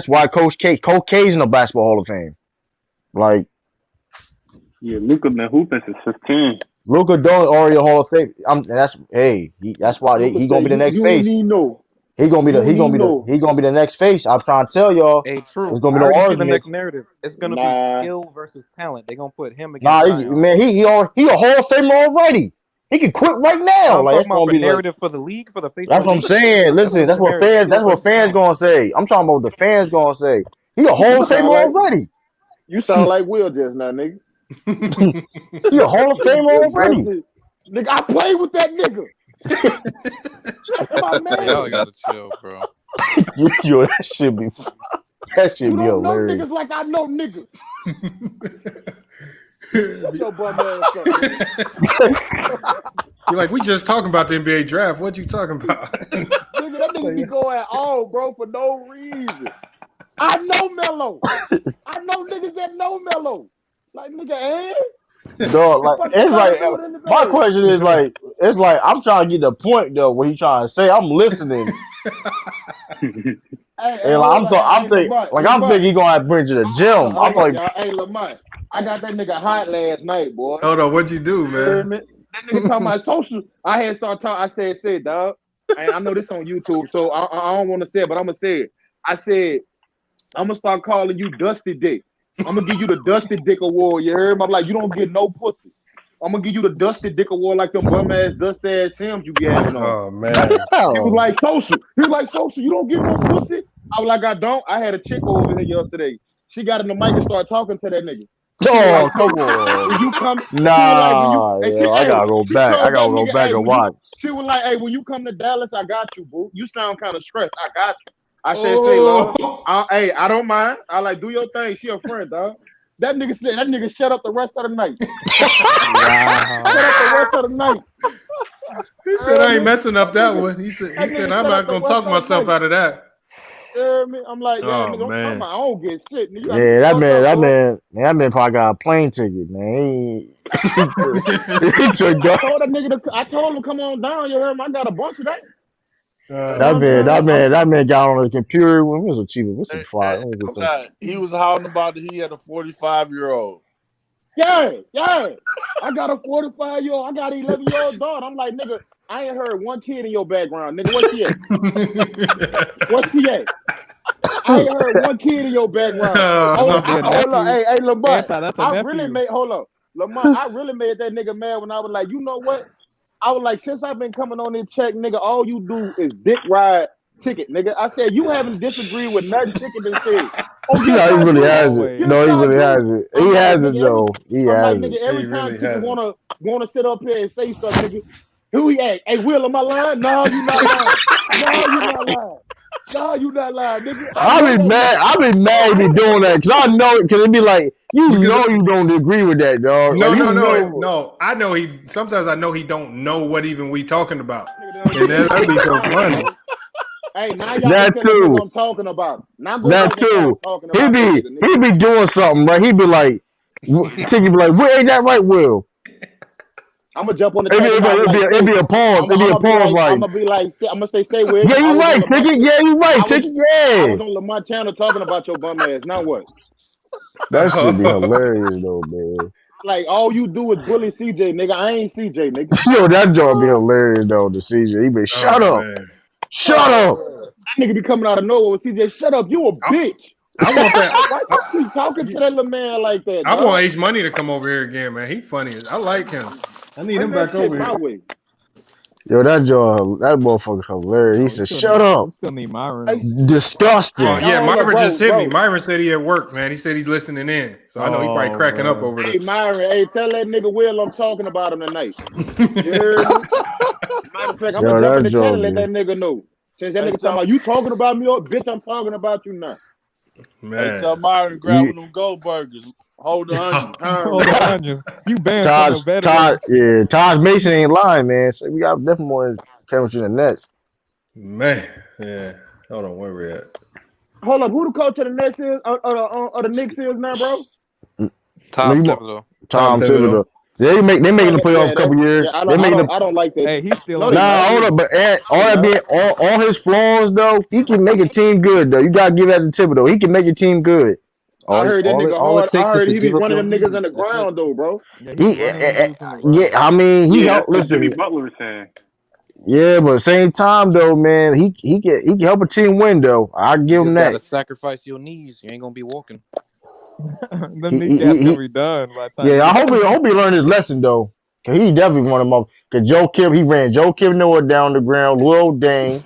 why Coach K's in the basketball Hall of Fame. Like, yeah, Luka been hooping since 15. Luka don't already a Hall of Fame. That's why he gonna be the next You ain't face. need no. He gonna be You ain't need the next face. I'm trying to tell y'all. Hey, true. There's gonna I be no already see the arguments. next narrative. It's gonna be Nah. skill versus talent. They're gonna put him Nah, against Zion. man, he a Hall of Famer already. He can quit right now. I'm Like talking that's about gonna for be like. narrative for the league, for the face of That's the what I'm league. saying. That's Listen, gonna be narrative. that's Skill what versus fans talent. gonna say. I'm talking about what the fans gonna say. He a Hall of Famer already. You sound like Will just now, nigga. He a Hall of Famer already. Nigga, I play with that nigga. That's my man. Y'all gotta chill, bro. Yo, that should be You don't know hilarious. niggas like I know niggas. Shut your bum ass up, nigga. You're like, we just talking about the NBA draft. What you talking about? Nigga, that nigga be going all, bro, for no reason. I know Melo. I know niggas that know Melo. Like, nigga, Dog, like it's like my question is like it's like I'm trying to get the point though. What he trying to say? I'm listening. And like, I'm thinking he gonna have to bring you to the gym. I'm like, hey, Lamont, I got that nigga hot last night, boy. Hold on, what'd you do, man? That nigga talking about social. I had started talking. I said, dog. And I know this on YouTube, so I don't want to say it, but I'm gonna say it. I said, I'm gonna start calling you Dusty Dick. I'm gonna give you the Dusty Dick Award. You heard me? I'm like, you don't get no pussy. I'm gonna give you the Dusty Dick Award like them bum ass, dusty ass Sims you be having on. Oh man. He was like social. He was like social. You don't get no pussy. I was like, I don't. I had a chick over here yesterday. She got in the mic and started talking to that nigga. oh, come on. When you come, Nah, I gotta go back. I gotta go back and watch. She was like, hey, when you come to Dallas, I got you, boo. You sound kind of stressed. I got you. I said, say, love. Hey, I don't mind. I like, do your thing. She a friend, dog. That nigga shut up the rest of the night. Wow. Shut up the rest of the night. He said, I ain't messing up that one. He said, I'm not gonna talk myself out of that. I'm like, oh man, I don't get shit. Yeah, that man probably got a plane ticket, man. I told him come on down. You heard him? I got a bunch of that. That man got on his computer. When was achievement? What's the fly? He was hollering about that he had a 45-year-old. Yeah. I got a 45-year-old. I got an 11-year-old daughter. I'm like, nigga, I ain't heard one kid in your background, nigga. Where's he at? I ain't heard one kid in your background. Hold on. Hey, Lamont. Lamont, I really made that nigga mad when I was like, you know what? I was like, since I've been coming on this check, nigga, all you do is dick ride ticket, nigga. I said, you haven't disagreed with nothing ticket been said. Oh, yes, he really has it. No, he really has it. He has it, though. He has it. Nigga, every time people wanna sit up here and say stuff, nigga, who he at? Hey, Will, am I lying? No, you not lying. No, you not lying, nigga. I be mad he be doing that, because I know it, because it be like, you don't agree with that, dog. No. I know sometimes I know he don't know what even we talking about. And that'd be so funny. Hey, now y'all that too. What I'm talking about. Now that too. He be doing something, right? He be like, Tiki be like, where ain't that right, Will? I'm gonna jump on the. It'd be a pause. It'd be a pause. I'm gonna be like, I'm gonna say Will. Yeah, you right, Tiki. Yeah, you right, Tiki. Yeah. I was on Lamont channel talking about your bum ass. Now what? That should be hilarious, though, man. Like all you do is bully CJ, nigga. I ain't CJ, nigga. Yo, that joint be hilarious, though. To CJ, he be shut up. Man. Shut up! That nigga be coming out of nowhere with CJ. Shut up, you a bitch. I want that. Why you keep talking to that little man like that? I want H Money to come over here again, man. He funny. I like him. I need him back over here. Yo, that motherfucker hilarious. He said, "Shut up." We still need Myron. Disgusting. Oh yeah, Myron just hit me. Myron said he at work, man. He said he's listening in, so I know he probably cracking up over this. Hey, Myron, tell that nigga Will I'm talking about him tonight. You heard me? Matter of fact, I'm gonna jump in the channel and let that nigga know. Since that nigga talking about you talking about me, bitch, I'm talking about you now. Man, tell Myron to grab them gold burgers. Hold the onion. Hold the onion. You banned from the Taj Mason ain't lying, man. So we got definitely more chemistry than the Nets. Man, yeah. Hold on, where we at? Hold up, who the coach of the Nets is? Or the Knicks is now, bro? Tom Thibodeau. They making the playoffs a couple years. Yeah, I don't like that. Hey, he's still hold up, but all his flaws though, he can make a team good though. You gotta give that to Thibodeau. He can make a team good. I heard that nigga all it hard. I takes is heard to he be give up one of your them niggas in knees. the That's it. ground though, bro. I mean, he Yeah, help. that's what Listen, Jimmy Butler was saying. yeah, but same time though, man, he can help a team win though. I You give him just that. gotta sacrifice your knees. You ain't gonna be walking. The kneecaps gonna be done by the time Yeah, you I get hope he learned his lesson though. Cause he definitely one of them. Cause he ran Joe Kim Noah down the ground, Lil Dane.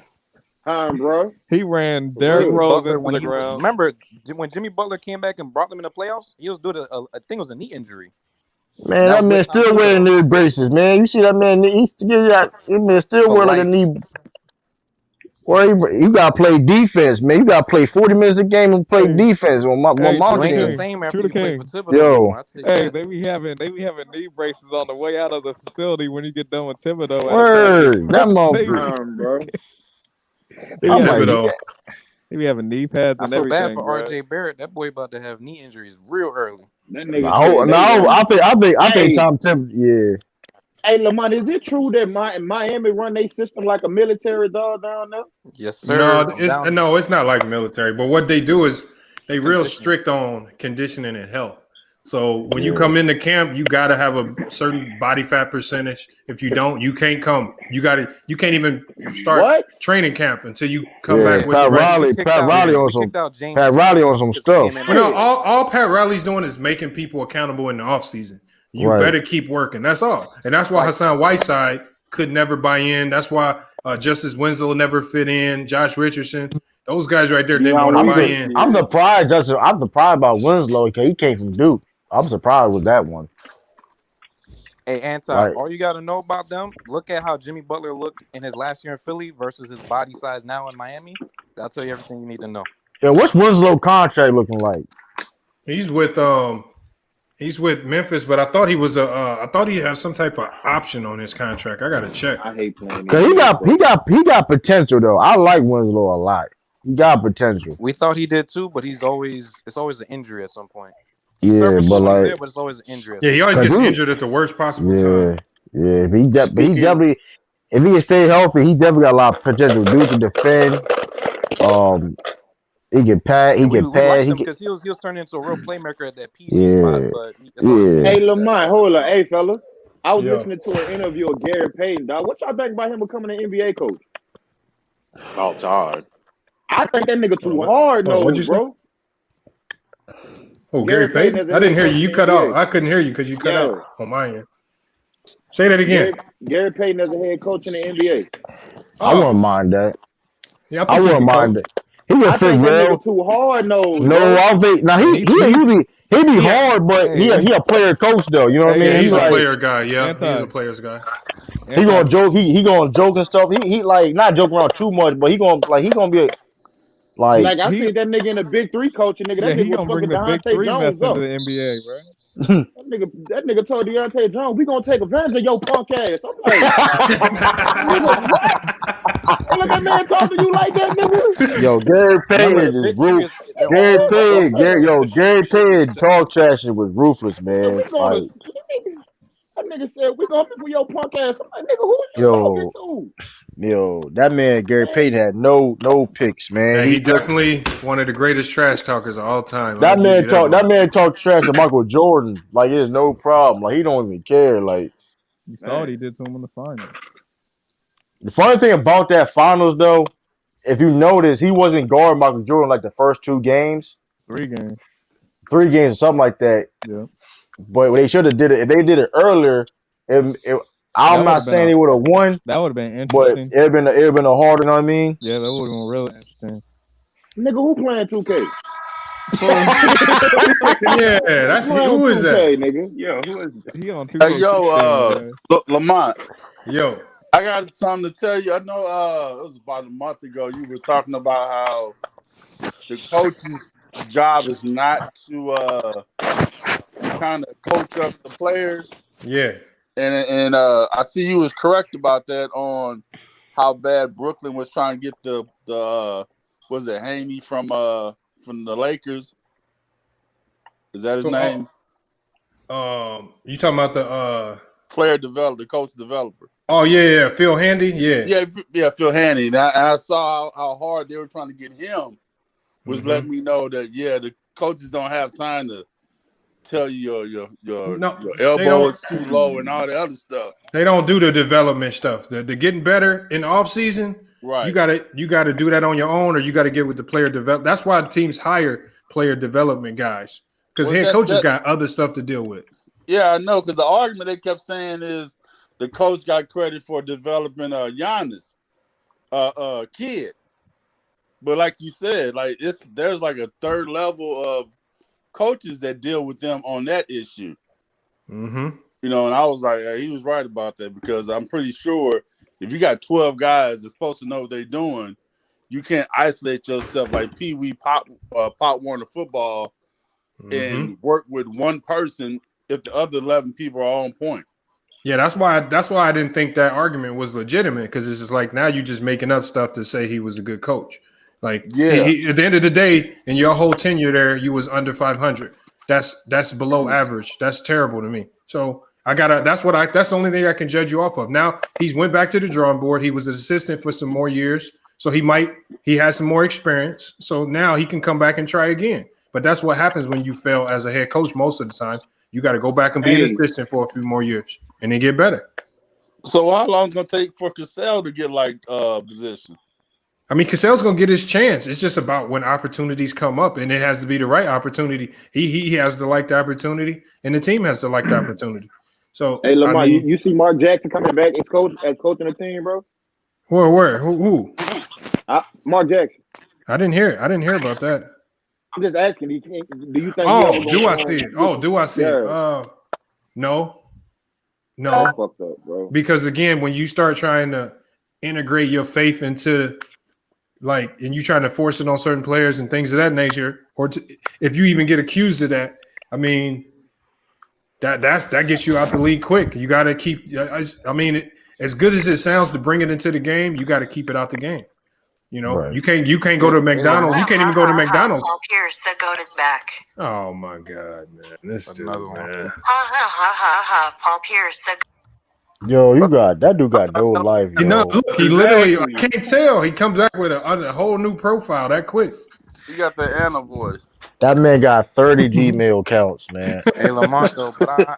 Bro. He ran For Derrick real. Rose Butler, into when the he ground. remember when Jimmy Butler came back and brought them in the playoffs, he was doing I think it was a knee injury. Man, that man still wearing knee braces, man. You see that man? That man still For wearing like a life. knee. Well, you gotta play defense, man. You gotta play 40 minutes a game and play defense on my True You ain't the King. same after True you play for King. Thibodeau, though. Yo. I take Hey, that. they be having knee braces on the way out of the facility when you get done with Thibodeau at a practice. Word, that Bro. They I'm be like, having, they be having knee pads I and feel bad everything, for bro. RJ Barrett. That boy about to have knee injuries real early. That nigga said I think Hey. Tom Thibodeau, yeah. Hey, Lamont, is it true that Miami run their system like a military dog down there? Yes, sir. It's not like military, but what they do is they real strict on conditioning and health. So when you come into camp, you got to have a certain body fat percentage. If you don't, you can't come. You can't even start training camp until you come back with Pat the right. Riley on some stuff. Well, no, all Pat Riley's doing is making people accountable in the offseason. You better keep working. That's all. And that's why Hassan Whiteside could never buy in. That's why Justice Winslow never fit in. Josh Richardson. Those guys right there didn't want to buy in. I'm surprised about Winslow because he came from Duke. I'm surprised with that one. Hey, Anti, all you got to know about them, look at how Jimmy Butler looked in his last year in Philly versus his body size now in Miami. That'll tell you everything you need to know. Yeah, what's Winslow contract looking like? He's with Memphis, but I thought he was I thought he had some type of option on his contract. I gotta check. I hate playing. Cause he got potential though. I like Winslow a lot. He got potential. We thought he did too, but it's always an injury at some point. Yeah, but like, there, but it's always an injury. Yeah, he always gets injured at the worst possible time. Yeah, he definitely, if he can stay healthy, he definitely got a lot of potential. Dude can defend. He can pass. He can pass. Because he was turning into a real playmaker at that PG spot. But Hey, Lamont, hold on. Hey, fella. I was listening to an interview of Gary Payton, dog. What y'all think about him becoming an NBA coach? Oh, God. I think that nigga too hard, bro. Oh, Gary Payton? I didn't hear you. You cut out. I couldn't hear you because you cut out on my end. Say that again. Gary Payton as a head coach in the NBA. I wouldn't mind that. Yeah, I wouldn't mind that. He would fit well. Too hard, no. I think now he be hard, but he a player coach though. You know what I mean? He's a player guy. Yeah, he's a player's guy. He gonna joke. He gonna joke and stuff. He like not joking around too much, but he gonna be like I see that nigga in the Big Three coaching nigga. That nigga was fucking Deontay Jones up. The NBA, bro. That nigga told Deontay Jones, we gonna take advantage of your punk ass. I'm like, nigga, what? Let that man talk to you like that, nigga? Yo, Gary Payton is ruthless. Gary Payton talk trash was ruthless, man. That nigga said, we gonna pick for your punk ass. I'm like, nigga, who you talking to? Yo, that man Gary Payton had no picks, man. Yeah, he definitely one of the greatest trash talkers of all time. That man talked trash to Michael Jordan like it's no problem. Like he don't even care. Like you saw what he did to him in the finals. The funny thing about that finals though, if you notice, he wasn't guarding Michael Jordan like the first 2 games. 3 games. 3 games or something like that. Yeah. But they should have did it. If they did it earlier, I'm not saying they would have won. That would have been interesting. But it'd have been a harder, you know what I mean? Yeah, that would have been real interesting. Nigga, who playing 2K? Yeah, that's who is that? Nigga? Yo, who is that? He on 2K. Hey, yo, Lamont. Yo. I got something to tell you. I know it was about a month ago you were talking about how the coach's job is not to kind of coach up the players. Yeah. And I see you was correct about that on how bad Brooklyn was trying to get the was it Haney from the Lakers? Is that his name? You talking about the player developer, the coach developer? Oh yeah, Phil Handy, yeah, Phil Handy. And I saw how hard they were trying to get him. Was letting me know that coaches don't have time to tell you your No, elbow is too low and all the other stuff. They don't do the development stuff. The getting better in off season. Right. You gotta do that on your own, or you gotta get with the player develop. That's why teams hire player development guys, because head coaches got other stuff to deal with. Yeah, I know, because the argument they kept saying is the coach got credit for developing Giannis kid. But like you said, like there's like a third level of coaches that deal with them on that issue. Mm-hmm. You know, and I was like, he was right about that, because I'm pretty sure if you got 12 guys that's supposed to know what they're doing, you can't isolate yourself like Pee Wee Pop Warner football and work with one person if the other 11 people are on point. Yeah, that's why I didn't think that argument was legitimate, because it's just like now you're just making up stuff to say he was a good coach. Like, he, at the end of the day, in your whole tenure there, you was under 500. That's below average. That's terrible to me. So that's the only thing I can judge you off of. Now he's went back to the drawing board. He was an assistant for some more years, so he has some more experience. So now he can come back and try again. But that's what happens when you fail as a head coach most of the time. You got to go back and be an assistant for a few more years and then get better. So how long is it going to take for Cassell to get like position? I mean, Cassell's going to get his chance. It's just about when opportunities come up, and it has to be the right opportunity. He has to like the opportunity, and the team has to like the opportunity. So, hey, Lamar, you see Mark Jackson coming back as coaching the team, bro? Where? Who? Mark Jackson. I didn't hear about that. I'm just asking. Do you think? Oh, do I see it? Do I see it? No. That's fucked up, bro. Because again, when you start trying to integrate your faith into and you trying to force it on certain players and things of that nature, or if you even get accused of that, I mean, that gets you out the league quick. You got to keep. I mean, as good as it sounds to bring it into the game, you got to keep it out the game. You know, right. You can't go to McDonald's. You can't even go to McDonald's. Paul Pierce, the GOAT is back. Oh my God, man! This dude, man. Paul Pierce, the. Yo, that dude got no life. You know, look, he literally, I can't tell. He comes back with a whole new profile that quick. He got the Anna voice. That man got 30 Gmail accounts, man. Hey, Lamont, though, but I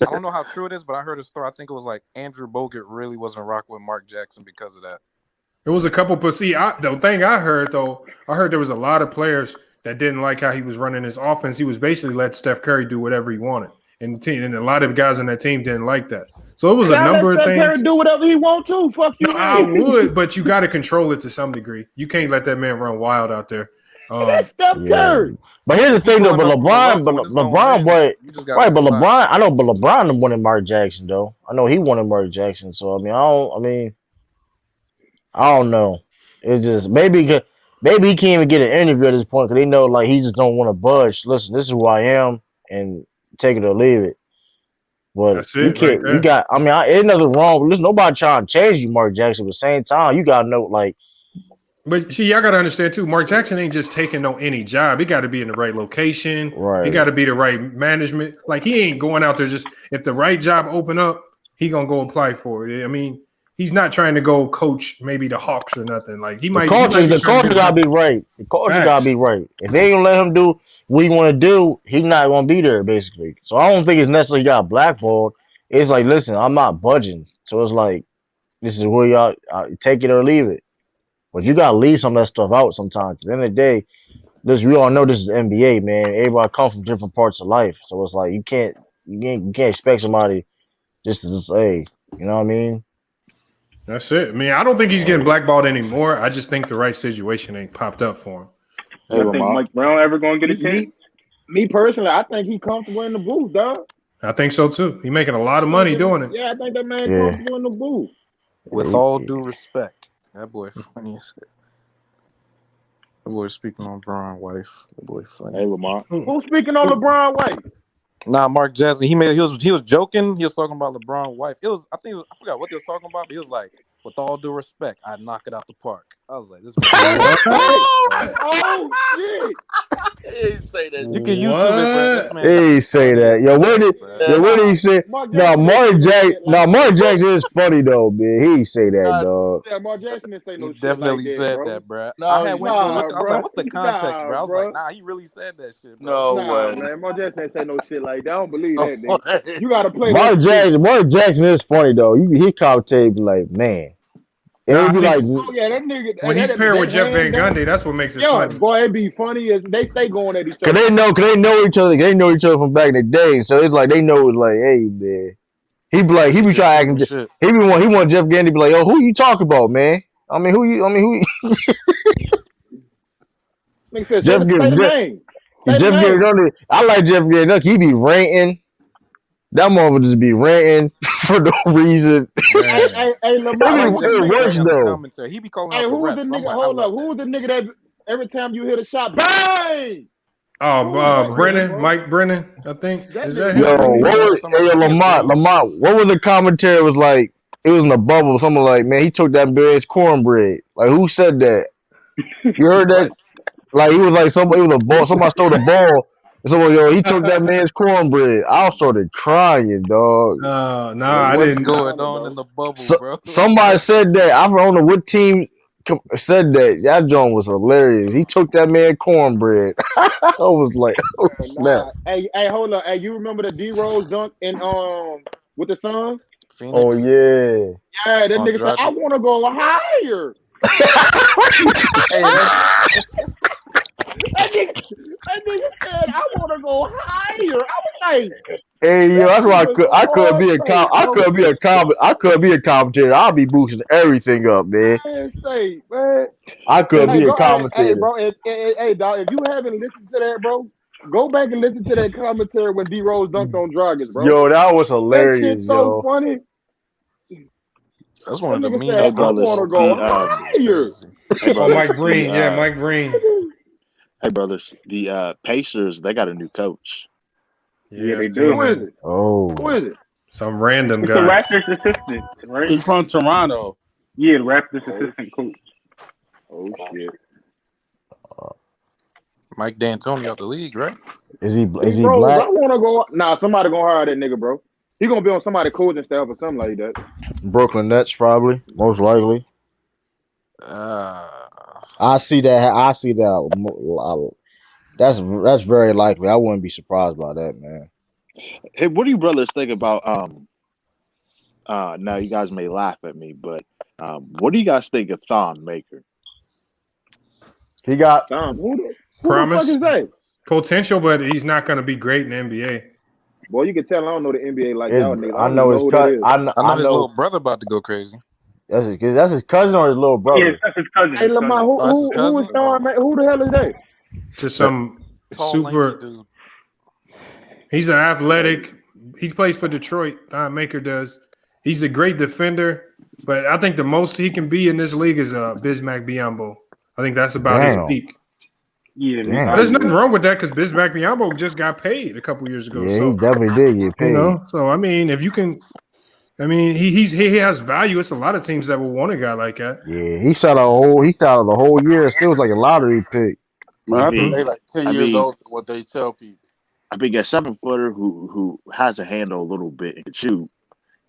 don't know how true it is, but I heard a story. I think it was like Andrew Bogut really wasn't rocking with Mark Jackson because of that. It was a couple, but see, the thing I heard there was a lot of players that didn't like how he was running his offense. He was basically let Steph Curry do whatever he wanted, and a lot of guys on that team didn't like that. So it was a number of things. Curry do whatever he want to. Fuck you. I would, but you got to control it to some degree. You can't let that man run wild out there. That's Steph Curry. But here's the thing, though. But LeBron, right? But LeBron, I know, but LeBron wanted Mark Jackson, though. I know he wanted Mark Jackson. So I don't know. It's just maybe he can't even get an interview at this point because they know like he just don't want to budge. Listen, this is who I am, and take it or leave it. But that's it. Right there. You got. I mean, ain't nothing wrong. Listen, nobody trying to change you, Mark Jackson. But at the same time, you gotta know like. But see, y'all gotta understand too. Mark Jackson ain't just taking any job. He got to be in the right location. Right. He got to be the right management. Like he ain't going out there just if the right job open up, he gonna go apply for it. I mean. He's not trying to go coach maybe the Hawks or nothing. Like he might. The culture gotta be right. The culture gotta be right. If they ain't gonna let him do what he want to do, he's not gonna be there basically. So I don't think it's necessarily he got blackballed. It's like, listen, I'm not budging. So it's like, this is where y'all take it or leave it. But you gotta leave some of that stuff out sometimes. At the end of the day, we all know this is the NBA, man. Everybody comes from different parts of life, so it's like you can't expect somebody just to say, you know what I mean. That's it. I mean, I don't think he's getting blackballed anymore. I just think the right situation ain't popped up for him. You think Mike Brown ever gonna get a chance? Me personally, I think he comfortable in the booth, dog. I think so too. He's making a lot of money doing it. Yeah, I think that man comfortable in the booth. With all due respect, that boy funny as shit. That boy speaking on LeBron wife. That boy funny. Hey, Lamar. Who's speaking on LeBron wife? Nah, Mark Jackson. He was joking. He was talking about LeBron's wife. I forgot what they was talking about, but he was like, with all due respect, I'd knock it out the park. I was like, this. Oh shit! He didn't say that. You can YouTube it, bro. This man He got ain't say that. Yo, where did he say? No, Mark Jackson is funny though, man. He ain't say that, dog. Yeah, Mark Jackson didn't say He no shit definitely like that, said bro. that, bro. No, I had went to go look. I was bro. like, "What's the context, bro?" I was like, bro. "Nah, he really said that shit, bro." No way. Man, Mark Jackson didn't say no shit like that. I don't believe No that, nigga. way. You gotta play that shit. Mark Jackson is funny though. He commentate be like, man. And Nah, he be like, Oh yeah, that nigga. when he's paired with Jeff Van Gundy, that's what makes it funny. Boy, it be funny as they stay going at each Cause other. they know each other. They know each other from back in the day. So it's like they know it's like, hey man. He be like, he be trying to act. He want Jeff Gandy to be like, yo, who you talking about, man? Who you? Nigga said, Jeff say the name. Jeff Gandy. I like Jeff Gandy. He be ranting. That motherfucker just be ranting for no reason. Hey, Lamar. It works though. He be calling Hey, out the who was refs. the I'm nigga? like, Hold up. Who was the nigga that every time you hit a shot, bang? Oh, Brennan, Mike Brennan, I think. Is that him? Yo, Lamar, what was the commentary was like? It was in the bubble. Someone like, man, he took that man's cornbread. Like, who said that? You heard that? Like, he was like, somebody stole the ball. And someone, yo, he took that man's cornbread. I started crying, dog. I what's didn't. going on in the bubble, bro? Somebody said that. I don't know what team said that. That joint was hilarious. He took that man cornbread. I was like, oh snap. Hey, hold up. Hey, you remember the D Rose dunk in with the Suns? Phoenix? Oh yeah. Yeah, that nigga said, I want to go higher. That nigga said, I want to go higher. I was like, hey yo, that's why I could be a commentator. I'll be boosting everything up, man. I could be a commentator. Hey, bro, hey, dog, if you haven't listened to that, bro, go back and listen to that commentary when D Rose dunked on Dragic, bro. Yo, that was hilarious. That shit's so funny. That's one of the nigga meanest. said, I want to go higher. Hey, brothers, Mike Green. Mike Green. Hey, brothers, the Pacers, they got a new coach. Yeah, they do. Who is it? Oh. Who is it? Some random It's guy. the Raptors assistant, right? He's from Toronto. Yeah, the Raptors assistant coach. Oh, shit. Mike D'Antoni out the league, right? Is he Bro, black? I want to go. Nah, somebody going to hire that nigga, bro. He going to be on somebody's coaching staff or something like that. Brooklyn Nets, probably, most likely. I see that. That's very likely. I wouldn't be surprised by that, man. Hey, what do you brothers think about now you guys may laugh at me, but what do you guys think of Thon Maker? He got who promise, the fuck is that? potential, but he's not going to be great in the NBA. Boy, you can tell I don't know the NBA like y'all niggas. I know his cousin. I know his little brother about to go crazy. That's his cousin or his little brother. Yeah, that's his cousin. Hey, Lamar, who is Thon Maker? Who the hell is that? Just some Tall, super. dude. He's an athletic. He plays for Detroit. Thon Maker does. He's a great defender, but I think the most he can be in this league is Bismack Biyombo. I think that's about his peak. Yeah, but there's nothing wrong with that because Bismack Biyombo just got paid a couple years ago. Yeah, so, he definitely did get paid. You know, so I mean, if you can, I mean, he has value. It's a lot of teams that will want a guy like that. Yeah, he shot the whole year. It still was like a lottery pick. I think they like 10 years old. What they tell people. I think a 7-footer who has a handle a little bit and can shoot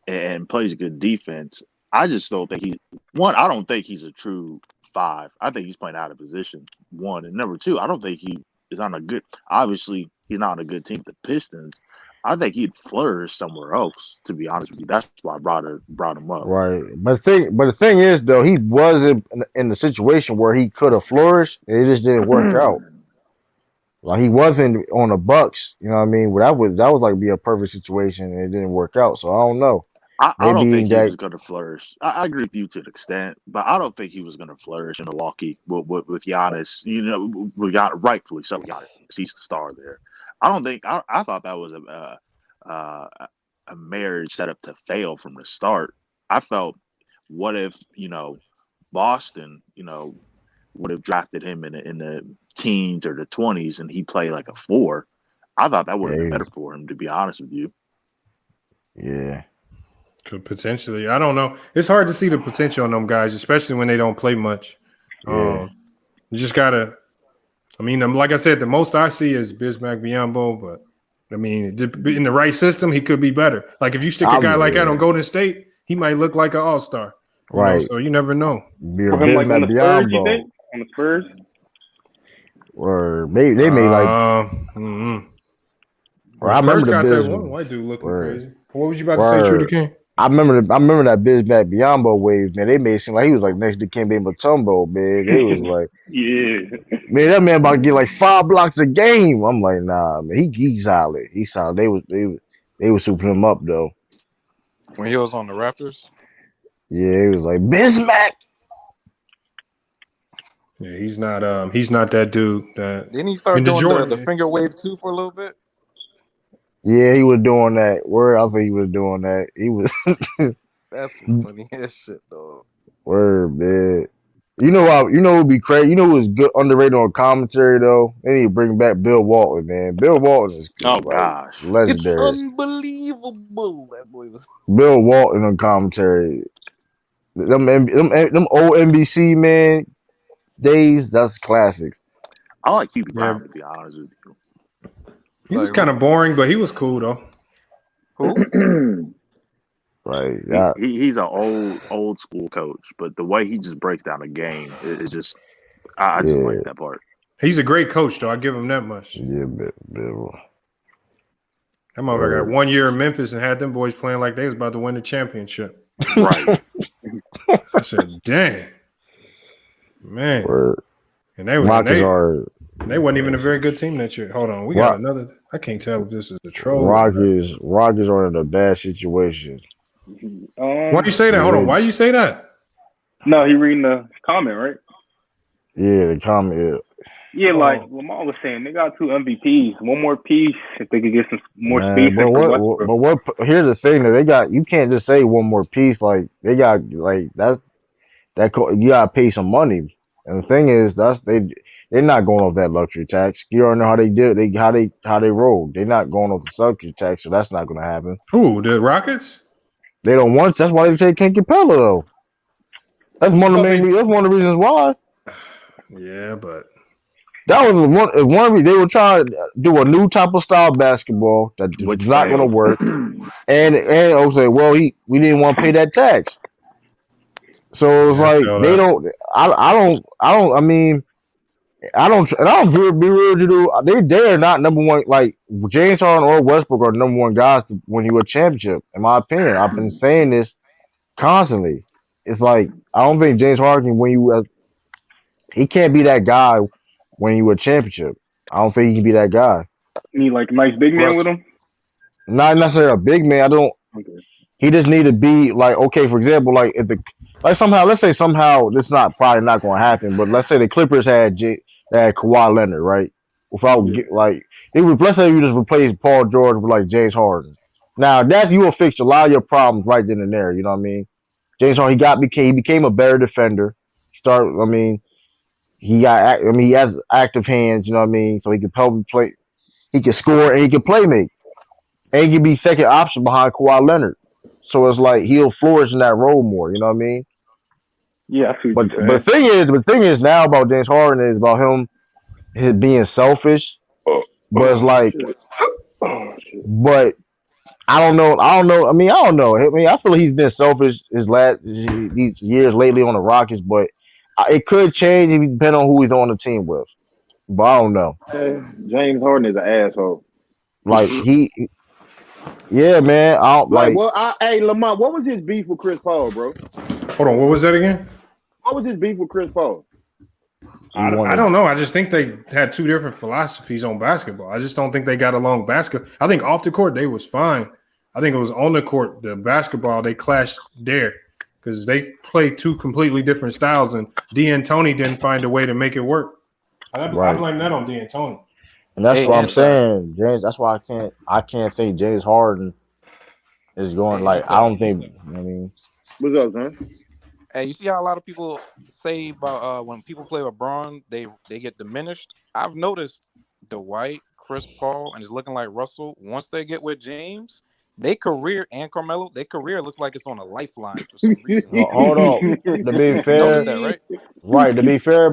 and plays good defense. I just don't think I don't think he's a true 5. I think he's playing out of position. 1 and number 2. I don't think he is on a good. Obviously, he's not on a good team. The Pistons. I think he'd flourish somewhere else. To be honest with you, that's why I brought him up. Right, but the thing is though, he wasn't in the situation where he could have flourished. It just didn't work out. Like he wasn't on the Bucks, you know what I mean? Well, that was like be a perfect situation, and it didn't work out. So I don't know. I don't think he was going to flourish. I agree with you to an extent, but I don't think he was going to flourish in Milwaukee with Giannis. You know, we got rightfully so. Giannis, he's the star there. I don't think. I thought that was a marriage set up to fail from the start. I felt, what if Boston, would have drafted him in the teens or the 20s, and he played like a 4. I thought that would have been better for him, to be honest with you. Yeah. Could potentially. I don't know. It's hard to see the potential in them guys, especially when they don't play much. Yeah. You just gotta. I mean, like I said, the most I see is Bismack Biyombo, but I mean, in the right system, he could be better. Like if you stick a guy like that on Golden State, he might look like an all-star. Right. So you never know. For him, like on the Spurs, you think? On the Spurs? Or maybe they may like. Well, I remember got that one white dude looking crazy. What was you about to say, True the King? I remember that Bismack Biyombo wave, man. They made it seem like he was like next to Kemba Mutombo, man. They was like, man, that man about to get like 5 blocks a game. I'm like, nah, man, he's solid. He's solid. They was souping him up though. When he was on the Raptors. Yeah, he was like Bismack. Yeah, he's not that dude. Didn't he start doing the finger wave too for a little bit? Yeah, he was doing that. Word, I think he was doing that. He was. That's some funny ass shit, though. Word, man. You know what'd be crazy? You know who's good underrated on commentary though? They need to bring back Bill Walton, man. Bill Walton is gosh, legendary. It's unbelievable. That boy was. Bill Walton on commentary. Them old NBC man days. That's classic. I like QB Brown to be honest with you. He was kind of boring, but he was cool though. Who? Like he's an old school coach, but the way he just breaks down a game, it just I just like that part. He's a great coach though. I give him that much. Yeah, Bill. That motherfucker got 1 year in Memphis and had them boys playing like they was about to win the championship. Right. I said, dang, man. Word. And they wasn't even a very good team that year. Hold on, we got another. I can't tell if this is a troll. Rockets are in a bad situation. Why do you say that? Hold on, why do you say that? No, he reading the comment, right? Yeah, the comment. Yeah, like Lamar was saying, they got 2 MVPs. One more piece if they could get some more space. But here's the thing that they got. You can't just say one more piece. Like they got you gotta pay some money. And the thing is, they're not going off that luxury tax. You already know how they did. How they rolled. They're not going off the luxury tax, so that's not going to happen. Who, the Rockets? They don't want. That's why they take Ken Capella though. That's one of the reasons why. Yeah, but that was one. They were trying to do a new type of style basketball that's not going to work. And I'll say, well, we didn't want to pay that tax. So it was like they don't. I don't be real to do. They're not number one. Like James Harden or Westbrook are number one guys to win you a championship. In my opinion, I've been saying this constantly. It's like I don't think James Harden can win you. He can't be that guy when you a championship. I don't think he can be that guy. You need like a nice big man with him. Not necessarily a big man. I don't. Okay. He just need to be like, okay, for example, like if let's say somehow this probably not going to happen, but let's say the Clippers had Kawhi Leonard, right? Let's say you just replace Paul George with like James Harden. Now you will fix a lot of your problems right then and there. You know what I mean? James Harden, he became a better defender. He has active hands. You know what I mean? So he can help play. He can score and he can play make. And he can be second option behind Kawhi Leonard. So it's like he'll flourish in that role more. You know what I mean? Yeah, I see what you're but the thing is now about James Harden is about his being selfish. But it's like, but I don't know. I don't know. I feel like he's been selfish these years lately on the Rockets, but it could change depending on who he's on the team with. But I don't know. James Harden is an asshole. Like yeah, man. Hey, Lamont, what was his beef with Chris Paul, bro? Hold on, what was that again? What was his beef with Chris Paul? I don't know. I just think they had 2 different philosophies on basketball. I just don't think they got along basketball. I think off the court they was fine. I think it was on the court, the basketball, they clashed there because they played 2 completely different styles, and D'Antoni didn't find a way to make it work. I blame that on D'Antoni. And that's what I'm saying, James. That's why I can't think James Harden is going I don't think. What's up, man? Hey, you see how a lot of people say about when people play with Braun, they get diminished. I've noticed Dwight, Chris Paul, and it's looking like Russell. Once they get with James, They career and Carmelo, their career looks like it's on a lifeline for some reason. Hold on. To be You fair, noticed that, right? right? To be fair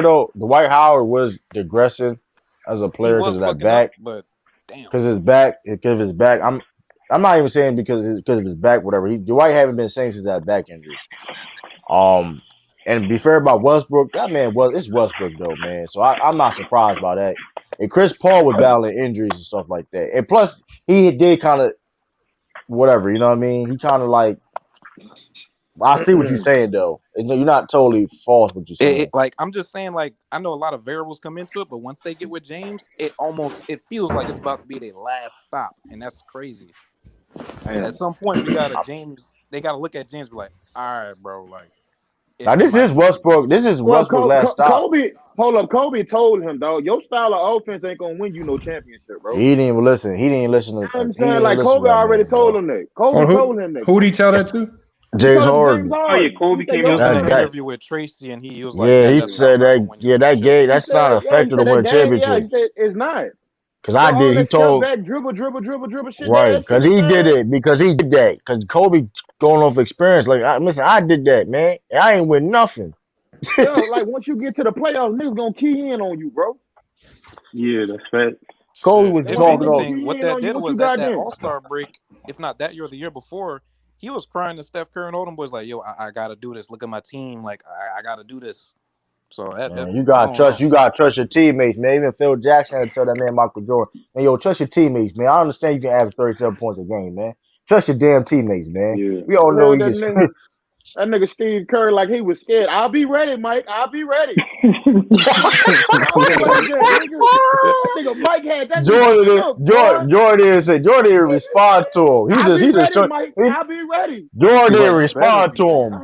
though, Dwight Howard was digressing as a He player because was of that fucking up, back. but damn. Because of his back. I'm not even saying because of his back, whatever. Dwight haven't been saying since that back injuries. And to be fair about Westbrook, that man it's Westbrook though, man. So I'm not surprised by that. And Chris Paul was battling injuries and stuff like that. And plus, he did kind of whatever, you know what I mean? He kind of like I see what you're saying though. You're not totally false what you're saying. Like I'm just saying, like I know a lot of variables come into it, but once they get with James, it feels like it's about to be their last stop, and that's crazy. At some point, they gotta look at James and be like, all right, bro, like. Now this is Westbrook. This is Westbrook's last stop. Kobe told him, dog, your style of offense ain't gonna win you no championship, bro. He didn't even listen. He didn't listen to. I'm saying, like Kobe already told him that. Kobe told him that. Who did he tell that to? James Harden. Oh yeah, Kobe came He was out in with an interview with Tracy, and he was like, "Yeah, he said that. That's not effective to win a championship." Yeah, he said it's not. Because I did. He told back, dribble shit. Right, because he did it. Because he did that. Because Kobe going off experience. Like, listen, I did that, man. And I ain't win nothing. Yo, like once you get to the playoffs, niggas gonna key in on you, bro. Yeah, that's fact. Kobe was talking on. What that did was at that All-Star break, if not that year or the year before, he was crying to Steph Curry and all them boys like, "Yo, I gotta do this. Look at my team. Like, I gotta do this." So you gotta trust your teammates, man. Even Phil Jackson had to tell that man Michael Jordan, "Man, yo, trust your teammates, man. I understand you can average 37 points a game, man. Trust your damn teammates, man." Yeah. We all know you can. That nigga Steve Kerr like he was scared. I'll be ready, Mike. I'll be ready. Nigga Mike had that. Jordan didn't respond to him. I'll be ready. Jordan didn't respond to him.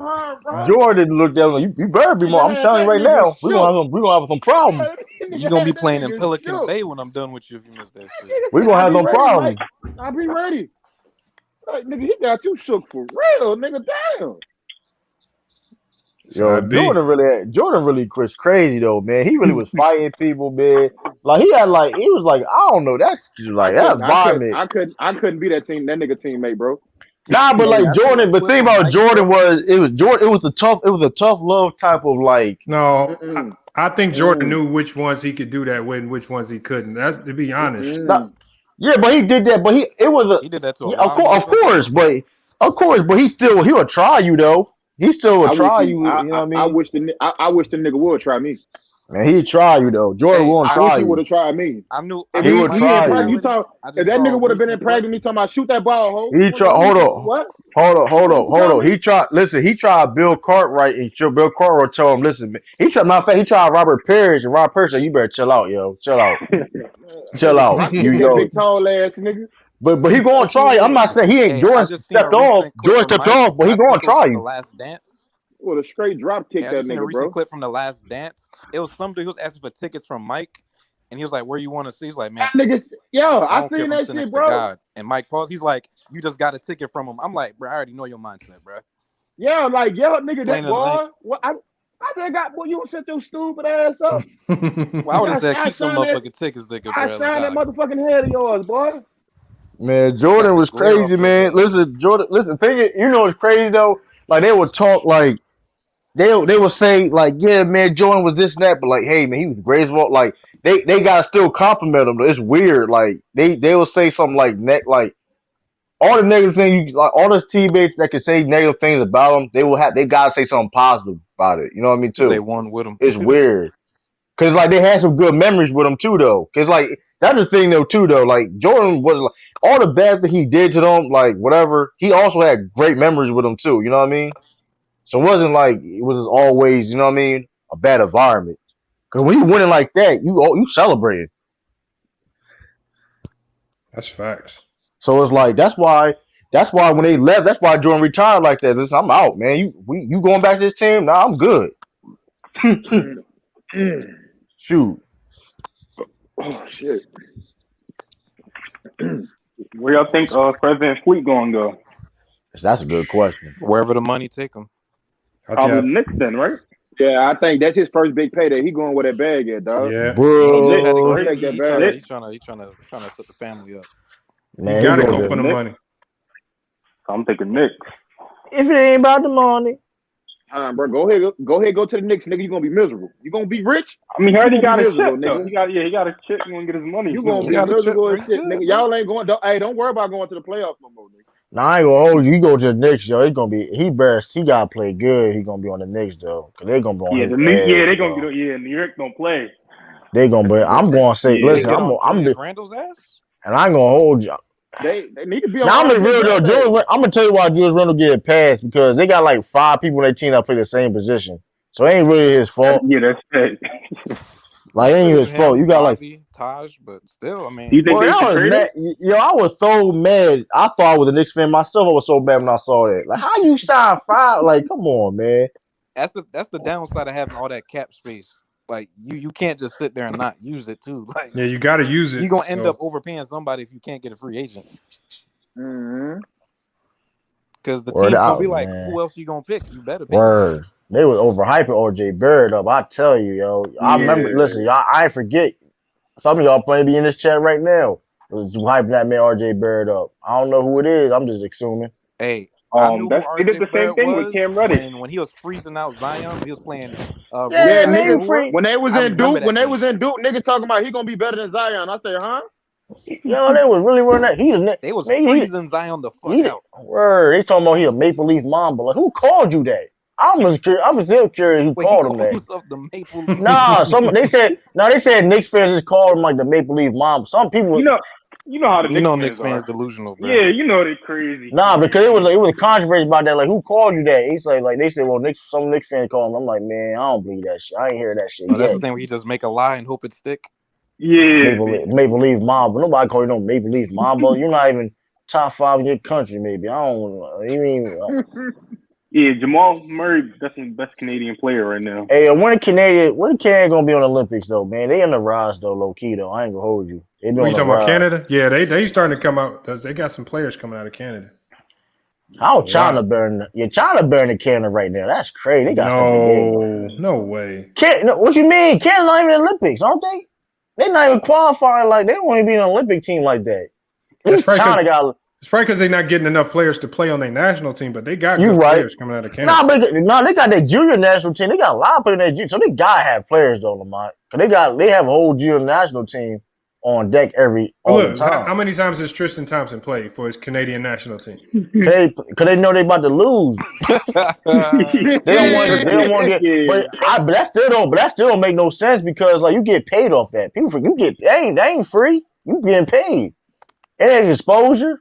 Jordan looked at him. You better be more. I'm telling you right now, we're gonna have some problems. You're gonna be playing in Pelican Bay when I'm done with you if you miss that shit. We're gonna have some problems. I'll be ready. Like, nigga, he got you shook for real, nigga. Damn. Yo, Jordan really was crazy though, man. He really was fighting people, man. Like he was like, I don't know, that's like that environment. I couldn't be that nigga teammate, bro. Nah, but like Jordan, but the thing about Jordan was it was a tough love type of like. No, I think Jordan knew which ones he could do that with and which ones he couldn't. That's to be honest. Yeah, but he did that. But he did that to of course, but he would try you though. He still would try you. You know what I mean? I wish the nigga would try me. Man, he'd try you though. Jordan won't try you. He would have tried me. He would try you. If that nigga would have been in practice, he talking about shoot that ball, ho. He tried. Hold on. He tried. Listen, he tried Bill Cartwright, and Bill Cartwright told him, "Listen, man." He tried. Matter of fact, he tried Robert Parrish, and Robert Parrish said, "You better chill out, yo. Chill out. Chill out." You know, big tall ass nigga. But he gonna try you. I'm not saying he ain't. Jordan stepped off. Jordan stepped off, but he gonna try you. The Last Dance. What a straight drop kick that nigga, a recent bro. clip from The Last Dance. It was somebody who was asking for tickets from Mike, and he was like, "Where you want to see?" He's like, "Man, nigga, I seen that shit, bro." God. And Mike paused. He's like, "You just got a ticket from him." I'm like, "Bro, I already know your mindset, bro." Yeah, like nigga, that boy. What I just got. Boy, you set your stupid ass up. Well, I would have said keep them motherfucking tickets, nigga. I signed that motherfucking head of yours, boy. Man, Jordan was crazy, man. Listen, Jordan. Listen, it's crazy though. Like they would talk like they would say like, yeah, man, Jordan was this and that, but like, hey, man, he was great as well. Like they gotta still compliment him. It's weird. Like they will say something like all the negative things, like all those teammates that can say negative things about him, they gotta say something positive about it. You know what I mean? Too. They won with him. It's weird. Cause like they had some good memories with him too, though. Cause like that's the thing though too, though. Like Jordan was like all the bad that he did to them, like whatever. He also had great memories with them too. You know what I mean? So it wasn't like it was always, you know what I mean, a bad environment. Cause when you winning like that, you celebrating. That's facts. So it's like that's why when they left, that's why Jordan retired like that. Listen, I'm out, man. You going back to this team? Nah, I'm good. Shoot. Oh shit. Where y'all think Fred VanVleet gonna go? That's a good question. Wherever the money take him. Probably the Knicks then, right? Yeah, I think that's his first big payday. He going with that bag at, dog. Yeah, bro. He's trying to set the family up. Man, he gotta go for the money. I'm thinking Knicks. If it ain't about the money. Bro, go ahead, go to the Knicks, nigga. You gonna be miserable. You gonna be rich. I mean, he already got a his chip, shit though. He got a chip. You gonna get his money. You gonna be miserable as shit, nigga. Y'all ain't going. Don't worry about going to the playoffs no more, nigga. Nah, I ain't gonna hold you. You go to the Knicks, yo. He gonna be. He gotta play good. He gonna be on the Knicks though, cause they gonna be on his ass. They gonna get. Yeah, New York don't play. They gonna be. I'm gonna say, listen. I'm Randle's ass. And I ain't gonna hold you. They need to be on. Now I'm gonna be real though. I'm gonna tell you why Julius Randle get a pass because they got like 5 people on their team that play the same position, so it ain't really his fault. Yeah, that's it. Like it ain't his fault. You got Bobby, Taj, but still, I mean, you think they should trade him? Yo, I was so mad. I thought I was a Knicks fan myself. I was so mad when I saw that. Like, how you sign 5? Like, come on, man. That's the downside of having all that cap space. Like you can't just sit there and not use it too. Like yeah, you got to use it. You're gonna end up overpaying somebody if you can't get a free agent. Because the team's gonna be like, who else you gonna pick? You better pick. Word. They was overhyping OJ Barrett up. I tell you, yo. I remember. Listen, y'all. I forget. Some of y'all probably be in this chat right now. Was hyping that man RJ Barrett up. I don't know who it is. I'm just assuming. Hey. I knew they did the same thing with Cam Reddish when he was freezing out Zion. He was playing. Nigga. When they was in Duke, niggas talking about he gonna be better than Zion. I say, huh? Yo, they was really running that. They was freezing Zion the fuck out. Word. They talking about he a Maple Leaf Mamba. Like, who called you that? I was still curious who called him that. The Maple Leaf. Nah, they said Knicks fans just called him like the Maple Leaf Mamba. Some people, you know how the Knicks fans delusional, bro. Yeah, you know they crazy. Nah, because it was controversy about that. Like, who called you that? He's like they said, well, some Knicks fans called him. I'm like, man, I don't believe that shit. I ain't hear that shit. That's the thing where you just make a lie and hope it stick. Yeah, Maple Leaf Mamba. Nobody call you no Maple Leaf Mamba. You're not even top 5 in your country, maybe. I don't. You mean? Yeah, Jamal Murray, that's the best Canadian player right now. Hey, when Canada gonna be on the Olympics though, man? They in the rise though, low key though. I ain't gonna hold you. What you talking about, Canada? Yeah, they starting to come out. They got some players coming out of Canada. How China burning? Yeah, China burning Canada right now. That's crazy. They got no way. What you mean? Canada not even in the Olympics, aren't they? They not even qualifying. Like they don't even be an Olympic team like that. China got. It's probably because they're not getting enough players to play on their national team, but they got good players coming out of Canada. Nah, they got their junior national team. They got a lot of players in their junior, so they gotta have players though, Lamont. Cause they have a whole junior national team on deck all the time. How many times has Tristan Thompson played for his Canadian national team? Cause they know they about to lose. They don't want to get. But that still don't make no sense because like you get paid off that. People forget that ain't free. You getting paid. It ain't exposure.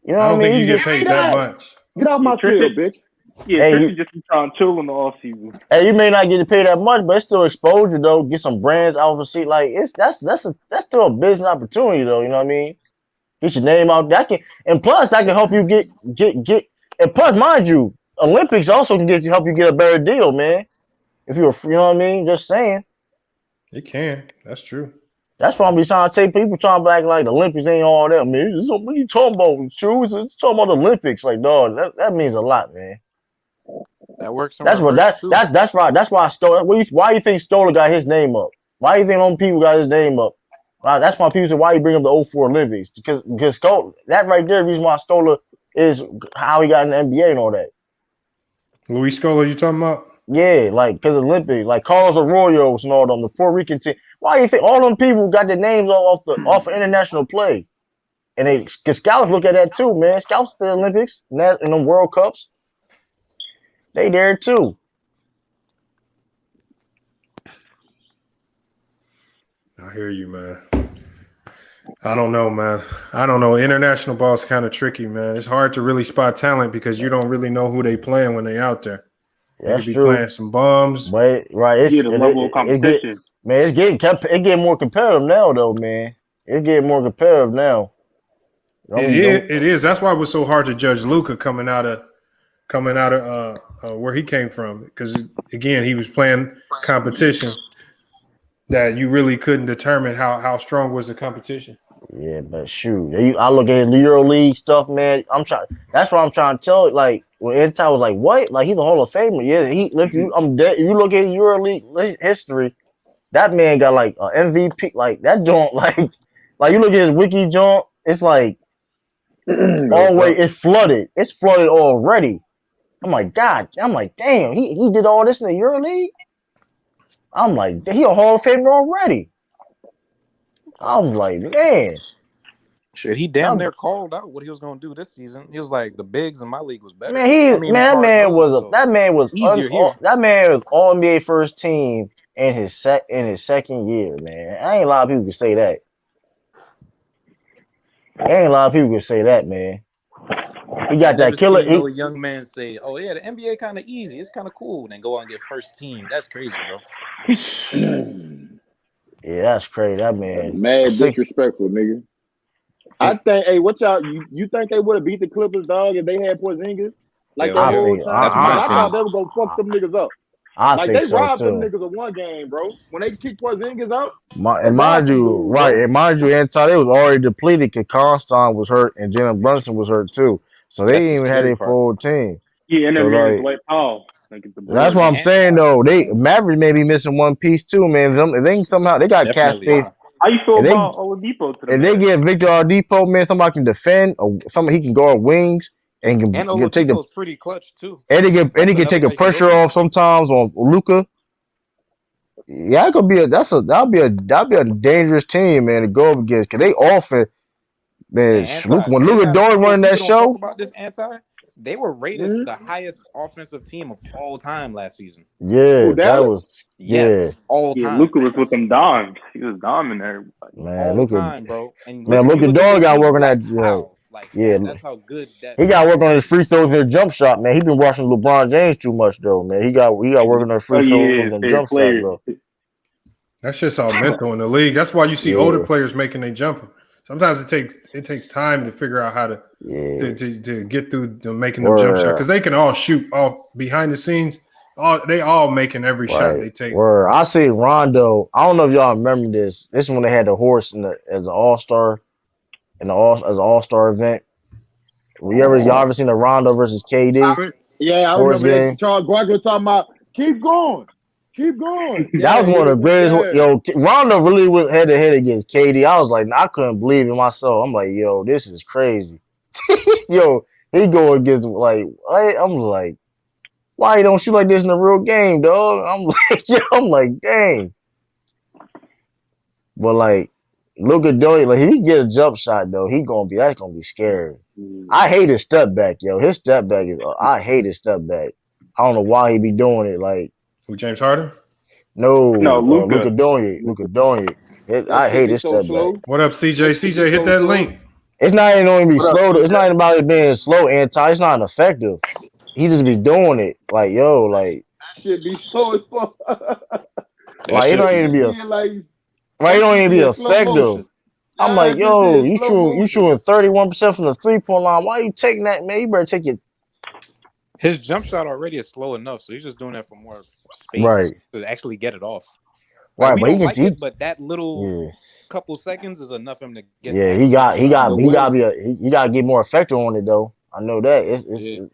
You know I don't what I mean? think you get paid that much. Get off my field, bitch. Yeah, Tristan just be trying to chill in the off season. Hey, you may not get paid that much, but it's still exposure though. Get some brands out of a seat. Like that's still a business opportunity though. You know what I mean? Get your name out. That can help you get. And plus, mind you, Olympics also can help you get a better deal, man. If you're, you know what I mean? Just saying. It can. That's true. That's why I'm trying to take people trying to act like the Olympics ain't all that, man. What are you talking about? Shoes? It's talking about the Olympics. Like, dog, that means a lot, man. That works. That's right. That's why I stole. Why you think Stoller got his name up? Why you think all people got his name up? That's why people say why you bring up the 04 Olympics because that right there, the reason why Stoller is how he got in the NBA and all that. Luis Scola, you talking about? Yeah, like because Olympics, like Carlos Arroyos and all them, the Puerto Rican team. Why you think all them people got their names off of international play? And because scouts look at that too, man. Scouts to the Olympics and them World Cups, they there too. I hear you, man. I don't know, man. I don't know. International ball is kind of tricky, man. It's hard to really spot talent because you don't really know who they playing when they out there. They could be playing some bums. But right, the level of competition. It's getting more competitive now, though, man. It's getting more competitive now. It is. That's why it was so hard to judge Luka coming out of where he came from. Because again, he was playing competition that you really couldn't determine how strong was the competition. Yeah, but shoot, I look at the EuroLeague stuff, man. That's what I'm trying to tell you. Like when Intel was like, "What? Like he's a Hall of Famer?" Yeah, if you look at EuroLeague history, that man got like an MVP. Like that joint, like you look at his wiki joint, it's like always it's flooded. It's flooded already. I'm like, God. I'm like, damn. He did all this in the EuroLeague. I'm like, he a Hall of Famer already. I'm like, man. Shit, he damn near called out what he was gonna do this season. He was like, the bigs in my league was better. Man, that man was easier here. That man was all NBA first team in his second year, man. I ain't a lot of people can say that. Ain't a lot of people can say that, man. He got that killer. No young man say, "Oh yeah, the NBA kind of easy. It's kind of cool." Then go out and get first team. That's crazy, bro. Yeah, that's crazy. That man, mad disrespectful, nigga. I think, hey, what y'all? You think they would have beat the Clippers, dog, if they had Porzingis? Like that whole time? I thought they were gonna fuck them niggas up. Like they robbed them niggas of one game, bro. When they kicked Porzingis out, mind you, Anti, they was already depleted because Constant was hurt and Jalen Brunson was hurt too, so they didn't even have a full team. Yeah, and so then Dwight Powell. That's what I'm saying though. Mavericks may be missing one piece too, man. They got cap space. How you feel about Oladipo today? If they get Victor Oladipo, man, somebody can defend, or somebody he can guard wings and can take Oladipo's pretty clutch too. And he can take the pressure off sometimes on Luka. Yeah, that'll be a dangerous team, man, to go up against. Cause they often, man, when Luka Doncic running that show. Talk about this they were rated the highest offensive team of all time last season. Yeah, that was all time. Luka was with them dimes. He was diming everybody. Man, all time, bro. And Luka Doncic got working that. That's how good that. He got work on his free throws and his jump shot, man. He been watching LeBron James too much though, man. He got work on his free throws and jump shot, bro. That's just all mental in the league. That's why you see older players making a jumper. Sometimes it takes time to figure out how to get through making them jump shot because they can all shoot off behind the scenes. They all making every shot they take. I see Rondo. I don't know if y'all remember this. This is when they had the horse as an all-star as an all-star event. Y'all ever seen the Rondo versus KD? I remember that. Charles Barkley talking about keep going. That was one of the greatest. Yo, Rondo really went head to head against KD. I was like, I couldn't believe it myself. I'm like, yo, this is crazy. Yo, he go against I'm like, why you don't shoot like this in a real game, dog? I'm like, dang. But look at Doyle. If he get a jump shot though, that's gonna be scary. I hate his step back, yo. His step back I hate his step back. I don't know why he be doing it. Who, James Harden? No, Luka Doncic. I hate his step back. What up, CJ? CJ, hit that link. It's not even going to be slow. It's not even about it being slow, It's not effective. He just be doing it. That shit be slow as fuck. It don't even be it don't even be effective. I'm like, yo, you shooting 31% from the 3-point line. Why are you taking that, man? You better take it. His jump shot already is slow enough, so he's just doing that for more space to actually get it off. But but that little couple seconds is enough for him to get. Yeah, he got to get more effective on it though. I know that.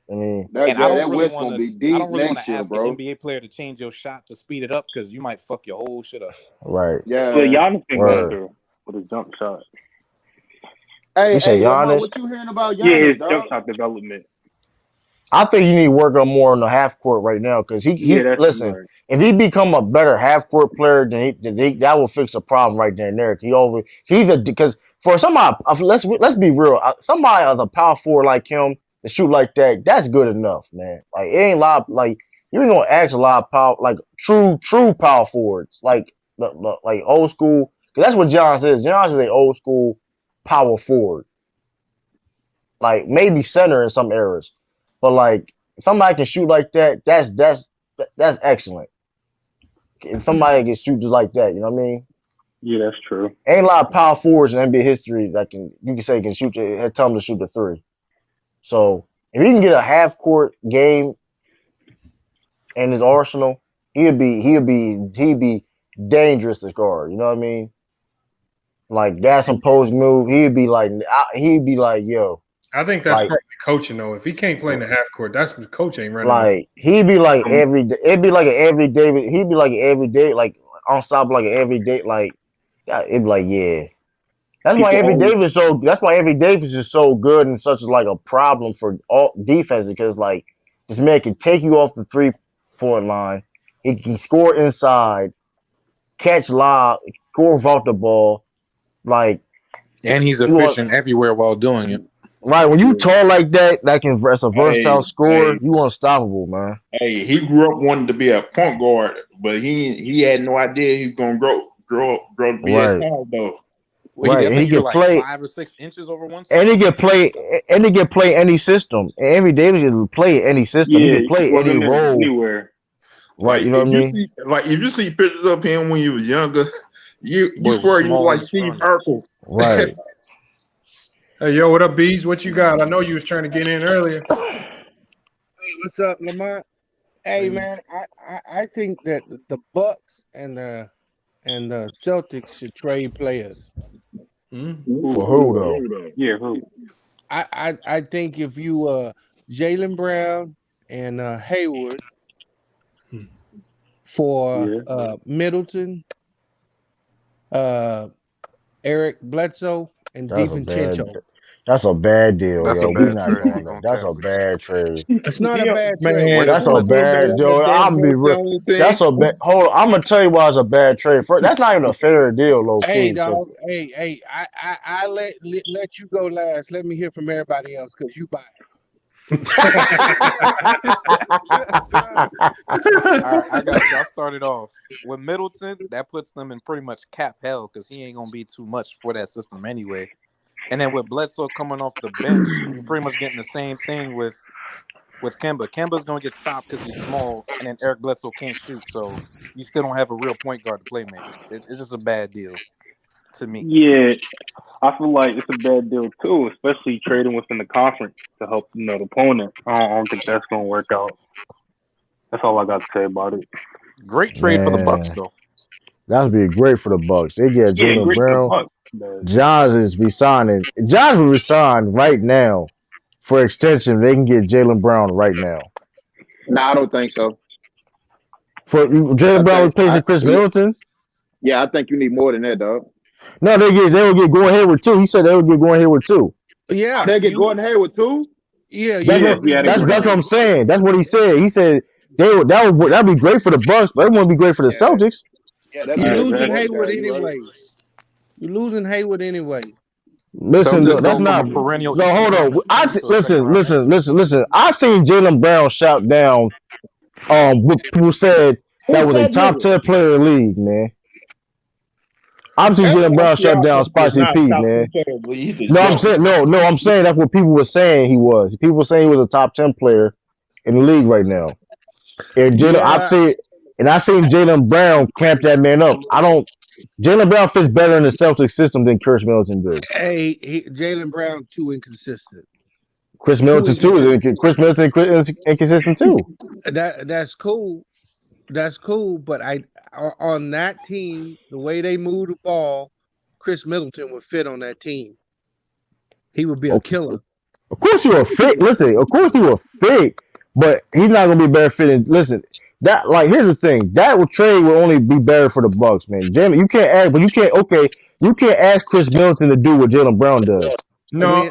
I mean, that West gonna be deep. I don't really want to ask an NBA player to change your shot to speed it up because you might fuck your whole shit up. Right. Yeah. Well, Giannis can go through with his jump shot. Hey, Giannis? What you hearing about Giannis? Yeah, his jump shot development. I think you need to work on more on the half court right now because listen. Right. If he become a better half court player, then that will fix a problem right there and there. Because for somebody, let's be real, somebody as a power forward like him to shoot like that, that's good enough, man. It ain't a lot. You ain't gonna ask a lot of power, true power forwards, like old school. Because that's what Giannis is. Giannis is an old school power forward, maybe center in some eras. But somebody can shoot like that, that's excellent. If somebody can shoot just like that, you know what I mean? Yeah, that's true. Ain't a lot of power forwards in NBA history that you can say can shoot. Tell them to shoot the three. So if he can get a half court game in his arsenal, he'd be dangerous to guard. You know what I mean? That's some post move. He'd be like, yo. I think that's probably coaching though. If he can't play in the half court, that's what coach ain't running. He'd be like every day. It'd be like an everyday. He'd be like an everyday, on top like an everyday. It'd be like, yeah. That's why people Anthony always Davis That's why Anthony Davis is so good and such like a problem for all defense because like this man can take you off the 3-point line. He can score inside, catch lob, score off the ball. Like And he's you want efficient everywhere while doing it. right when you tall like that, that's a versatile Hey, scorer. hey, You unstoppable, man. hey, he grew up wanting to be a point guard, but he had no idea he was gonna grow to be that Right, tall though. Well, right. I And he think you're can like play, 5 or 6 inches over one and side. he can play, and he can play any system. And Anthony Davis can play any system. He Yeah, can you can play plug any him in role. anywhere. Right, you know what I mean? If you see pictures of him when he was younger, you Boy was swear he was small like and Steve scrawny. Urkel. Right. Hey, yo, what up, Bees? What you got? I know you was trying to get in earlier. Hey, what's up, Lamont? Hey, man, I think that the Bucks and the Celtics should trade players. For who though? Yeah, who? I think if you Jaylen Brown and Hayward for Middleton, Eric Bledsoe, and DiVincenzo. That's a bad deal, That's yo. a We bad not trade. doing that. That's a bad trade. It's not a bad Man, trade. That's a bad deal. I'm be real. That's a bad. Hold on, I'm gonna tell you why it's a bad trade. First, that's not even a fair deal, low Hey, key. dog. Hey. I let you go last. Let me hear from everybody else because you biased. All right, I got you. I'll start it off with Middleton. That puts them in pretty much cap hell because he ain't gonna be too much for that system anyway. And then with Bledsoe coming off the bench, you're pretty much getting the same thing with Kemba. Kemba's gonna get stopped because he's small, and then Eric Bledsoe can't shoot, so you still don't have a real point guard to play make. It's just a bad deal to me. Yeah, I feel like it's a bad deal too, especially trading within the conference to help the opponent. I don't think that's gonna work out. That's all I got to say about it. Great trade for the Bucks, though. That would be great for the Bucks. They get Yeah, Jaylen great for the Brown. Bucks. Johns is resigning. Johns will resign right now for extension. They can get Jaylen Brown right now. No, I don't think so. For Jaylen Brown replacing Chris Middleton? Yeah, I think you need more than that, dog. No, they will get Gordon Hayward too. He said they would get Gordon Hayward too. Yeah, they get Gordon Hayward too. Yeah, That's what I'm saying. That's what he said. He said that'd be great for the Bucks, but it wouldn't be great for the Celtics. Yeah, you're losing Hayward anyway. You're losing Hayward anyway. Listen, Celtics that's go not. from a perennial No, hold on. Listen. Listen. I seen Jaylen Brown shout down. What people said that was a top 10 player in the league, man. I've seen Jaylen Brown shut down Spicy Pete, man. No, I'm saying that's what people were saying he was. People were saying he was a top 10 player in the league right now. And I've seen Jaylen Brown clamp that man up. Jaylen Brown fits better in the Celtics system than Chris Middleton do. Hey, Jaylen Brown too inconsistent. Chris Middleton too is inconsistent too. That's cool. That's cool, but on that team, the way they move the ball, Chris Middleton would fit on that team. He would be a killer. Of course you a fit. Listen, of course you a fit, but he's not gonna be better fitting. Listen, here's the thing. That trade will only be better for the Bucks, man. Jamie, you can't ask Chris Middleton to do what Jaylen Brown does. No,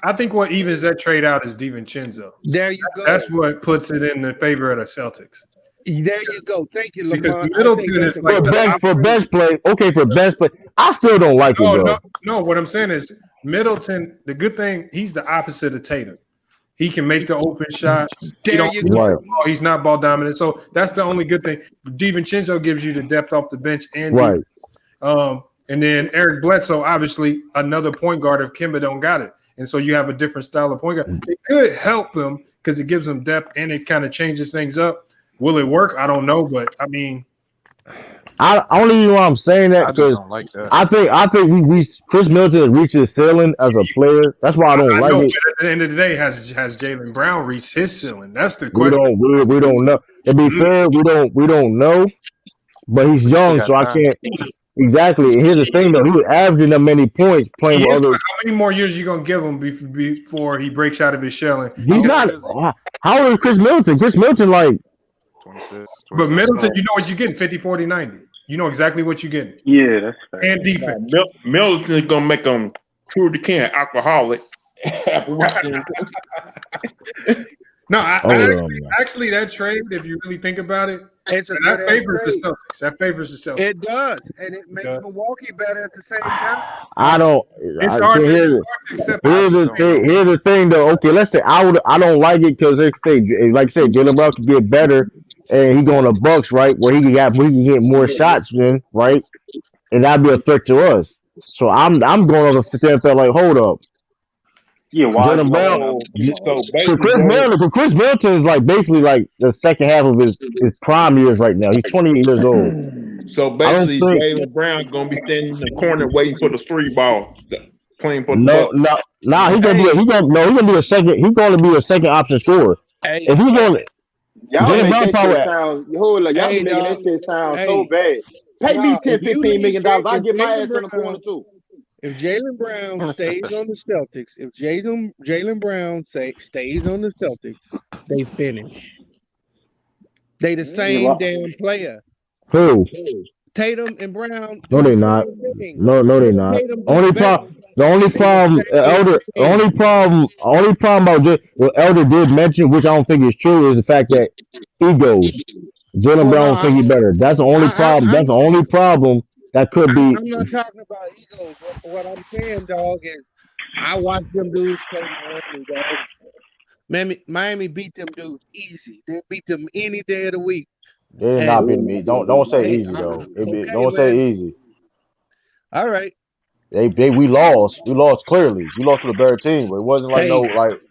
I think what evens that trade out is DiVincenzo. There you go. That's what puts it in the favor of the Celtics. There you go. Thank you, Lamont. Because Middleton is like for bench play. Okay, for bench play, I still don't like it though. No. What I'm saying is Middleton. The good thing, he's the opposite of Tatum. He can make the open shots. He's not ball dominant. So that's the only good thing. DiVincenzo gives you the depth off the bench and and then Eric Bledsoe, obviously another point guard if Kemba don't got it. And so you have a different style of point guard. It could help them because it gives them depth and it kind of changes things up. Will it work? I don't know, but I mean, I only reason why I'm saying that because I think Chris Middleton has reached his ceiling as a player. That's why I don't like it. But at the end of the day, has Jaylen Brown reached his ceiling? That's the question. We don't know. To be fair, we don't know. But he's young, so I can't. Exactly. And here's the thing, though. He was averaging that many points playing with others. How many more years are you going to give him before he breaks out of his shell? He's not. How old is Chris Middleton? Chris Middleton, like. 26. But Middleton, you know what you're getting, 50, 40, 90. You know exactly what you're getting. Yeah, that's fair. And defense. Middleton's gonna make them true to can alcoholic. No, actually, that trade, if you really think about it, that favors the Celtics. That favors the Celtics. It does, and it makes Milwaukee better at the same time. I don't. It's hard to accept. Here's the thing, though. Okay, let's say I don't like it because like I said, Jaylen Brown can get better, and he going to Bucks, right, where he can get more shots, then, right, and that'd be a threat to us. So I'm going on the standpoint like, hold up. Yeah, Jaylen Brown. So Chris Middleton is like basically like the second half of his prime years right now. He's 28 years old. So basically, Jaylen Brown gonna be standing in the corner waiting for the three ball, playing for the Bucks. No, he's gonna be a second. He's gonna be a second option scorer. If he's going, Jaylen Brown y'all making that shit sound so bad. Pay me $10-15 million. I get my ass in the corner too. If Jaylen Brown stays on the Celtics, if Jaylen Brown stays on the Celtics, they finish. They the same damn player. Who? Tatum and Brown. No, they not. No, they not. The only problem about what Elder did mention, which I don't think is true, is the fact that egos. Jaylen Brown think he better. That's the only problem. That's the only problem. That could be. I'm not talking about egos. What I'm saying, dog, is I watched them dudes play Miami, dog. Miami beat them dudes easy. They beat them any day of the week. They did not beat me. Don't say easy though. Don't say easy. All right. We lost. We lost clearly. We lost to the better team, but it wasn't like no like.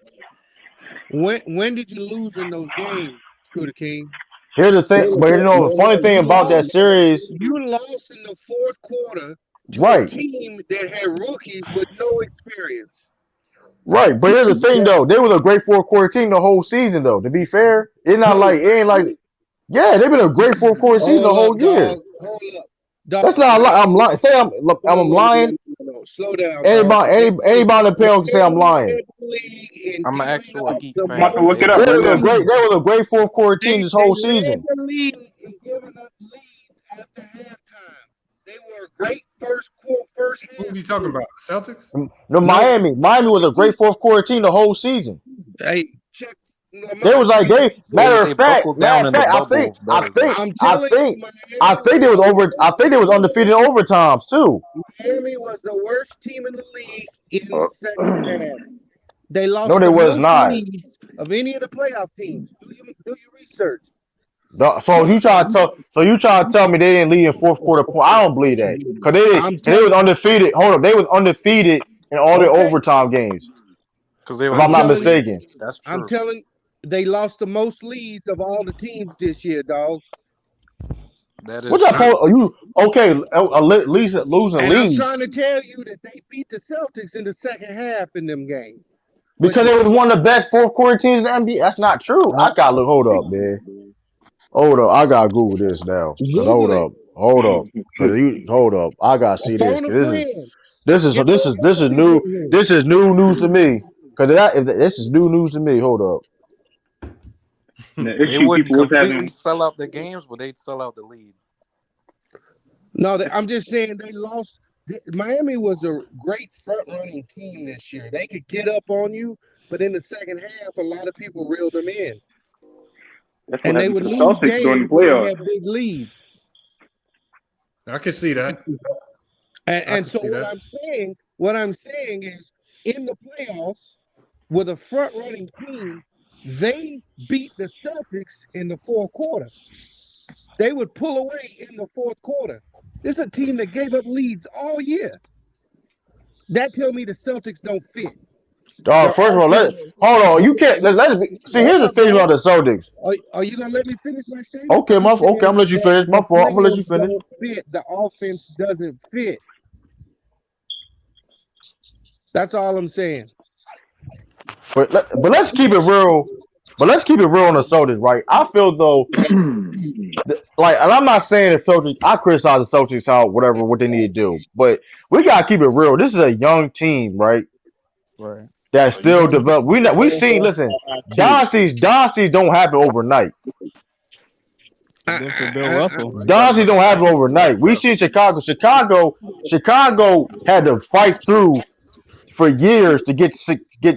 When did you lose in those games, to the King? Here's the thing, but the funny thing about that series, you lost in the fourth quarter to right? A team that had rookies with no experience. Right, but here's the thing though, they were a great fourth quarter team the whole season though. To be fair, it ain't like, yeah, they've been a great fourth quarter season the whole year. Hold up. That's not a lie. I'm lying. Say I'm lying. Slow down. Anybody on the panel can say I'm lying. I'm an actual Heat fan. Look it up. They was a great fourth quarter team this whole season. The league is giving up leads after halftime. They were a great first half. Who's he talking about? The Celtics? No, Miami. Miami was a great fourth quarter team the whole season. Hey, check. They was like matter of fact, I think they was undefeated in overtimes too. Miami was the worst team in the league in the second half. They lost. No, they was not. Of any of the playoff teams. Do your research. So you try to tell me they didn't lead in fourth quarter point? I don't believe that because they was undefeated. Hold up, they was undefeated in all their overtime games. If I'm not mistaken, that's true. I'm telling. They lost the most leads of all the teams this year, dog. That is. What's that for? Are you okay? Losing leads. I'm trying to tell you that they beat the Celtics in the second half in them games. Because they was one of the best fourth quarter teams in the NBA. That's not true. I gotta look. Hold up, man. Hold up. I gotta Google this now. Hold up. Hold up. I gotta see this. This is new. This is new news to me. Because this is new news to me. Hold up. They wouldn't completely sell out the games, but they'd sell out the lead. No, I'm just saying they lost. Miami was a great front-running team this year. They could get up on you, but in the second half, a lot of people reeled them in. And they would lose games where they had big leads. I can see that. And so what I'm saying is, in the playoffs, with a front-running team, they beat the Celtics in the fourth quarter. They would pull away in the fourth quarter. This is a team that gave up leads all year. That tells me the Celtics don't fit. First of all, hold on. You can't. See, here's the thing about the Celtics. Are you gonna let me finish my statement? Okay, I'm gonna let you finish. My fault. I'm gonna let you finish. The offense doesn't fit. That's all I'm saying. But let's keep it real. But let's keep it real on the Celtics, right? I feel though, and I'm not saying the Celtics. I criticize the Celtics what they need to do, but we gotta keep it real. This is a young team, right? Right. That's still developed. Listen, dynasties don't happen overnight. And then for Bill Russell, Dynasty don't happen overnight. We see Chicago. Chicago had to fight through for years to get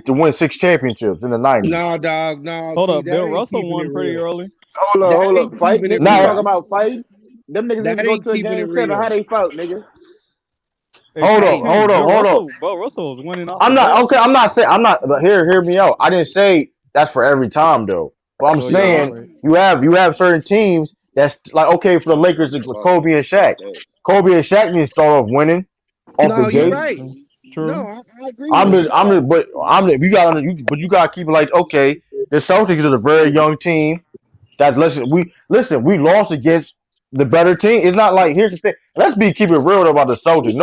to win 6 championships in the 90s. No, dog, no. Hold see, up, that Bill ain't Russell keeping won it pretty real. early. Hold up. Keeping Fighting, it nigga. You real. talking about fighting? Them niggas That need to go ain't to a keeping game it 7. real. How they fought, nigga? Hold up. Bill Russell was winning off I'm the not bench. okay. I'm not saying I'm not. Hear me out. I didn't say that's for every time though. But I'm Well, you're saying right. you have certain teams that's like okay for the Lakers, Kobe and Shaq. Kobe and Shaq need to start off winning off the No, you're gate. right. True. No, I agree with you. But you gotta keep it like okay. The Celtics is a very young team. We lost against the better team. It's not like here's the thing. Let's keep it real about the Celtics. A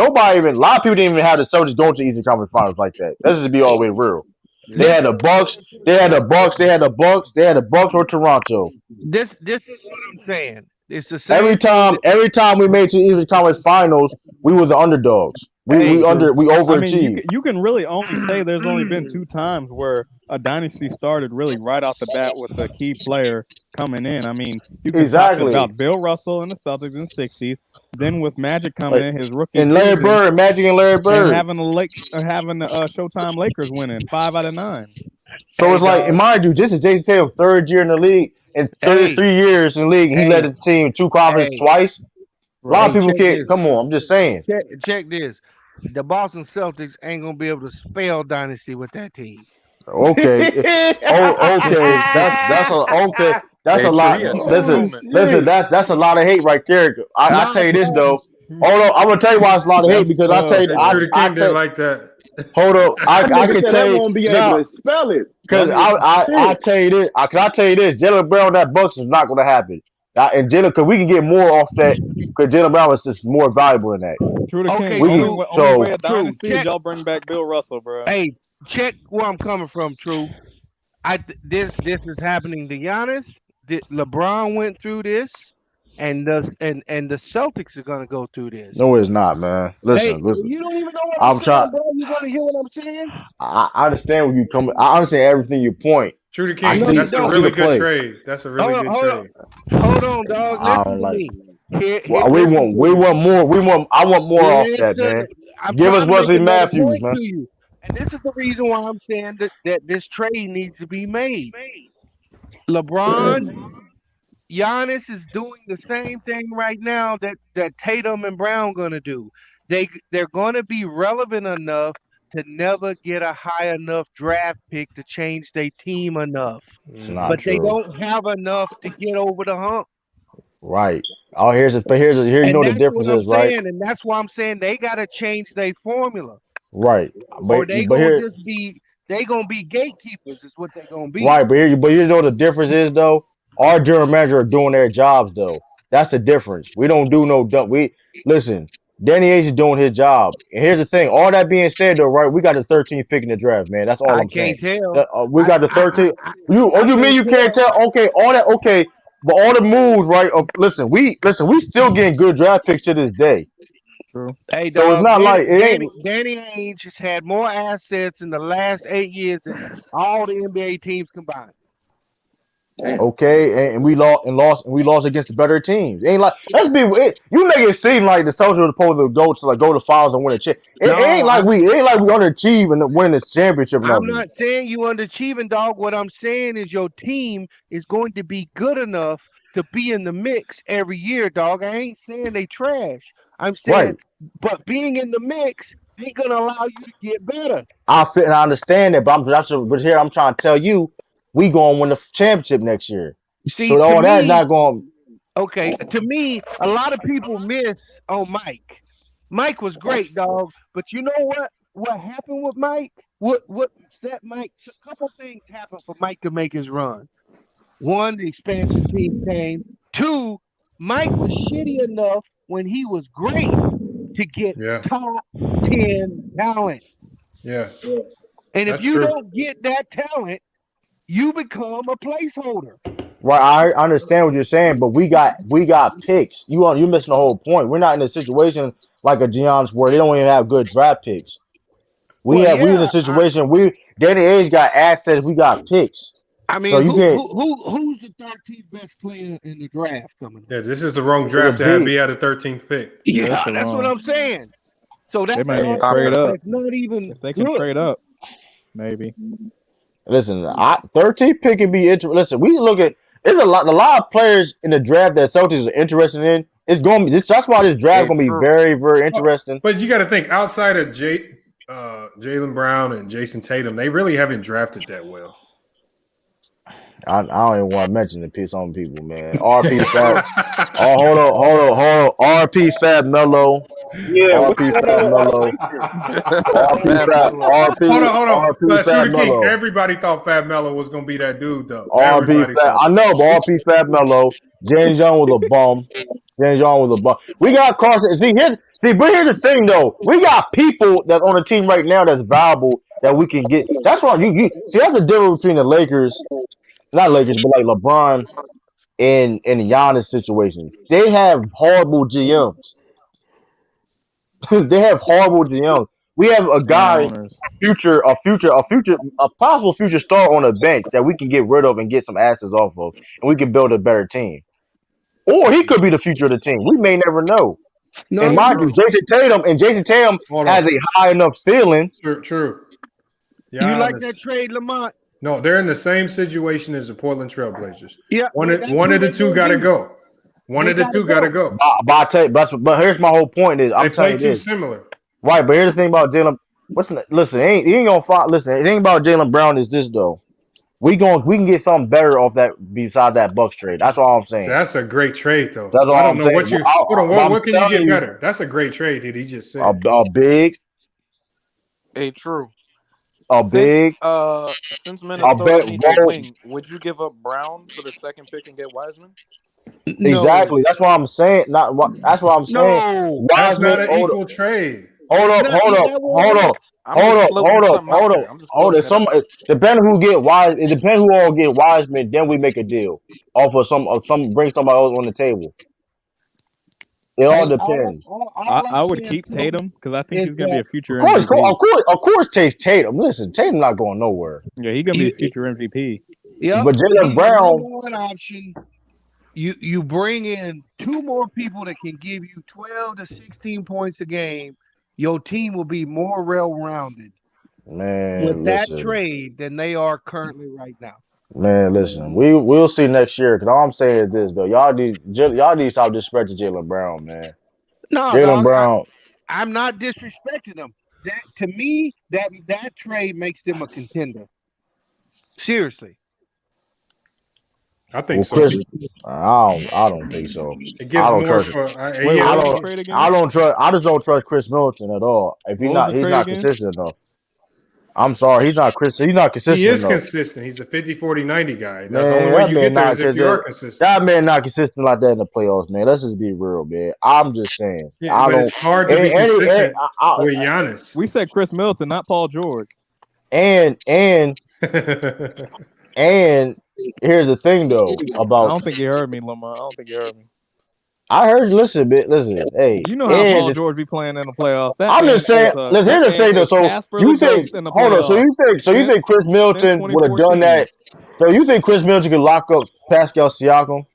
lot of people didn't even have the Celtics going to the Eastern Conference Finals like that. Let's just be all the way real. They had the Bucks. They had the Bucks. They had the Bucks. They had the Bucks or Toronto. This is what I'm saying. It's the same Every time we made to the Eastern Conference Finals, we was the underdogs. We overachieved. You can really only say there's only been 2 times where a dynasty started really right off the bat with a key player coming in. I mean, you can talk about Bill Russell and the Celtics in the 60s, then with Magic coming in his rookie and season, Magic and Larry Bird, and having the Showtime Lakers winning 5 out of 9. So it's like, and mind you, this is Jason Tatum's 3rd year in the league and 33 years in the league. He led the team 2 conferences twice. A lot of people can't. Come on, I'm just saying. Check this. The Boston Celtics ain't gonna be able to spell dynasty with that team. Okay. Okay. That's a lot. Listen. That's a lot of hate right there. I tell you this though. Hold on, I'm gonna tell you why it's a lot of hate because I tell you, I tell like that. Hold up, I can tell you. Won't be able to spell it. Because I tell you this, Jalen Brown that Bucks is not going to happen. And Jalen, because we can get more off that. Because Jalen Brown is just more valuable than that. True to King. Only way a dynasty is y'all bring back Bill Russell, bro. Hey, check where I'm coming from. True. This is happening to Giannis. LeBron went through this, and the Celtics are gonna go through this. No, it's not, man. Listen. You don't even know what I'm saying, bro. You want to hear what I'm saying? I understand where you come. I understand everything you point. True to King. That's a really good trade. That's a really good trade. Hold on, dog. Listen to me. We want more. I want more off that, man. Give us Wesley Matthews, man. And this is the reason why I'm saying that this trade needs to be made. LeBron, Giannis is doing the same thing right now that Tatum and Brown gonna do. They're gonna be relevant enough to never get a high enough draft pick to change their team enough. But true. They don't have enough to get over the hump. Right. Oh, here you know the difference is, right? And that's why I'm saying they gotta change their formula. Right. Or they gonna be gatekeepers is what they're gonna be. Right, but you know the difference is though? Our general manager are doing their jobs though. That's the difference. We don't do no dump. Listen, Danny Ainge is doing his job. And here's the thing. All that being said though, right? We got the 13th pick in the draft, man. That's all I'm saying. I can't tell. We got the 13th. You mean you can't tell? Okay, all that okay. But all the moves, right? Listen, we still getting good draft picks to this day. True. Hey, so it's not like it ain't. Danny Ainge has had more assets in the last 8 years than all the NBA teams combined. Okay, and we lost against the better teams. It ain't like you make it seem like the Celtics are supposed to go to finals and win a chip. It ain't like we underachieve and win the championship. I'm not saying you underachieving, dog. What I'm saying is your team is going to be good enough to be in the mix every year, dog. I ain't saying they trash. I'm saying, but being in the mix ain't gonna allow you to get better. I understand that, but here I'm trying to tell you. We gonna win the championship next year. See, so all that's not going. Okay, to me, a lot of people miss on Mike. Mike was great, dog. But you know what? What happened with Mike? What set Mike? A couple things happened for Mike to make his run. One, the expansion team came. Two, Mike was shitty enough when he was great to get top 10 talent. Yeah. And if you don't get that talent, you become a placeholder. Right, I understand what you're saying, but we got picks. You're missing the whole point. We're not in a situation like a Giannis where they don't even have good draft picks. We in a situation Danny Ainge got assets, we got picks. I mean, So you get who's the 13th best player in the draft coming up? Yeah, this is the wrong draft to be at a 13th pick. Yeah, that's what I'm saying. So They that's might an need to trade offense up. that's not even If they can good. trade up, maybe. listen. 13th pick can be interesting. Listen, we look at there's a lot of players in the draft that Celtics are interested in. It's going to be this. That's why this draft going to be very, very interesting. But you got to think outside of Jaylen Brown and Jason Tatum, they really haven't drafted that well. I don't even want to mention the piece on people, man. RP Fab. Hold on. RP Fab Mello. Yeah, RP Fab Mello. RP Fab. Hold on. But Fab Shooter King, Mello. everybody thought Fab Mello was going to be that dude, though. RP Fab. I know, but RP Fab Mello. James Young was a bum. We got Carson. But here's the thing, though. We got people that's on the team right now that's valuable that we can get. That's why you see. That's the difference between the Lakers. Not Lakers, but like LeBron and Giannis situation. They have horrible GMs. They have horrible GMs. We have a guy, a possible future star on the bench that we can get rid of and get some assets off of, and we can build a better team. Or he could be the future of the team. We may never know. And mind you, Jason Tatum has a high enough ceiling. True. Yeah, you like that trade, Lamont? No, they're in the same situation as the Portland Trailblazers. Yeah, one of the two got to go. One of the two got to go. But here's my whole point: is they play too similar, right? But here's the thing about Jaylen. Listen, he ain't gonna find. Listen, the thing about Jaylen Brown is this though. We can get something better off that besides that Bucks trade. That's all I'm saying. That's a great trade, though. That's all I don't I'm know saying. what you. What can you get better? That's a great trade, dude. He just said a big. Hey, true. Since Minnesota needs a wing, would you give up Brown for the second pick and get Wiseman? Exactly. That's what I'm saying. That's what I'm saying. No, that's not an equal trade. Hold up. Depending who get Wiseman, it depends who all get Wiseman. Then we make a deal. Offer some bring somebody else on the table. It all depends. I would keep Tatum because I think he's gonna be a future MVP. Of course, Tatum. Listen, Tatum not going nowhere. Yeah, he's gonna be a future MVP. Yeah, but Jaylen Brown. One option. You bring in two more people that can give you 12 to 16 points a game. Your team will be more well-rounded with that trade than they are currently right now. Man, listen, we'll see next year. Because all I'm saying is this though, y'all need to stop disrespecting Jaylen Brown, man. No, Jaylen Brown. I'm not disrespecting them. That to me, that trade makes them a contender. Seriously. I think so. Chris, I don't think so. It gives more trust. I don't trust. I just don't trust Chris Middleton at all. If he's not consistent enough. I'm sorry, he's not consistent. He is enough. consistent. He's a 50-40-90 guy. The only way you get there is if you are consistent. That man not consistent like that in the playoffs, man. Let's just be real, man. I'm just saying. Yeah, but it's hard to be consistent with Giannis. We said Chris Middleton, not Paul George. And here's the thing, though. About I don't think you heard me, Lamar. I don't think you heard me. I heard you. Listen, hey. You know how Paul George be playing in the playoffs. I'm just saying. Listen, here's the thing, though. So you think? Hold on. So you think Chris Middleton would have done that? So you think Chris Middleton could lock up Pascal Siakam?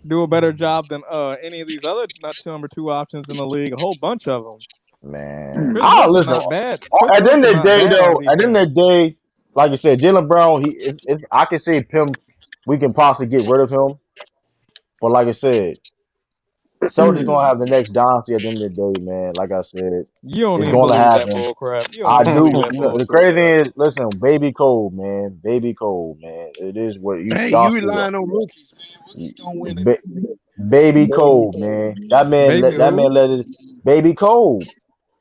Do a better job than any of these other number two options in the league. A whole bunch of them. Man, listen. Not bad. At the end of the day, though, at the end of the day, like you said, Jaylen Brown. I can see him. We can possibly get rid of him. But like I said. Celtics gonna have the next dynasty at the end of the day, man. Like I said, you don't it's going to happen. That bull crap. I do. The crazy thing is, listen, baby cold, man. Baby cold, man. It is what you. Hey, you relying on rookies, man. Rookies don't win it. Baby cold, man. That man let it. Baby cold.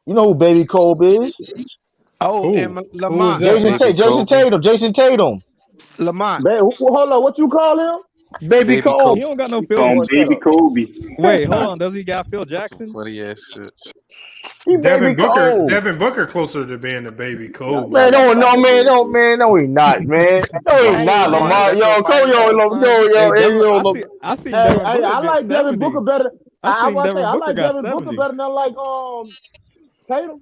You know who Baby Cold is? Oh, and Lamont. Jason Tatum. Lamont. Hold on, what you call him? Baby Cole. He don't got no Phil. Baby Kobe. Wait, hold on. Does he got Phil Jackson? Funny ass shit. Devin Booker closer to being a Baby Cole. Man, no, he not, man. No, he not, Lamar. I see. I like Devin Booker better. I like Devin Booker better than I like Tatum.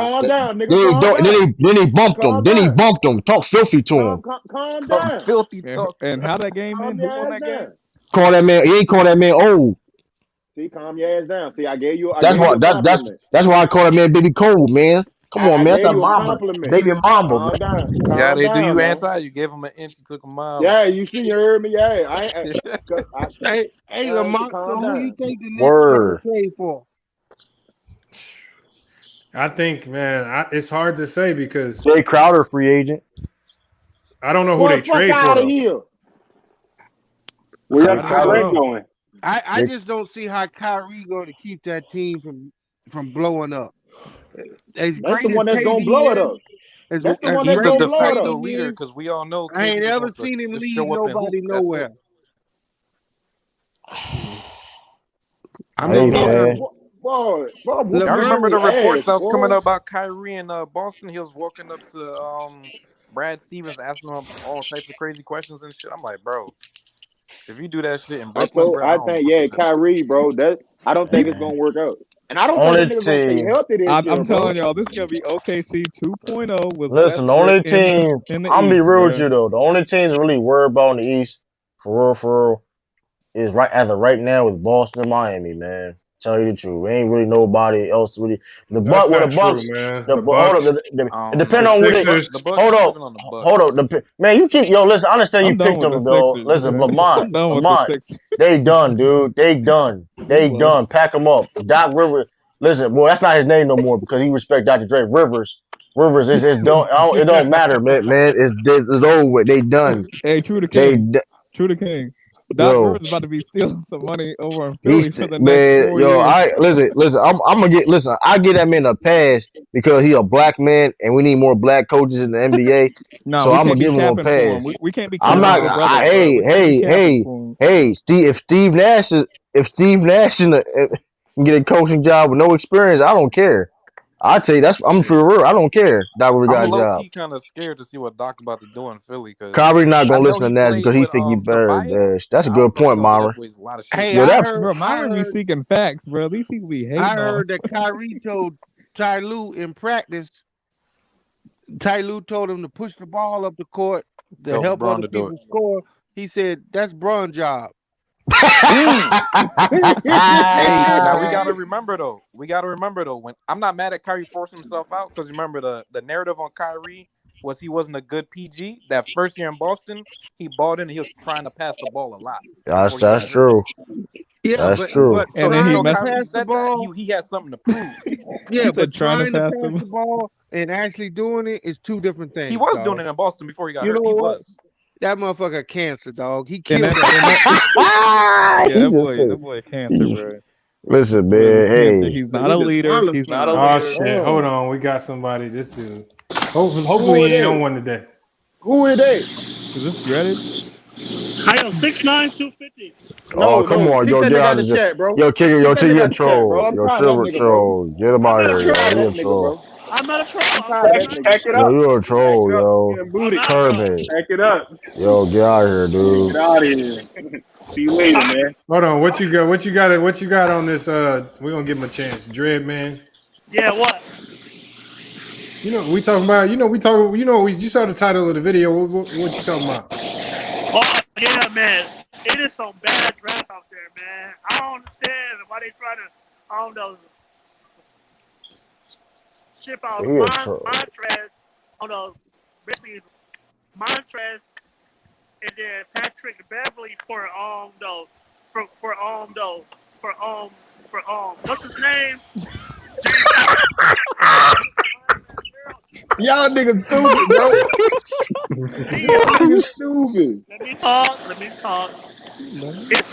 calm down, nigga. Then, Calm down. then he bumped him. Calm Then he down. bumped him. Talk filthy to him. Calm Talk down. filthy talk. And how that game Calm end? your Who won ass that game? down. Call that man. He ain't call that man old. See, calm your ass down. See, I gave you a That's why compliment. that's why I call that man Baby Cold, man. Come on, I man. That's gave a you a mama. compliment. Baby mama, Calm down. See how Calm they do down you now. anti? You gave him an inch, you took a mile. Yeah, you see, you heard me. Yeah, Hey, Lamont. So calm who you down. think the Knicks gonna Word. trade for? I think, man, it's hard to say because Jay Crowder, free agent. I don't know who Boy, they fuck trade for out of though. here. We I got don't Kyrie know. going. I just don't see how Kyrie going to keep that team from blowing up. As That's the great as one that's gonna KD blow it is, up. as That's the one He's that's the great gonna as blow it de up. facto KD leader is, because we all know I KD ain't just ever wants to seen him just lead show up and hoop. nobody That's nowhere. it. I'm Hey, not Boy, gonna lie. man. whoop Y'all remember your the reports ass, that was coming boy. up about Kyrie in Boston? He was walking up to Brad Stevens asking him all types of crazy questions and shit. I'm like, bro, if you do that shit in Brooklyn, bro, I I don't think, know yeah, what's good. Kyrie, bro. I don't think it's gonna work out. And I don't think Only them niggas gonna stay team. healthy this year, I'm bro. telling y'all, this is gonna be OKC 2.0 with Listen, the Westbrook only team. in the I'm gonna be East, real with bro. you though. The only team really worried about in the East, for real, is right as of right now with Boston and Miami, man. Tell you the truth, ain't really nobody else really. That's The not true, Bucks. man. The The hold up. Bucks, I It don't depend the know. on what they. Sixers. The Bucks, Hold I'm up. sleeping on the Bucks. Hold up. Man, you keep Listen, I understand you I'm done picked with them, the though. Sixers, Listen, man. Lamont, I'm done with the Sixers. they done, dude. They done. We They was. done. Pack them up. Doc Rivers. Listen, boy, that's not his name no more because he respect Dr. Dre. Rivers, it don't matter, man. It's over with. They done. Hey, True the They, King. True the King. Doc yo. Rivers about to be stealing some money over in He's Philly for the next man, 4 yo. years. Listen. I'm gonna get. Listen, I get that man a pass because he a black man, and we need more black coaches in the NBA. Nah, So we I'm gonna can't be give him a capping for him. pass. We can't be I'm capping not. for brothers, bro. We can't be capping for him. Steve. If Steve Nash can get a coaching job with no experience, I don't care. I tell you, I'm for real. I don't care. That we I'm got a low job. key kind of scared to see what Doc's about to do in Philly because Kyrie not I gonna know listen to he Nash played because he with think he better. Tobias, That's a and I good already point, know he that Myra. boy's a lot of shit. Hey, Yo, that Bro, Myron be seeking facts, bro. These people be I hating on. heard that Kyrie told Ty Lue in practice. Ty Lue told him to push the ball up the court to Tell help LeBron other to do it. people score. He said that's Bron's job. Hey, now we gotta remember though. When I'm not mad at Kyrie forcing himself out because remember the narrative on Kyrie was he wasn't a good PG. That first year in Boston, he balled in and he was trying to pass the ball a lot before he got that's hurt. true. Yeah, That's but true. So And then even he though messed. Kyrie pass the said that, ball. he has something to prove. Yeah, He but said trying to pass pass them. the ball and actually doing it is two different things. He was dog. doing it in Boston before he got You hurt. know He what? was. That motherfucker cancer, dog. He And killed that. Yeah, He that just boy cancer, bro. listen, That boy is a man. cancer. Hey, He's not a leader. He's not a Oh leader. shit! Hold on, we got somebody. This dude. Hopefully Who he it ain't on is? one today. Who it is? Is this dreaded? I am 6'9", 250. oh come No. on, Kick yo, that get nigga out out the of this. chat, bro. Yo, kick it, Kick yo, that he nigga a out the chat, bro. troll. I'm Yo, tired of that nigga, bro. troll. Get him I'm out not of a here, I'm troll. tired yo. of He a that nigga, troll. bro. I'm not a troll. I'm I'm tired of that 6'9". nigga. Pack it Yo, up. you a troll, yo. Getting booty. I'm not, bro. Kermit. Pack it up. Yo, get out of here, dude. Get out of here. See you later, man. Hold on, what you got? What you got on this? We're gonna give him a chance. Dread man. Yeah, what? You know we talking about. You saw the title of the video. What you talking about? Oh, yeah, man. It is some bad draft out there, man. I don't understand why they try to, I don't know, ship out He a troll. Montrez, I don't know, basically Montrez and then Patrick Beverly for what's his name? Y'all niggas stupid, bro. Y'all niggas stupid. Let me talk. It's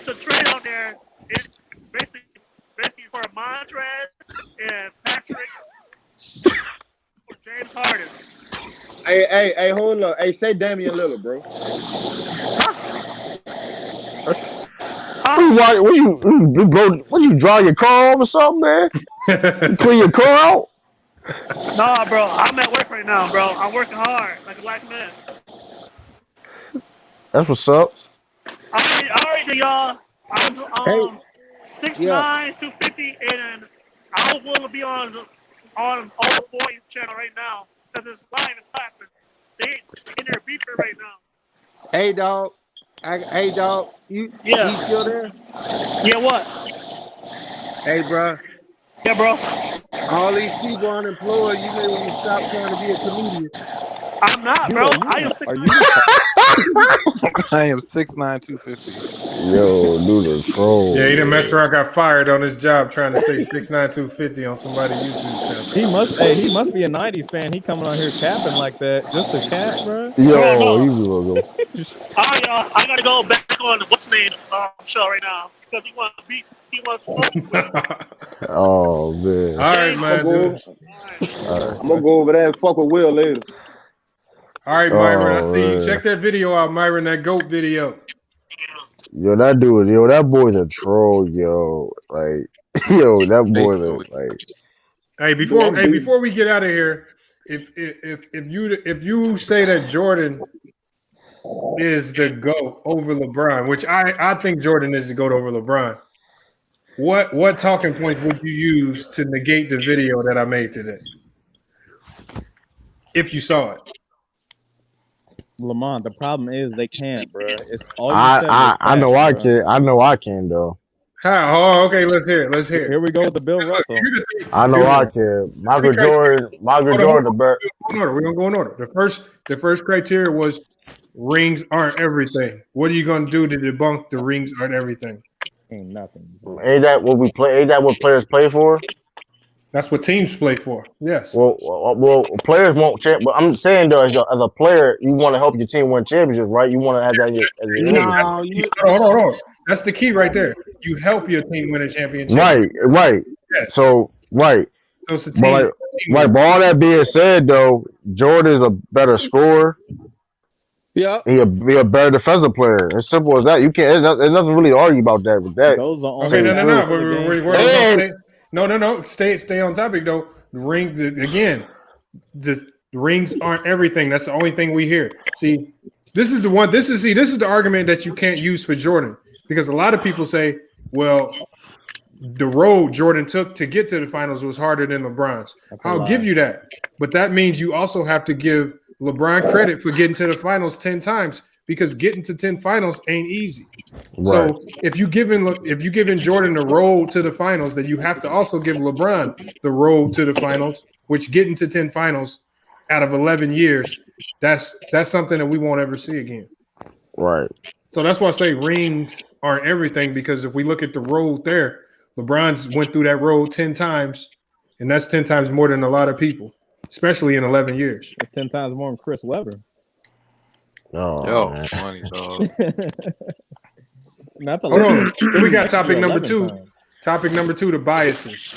a trade out there. It's basically for Montrez and Patrick for James Harden. Hey, hold up. Hey, say Damian Lillard, bro. What you draw your car off or something, man? You clean your car out? Nah, bro. I'm at work right now, bro. I'm working hard like a black man. That's what's up. All right, y'all. I'm 6'9", 250, and I was willing to be on all the boys channel right now because this live is happening. They in their beeper right now. Hey, dog. You still there? Yeah, what? Hey, bro. Yeah, bro. All these people unemployed. You may want to stop trying to be a comedian. I'm not, bro. I am 6'9". I am 6'9", 250. Yo, dude, the troll. Yeah, he done messed around, got fired on his job trying to say 6'9", 250 on somebody's YouTube channel. He must be a '90s fan. He coming on here capping like that just to cap, bro. Yo, he was All right, y'all. I gotta go back on what's name show right now because he wants to beat. He wants to. Oh man. All right, man. I'm gonna go over there and fuck with Will later. All right, Myron. I see you. Man. Check that video out, Myron. That GOAT video. Yo, that dude, that boy's a troll, yo. Like, yo, that boy's like. Hey, before we get out of here, if you say that Jordan is the GOAT over LeBron, which I think Jordan is the GOAT over LeBron, what talking points would you use to negate the video that I made today? If you saw it. Lamont, the problem is they can't, bro. It's all I know I can. I know I can though. How? Oh, okay. Let's hear it. Here we go with the Bill Russell. I know I can. Michael Jordan. We're gonna go in order. The first criteria was rings aren't everything. What are you gonna do to debunk the rings aren't everything? Ain't nothing. Ain't that what we play? Ain't that what players play for? That's what teams play for. Yes. Well, players won't champ. But I'm saying though, as a player, you want to help your team win championships, right? You want to have that as your Hold on. That's the key right there. You help your team win a championship. Right. Yes. So it's a team. But all that being said, though, Jordan is a better scorer. Yeah. He a better defensive player. As simple as that. You can't. There's nothing really to argue about that. With that. Okay. No. Stay on topic though. The rings aren't everything. That's the only thing we hear. See, this is the argument that you can't use for Jordan, because a lot of people say, well, the road Jordan took to get to the finals was harder than LeBron's. I'll give you that, but that means you also have to give LeBron credit for getting to the finals 10 times, because getting to 10 finals ain't easy. Right. So if you giving Jordan the road to the finals, then you have to also give LeBron the road to the finals, which getting to 10 finals out of 11 years, that's something that we won't ever see again. Right. So that's why I say rings aren't everything, because if we look at the road there, LeBron's went through that road 10 times, and that's 10 times more than a lot of people, especially in 11 years. It's 10 times more than Chris Webber. Oh, funny dog. Hold on. Then we got topic number 2. Topic number 2, the biases.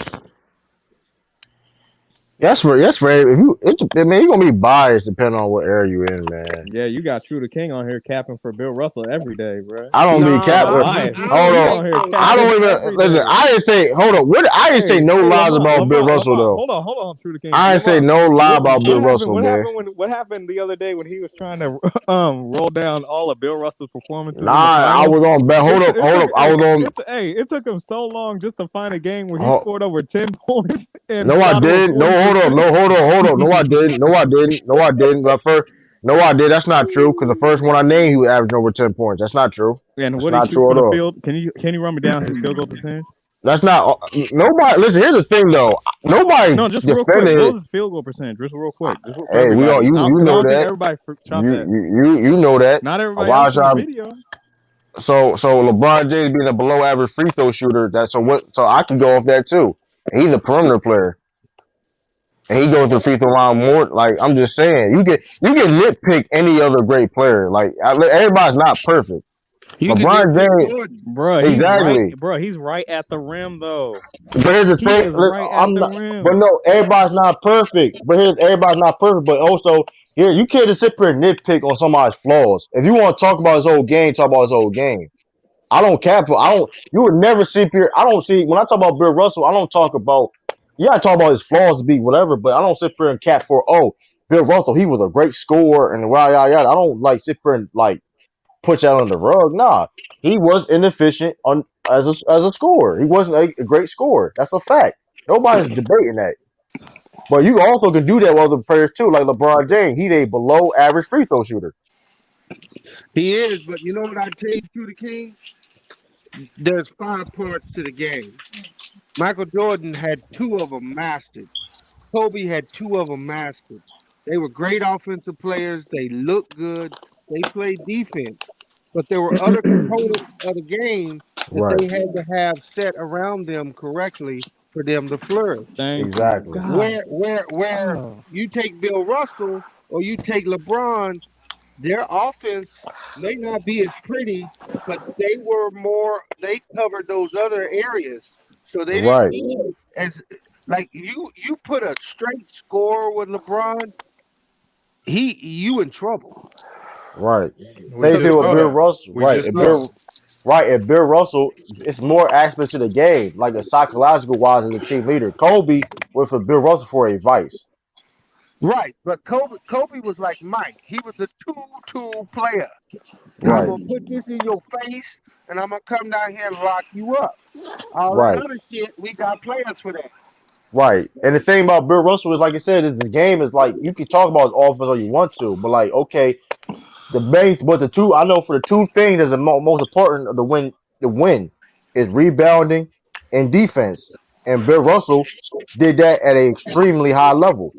That's right. If you're gonna be biased depending on what area you in, man. Yeah, you got True the King on here capping for Bill Russell every day, bro. I don't be capping. Hold on. I don't even listen. I didn't say. Hold on. I didn't say no lies about Bill Russell though. Hold on, True the King. I didn't say no lie about Bill Russell, man. What happened the other day when he was trying to roll down all of Bill Russell's performances? Nah, I was on. Hold up. I was on. It took him so long just to find a game where he scored over 10 points. No, I didn't. Hold on. No, I didn't. No, I didn't. But first, no, I did. That's not true. Because the first one I named, he was averaging over 10 points. That's not true. And that's what not true at all. Field? Can you run me down his field goal percentage? That's not nobody. Listen, here's the thing though. Nobody just real quick. What was his field goal percentage? Just real quick. Hey, you know that. Everybody you know that. Not everybody else in the video. So LeBron James being a below average free throw shooter. So I can go off that too. He's a perimeter player. And he goes to the free throw line more. Like, I'm just saying, you can nitpick any other great player. Like, everybody's not perfect. LeBron James, bro, exactly. He's right at the rim though. But here's the thing, but no, everybody's not perfect. But also here, you can't just sit here and nitpick on somebody's flaws. If you want to talk about his whole game, talk about his whole game. I don't cap for. You would never sit here. I don't see when I talk about Bill Russell. I don't talk about. Yeah, I talk about his flaws to be whatever, but I don't sit here and cap for. Bill Russell, he was a great scorer and yada. I don't like sit here and like push that on the rug. Nah, he was inefficient as a scorer. He wasn't a great scorer. That's a fact. Nobody's debating that. But you also can do that with other players too, like LeBron James. He's a below average free throw shooter. He is, but you know what I tell you, True the King? There's 5 parts to the game. Michael Jordan had 2 of them mastered. Kobe had 2 of them mastered. They were great offensive players. They looked good. They played defense. But there were other components of the game that Right. they had to have set around them correctly for them to flourish. Thank Exactly. you. Where Oh. you take Bill Russell or you take LeBron, their offense may not be as pretty, but they covered those other areas. So they didn't Right. need as like you put a straight score with LeBron, you in trouble. Right. We Same just thing with saw Bill that. Russell. We Right. just And saw Bill Right, and Bill Russell, it's more aspects of the game, like a psychological wise as a team leader. Kobe went for Bill Russell for advice. Right, but Kobe was like Mike. He was a 2-2 player. I'm Right. gonna put this in your face, and I'm gonna come down here and lock you up. All that Right. other shit, we got players for that. Right. And the thing about Bill Russell is, like I said, is the game is like you can talk about his offense all you want to, but like, okay, the two I know for the two things that's the most important of the win is rebounding and defense. And Bill Russell did that at an extremely high level.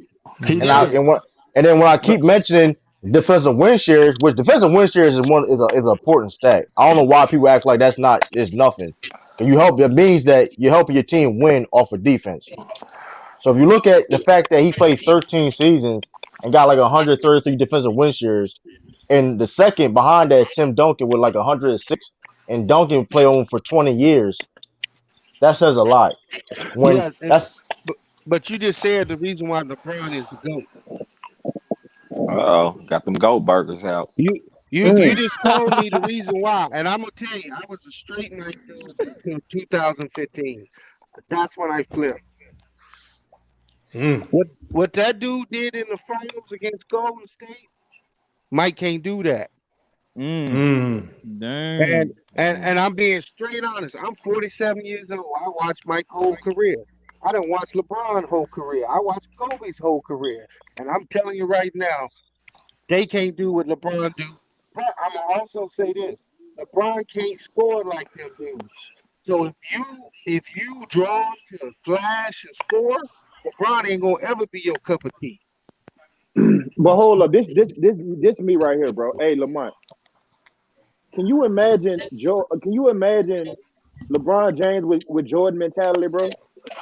He And I did. and then when I But keep mentioning defensive win shares, which defensive win shares is an important stat. I don't know why people act like that's not is nothing. Because it means that you're helping your team win off of defense. So if you look at the fact that he played 13 seasons and got like 133 defensive win shares, and the second behind that is Tim Duncan with like 106, and Duncan played on for 20 years, that says a lot. When yeah, that's but you just said the reason why LeBron is the GOAT. Uh-oh, got them goat burgers out. You just told me the reason why, and I'm gonna tell you, I was a straight night dude until 2015. That's when I flipped. What that dude did in the finals against Golden State, Mike can't do that. Dang. And I'm being straight honest. I'm 47 years old. I watched Mike's whole career. I didn't watch LeBron's whole career. I watched Kobe's whole career. And I'm telling you right now, they can't do what LeBron do. But I'm gonna also say this: LeBron can't score like them dudes. So if you draw to flash and score, LeBron ain't gonna ever be your cup of tea. But hold up, this me right here, bro. Hey, Lamont, can you imagine Can you imagine LeBron James with Jordan mentality, bro?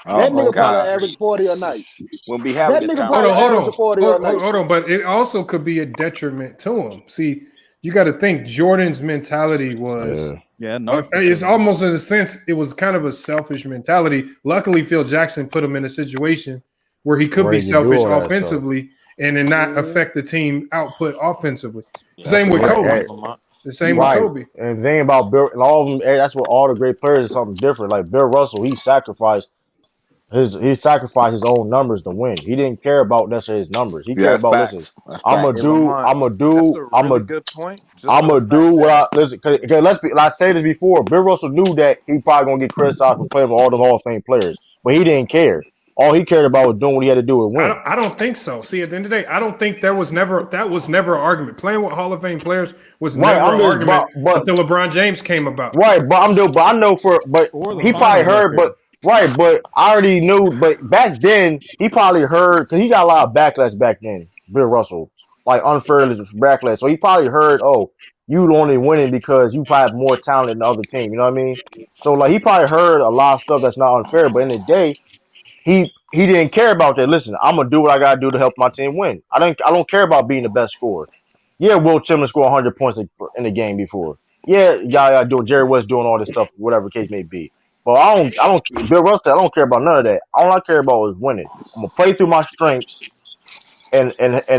Oh That my nigga probably God. average 40 a night. We'll be having That this nigga Hold probably on, hold average on, 40 a night. hold on. But it also could be a detriment to him. See, you got to think Jordan's mentality was. It's almost in a sense it was kind of a selfish mentality. Luckily, Phil Jackson put him in a situation where he could be selfish offensively and then not affect the team output offensively. Same with Kobe. The same with Kobe. And the thing about Bill and all of them, that's what all the great players is something different. Like Bill Russell, he sacrificed his own numbers to win. He didn't care about necessarily his numbers. He Yeah, cared that's about facts. That's I'm facts. a Good point. I'm gonna do what I listen. Cause I said this before. Bill Russell knew that he probably gonna get criticized for playing with all them Hall of Fame players, but he didn't care. All he cared about was doing what he had to do to win. I don't think so. See, at the end of the day, I don't think that was never an argument. Playing with Hall of Fame players was never an argument until LeBron James came about. Right, but I know he probably heard, but I already knew. But back then, he probably heard because he got a lot of backlash back then. Bill Russell, like unfair backlash. So he probably heard, oh, you only winning because you probably have more talent than the other team. You know what I mean? So like he probably heard a lot of stuff that's not unfair. But in the day, he didn't care about that. Listen, I'm gonna do what I gotta do to help my team win. I don't care about being the best scorer. Yeah, Will Chamberlain scored 100 points in the game before. Yeah, y'all doing Jerry West doing all this stuff, whatever the case may be. But I don't. Bill Russell, I don't care about none of that. All I care about is winning. I'm gonna play through my strengths and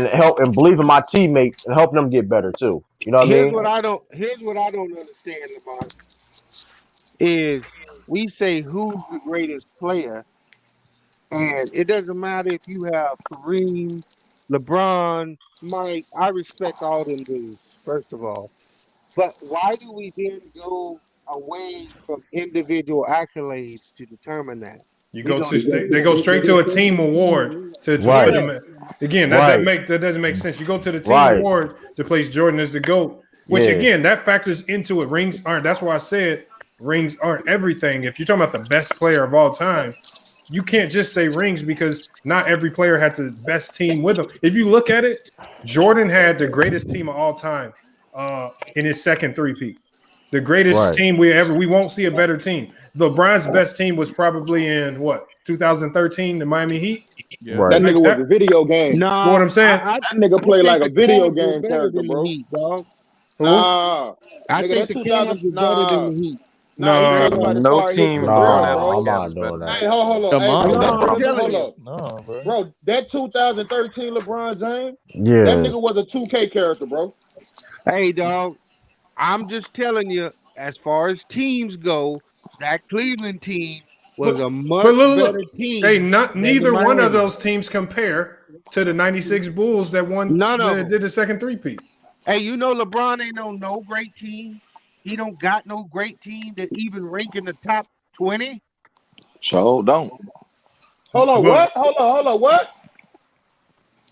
help and believe in my teammates and help them get better too. You know what I mean? Here's what I don't understand about is we say who's the greatest player, and it doesn't matter if you have Kareem, LeBron, Mike. I respect all them dudes, first of all. But why do we then go away from individual accolades to determine that? They go straight to a team award to put them again. That doesn't make sense. You go to the team award to place Jordan as the GOAT, which again that factors into it. Rings aren't. That's why I said rings aren't everything. If you're talking about the best player of all time, you can't just say rings because not every player had the best team with him. If you look at it, Jordan had the greatest team of all time in his second three-peat. The greatest team we won't see a better team. LeBron's best team was probably in 2013, the Miami Heat. Yeah. That nigga was a video game. Know what I'm saying? That nigga played like a video Cavs were game better character, than the bro. Heat, dog. Nah, I nigga, think that the 2000. Cavs were better than the Heat. Nah, he played by the No start of his team career, going after bro. the Cavs is better than Hey, that. hold on. Hey, DeMar, hold up. bro. That 2013 LeBron James, Yeah. that nigga was a 2K character, bro. Hey, dog. I'm just telling you, as far as teams go, that Cleveland team was a much better team. Hey, than neither the one of Miami. those teams compare to the 96 Bulls that won None of them did the second three-peat. Hey, you know LeBron ain't on no great team. He don't got no great team that even rank in the top 20. So don't. Hold on, what? Hold on, what?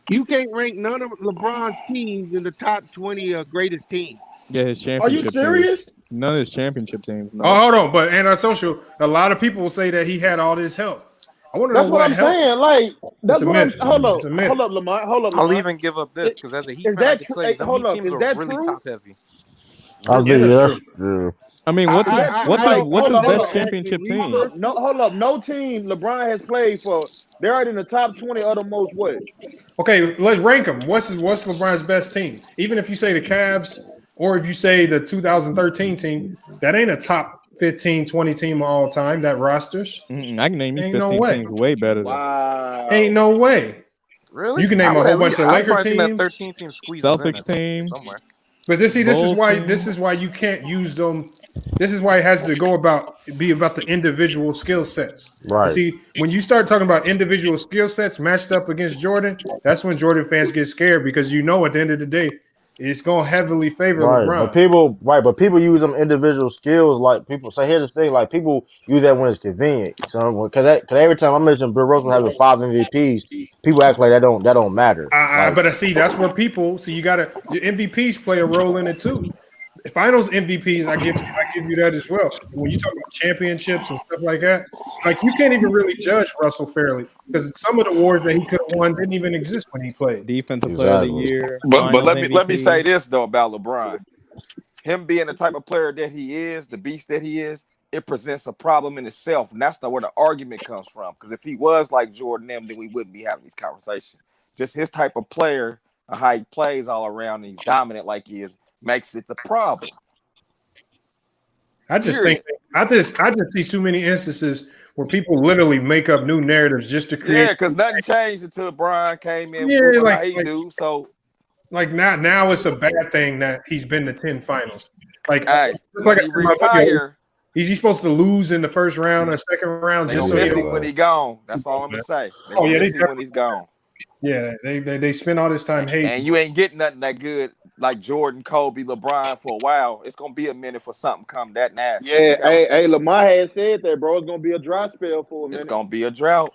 You can't rank none of LeBron's teams in the top 20 greatest teams. Yeah, his Are championship you serious? teams. None of his championship teams. No. Oh, hold on, but antisocial. A lot of people will say that he had all this help. I want to know That's what I'm help. saying. Like, that's It's a what I'm. myth. Hold It's a myth. up, Lamont. Hold up, I'll Lamont. even give up this because as a Heat Is fan, I that can true? tell you Hey, the hold Heat up. teams Is are that really true? top heavy. I Yeah, think that's that's true. true. I mean, what's his Hold best up. championship team? Hold up. No team LeBron has played for. They're already in the top 20 of the most what? Okay, let's rank them. What's LeBron's best team? Even if you say the Cavs or if you say the 2013 team, that ain't a top 15, 20 team of all time, that rosters. I can name you Ain't 15 no way. teams way better than. Wow. Ain't no way. Really? You can name a whole bunch of I Laker probably think that teams. 13 team squeezes in Celtics there team. somewhere. But this is Bulls why team. you can't use them. This is why it has to be about the individual skill sets. Right. You see, when you start talking about individual skill sets matched up against Jordan, that's when Jordan fans get scared because at the end of the day, it's going to heavily favor LeBron. But people use them individual skills like people. So here's the thing: like people use that when it's convenient. So because every time I mention Bill Russell having 5 MVPs, people act like that don't matter. But I see that's where people see your MVPs play a role in it too. Finals MVPs, I give you that as well. When you talk about championships and stuff like that, like you can't even really judge Russell fairly because some of the awards that he could have won didn't even exist when he played. Defensive player of the year. But let me MVP. say this though about LeBron. Him being the type of player that he is, the beast that he is, it presents a problem in itself, and that's where the argument comes from. Because if he was like Jordan, then we wouldn't be having these conversations. Just his type of player, how he plays all around, and he's dominant like he is, makes it the problem. I just see too many instances where people literally make up new narratives just to create. Yeah, because nothing changed until Brian came in. Yeah, like he do. So, like now it's a bad thing that he's been to 10 finals. Like, hey, like he retire. Is he supposed to lose in the first round or second round? They gonna miss him when he gone. That's all I'm gonna say. They gonna miss him when he's gone. Yeah, they spend all this time hating. And you ain't getting nothing that good like Jordan, Kobe, LeBron for a while. It's gonna be a minute for something come that nasty. Yeah, hey, Lamar had said that, bro. It's gonna be a dry spell for a minute. It's gonna be a drought.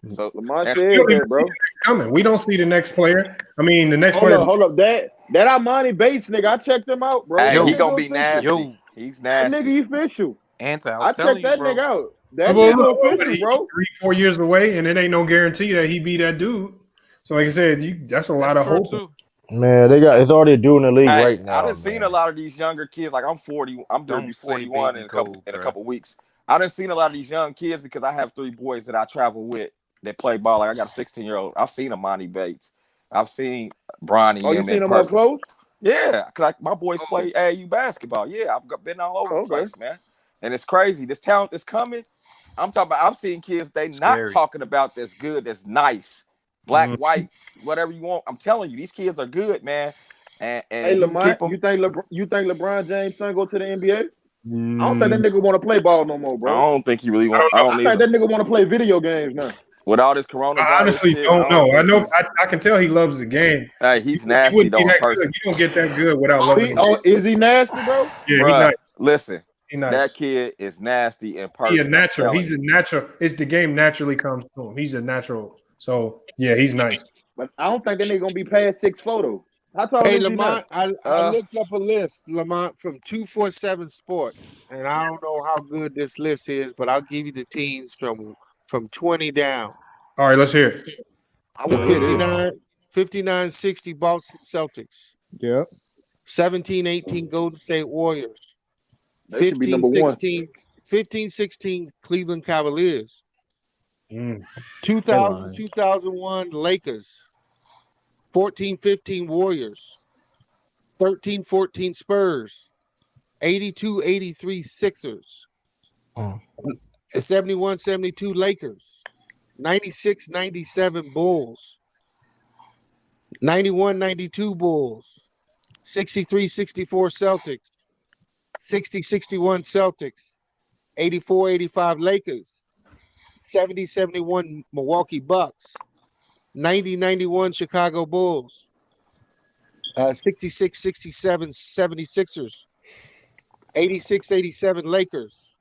So Lamar said that, bro. Coming. We don't see the next player. I mean, the next player. Hold up. That Armani Bates nigga, I checked him out, bro. Hey, he gonna be nasty. He's nasty. That nigga, he official. I checked that nigga out. That nigga official, bro. 3-4 years away, and it ain't no guarantee that he be that dude. So, like I said, that's a lot of hope. Man, it's already doing the league right now. I done seen a lot of these younger kids. Like I'm 40. I'm going to be 41 in a couple weeks. I done seen a lot of these young kids because I have 3 boys that I travel with that play ball. Like I got a 16-year-old. I've seen Amani Bates. I've seen Bronny. Oh, you seen him up close? Yeah, because my boys play AAU basketball. Yeah, I've been all over the place, man. And it's crazy. This talent is coming. I'm talking about. I've seen kids they not talking about that's good, that's nice, black, white, whatever you want. I'm telling you, these kids are good, man. And hey, Lamont, you think LeBron James son go to the NBA? I don't think that nigga want to play ball no more, bro. I don't think he really wants. I think that nigga want to play video games now. With all this coronavirus, I honestly don't know. I can tell he loves the game. Hey, he's nasty though. You don't get that good without loving it. Is he nasty, bro? Yeah, he's nice. Listen, nice. That kid is nasty in person. He's a natural. It's the game naturally comes to him. He's a natural. So yeah, he's nice. But I don't think that nigga gonna be past 6'4" though. How tall Hey, is he now? Lamont, I looked up a list, Lamont, from 247 Sports, and I don't know how good this list is, but I'll give you the teams from 20 down. All right, let's hear it. I want to hear this. 59-60 Boston Celtics. Yep. 17-18 Golden State Warriors. They should be number one. 15-16 Cleveland Cavaliers. 2000-2001 Lakers. 14-15 Warriors. 13-14 Spurs. 82-83 Sixers. 71-72 Lakers. 96-97 Bulls. 91-92 Bulls. 63-64 Celtics. 60-61 Celtics. 84-85 Lakers. 70-71 Milwaukee Bucks. 90-91 Chicago Bulls. 66-67 76ers. 86-87 Lakers.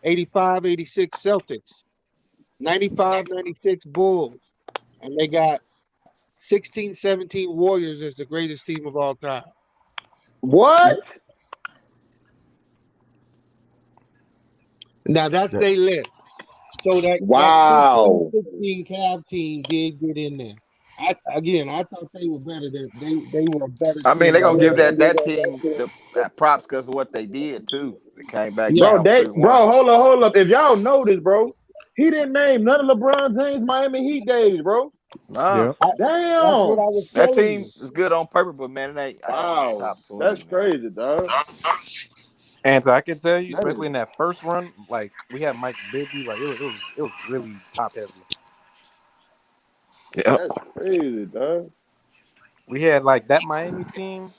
85-86 Celtics. 95-96 Bulls. And they got 16-17 Warriors as the greatest team of all time. What? Now that's their list. So that 16 Cavs team did get in there. I thought they were better than they were a better. I mean, they're gonna give that team. team the props because of what they did too. They came back, bro. down 3-1. Hold up. If y'all know this, bro, he didn't name none of LeBron James' Miami Heat days, bro. Nah. Damn. That team is good on paper, but man, it ain't Wow. top 20. That's crazy, dog. And so I can tell you, especially in that first run, like we had Mike Bibby, like it was really top heavy. Yeah, that's crazy, dog. We had like that Miami team.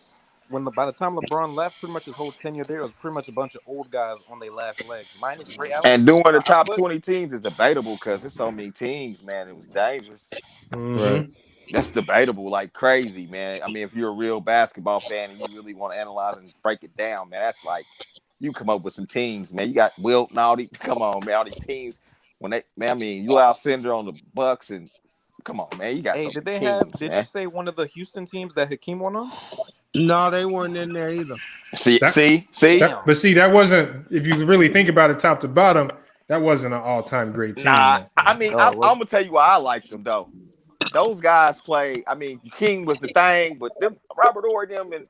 By the time LeBron left, pretty much his whole tenure there was pretty much a bunch of old guys on their last legs, minus Ray Allen. And doing the top 20 teams is debatable because there's so many teams, man. It was dangerous. Right. That's debatable, like crazy, man. I mean, if you're a real basketball fan and you really want to analyze and break it down, man, that's like you come up with some teams, man. You got Wilt and all these. Come on, man, all these teams. When they, man, I mean, you allow Cinder on the Bucks and come on, man, you got. Hey, did they have? Did you say one of the Houston teams that Hakeem won on? No, they weren't in there either. See. But see, that wasn't. If you really think about it, top to bottom, that wasn't an all-time great team. Nah, I mean, I'm gonna tell you why I liked them though. Those guys play. I mean, King was the thing, but them Robert Orr, them and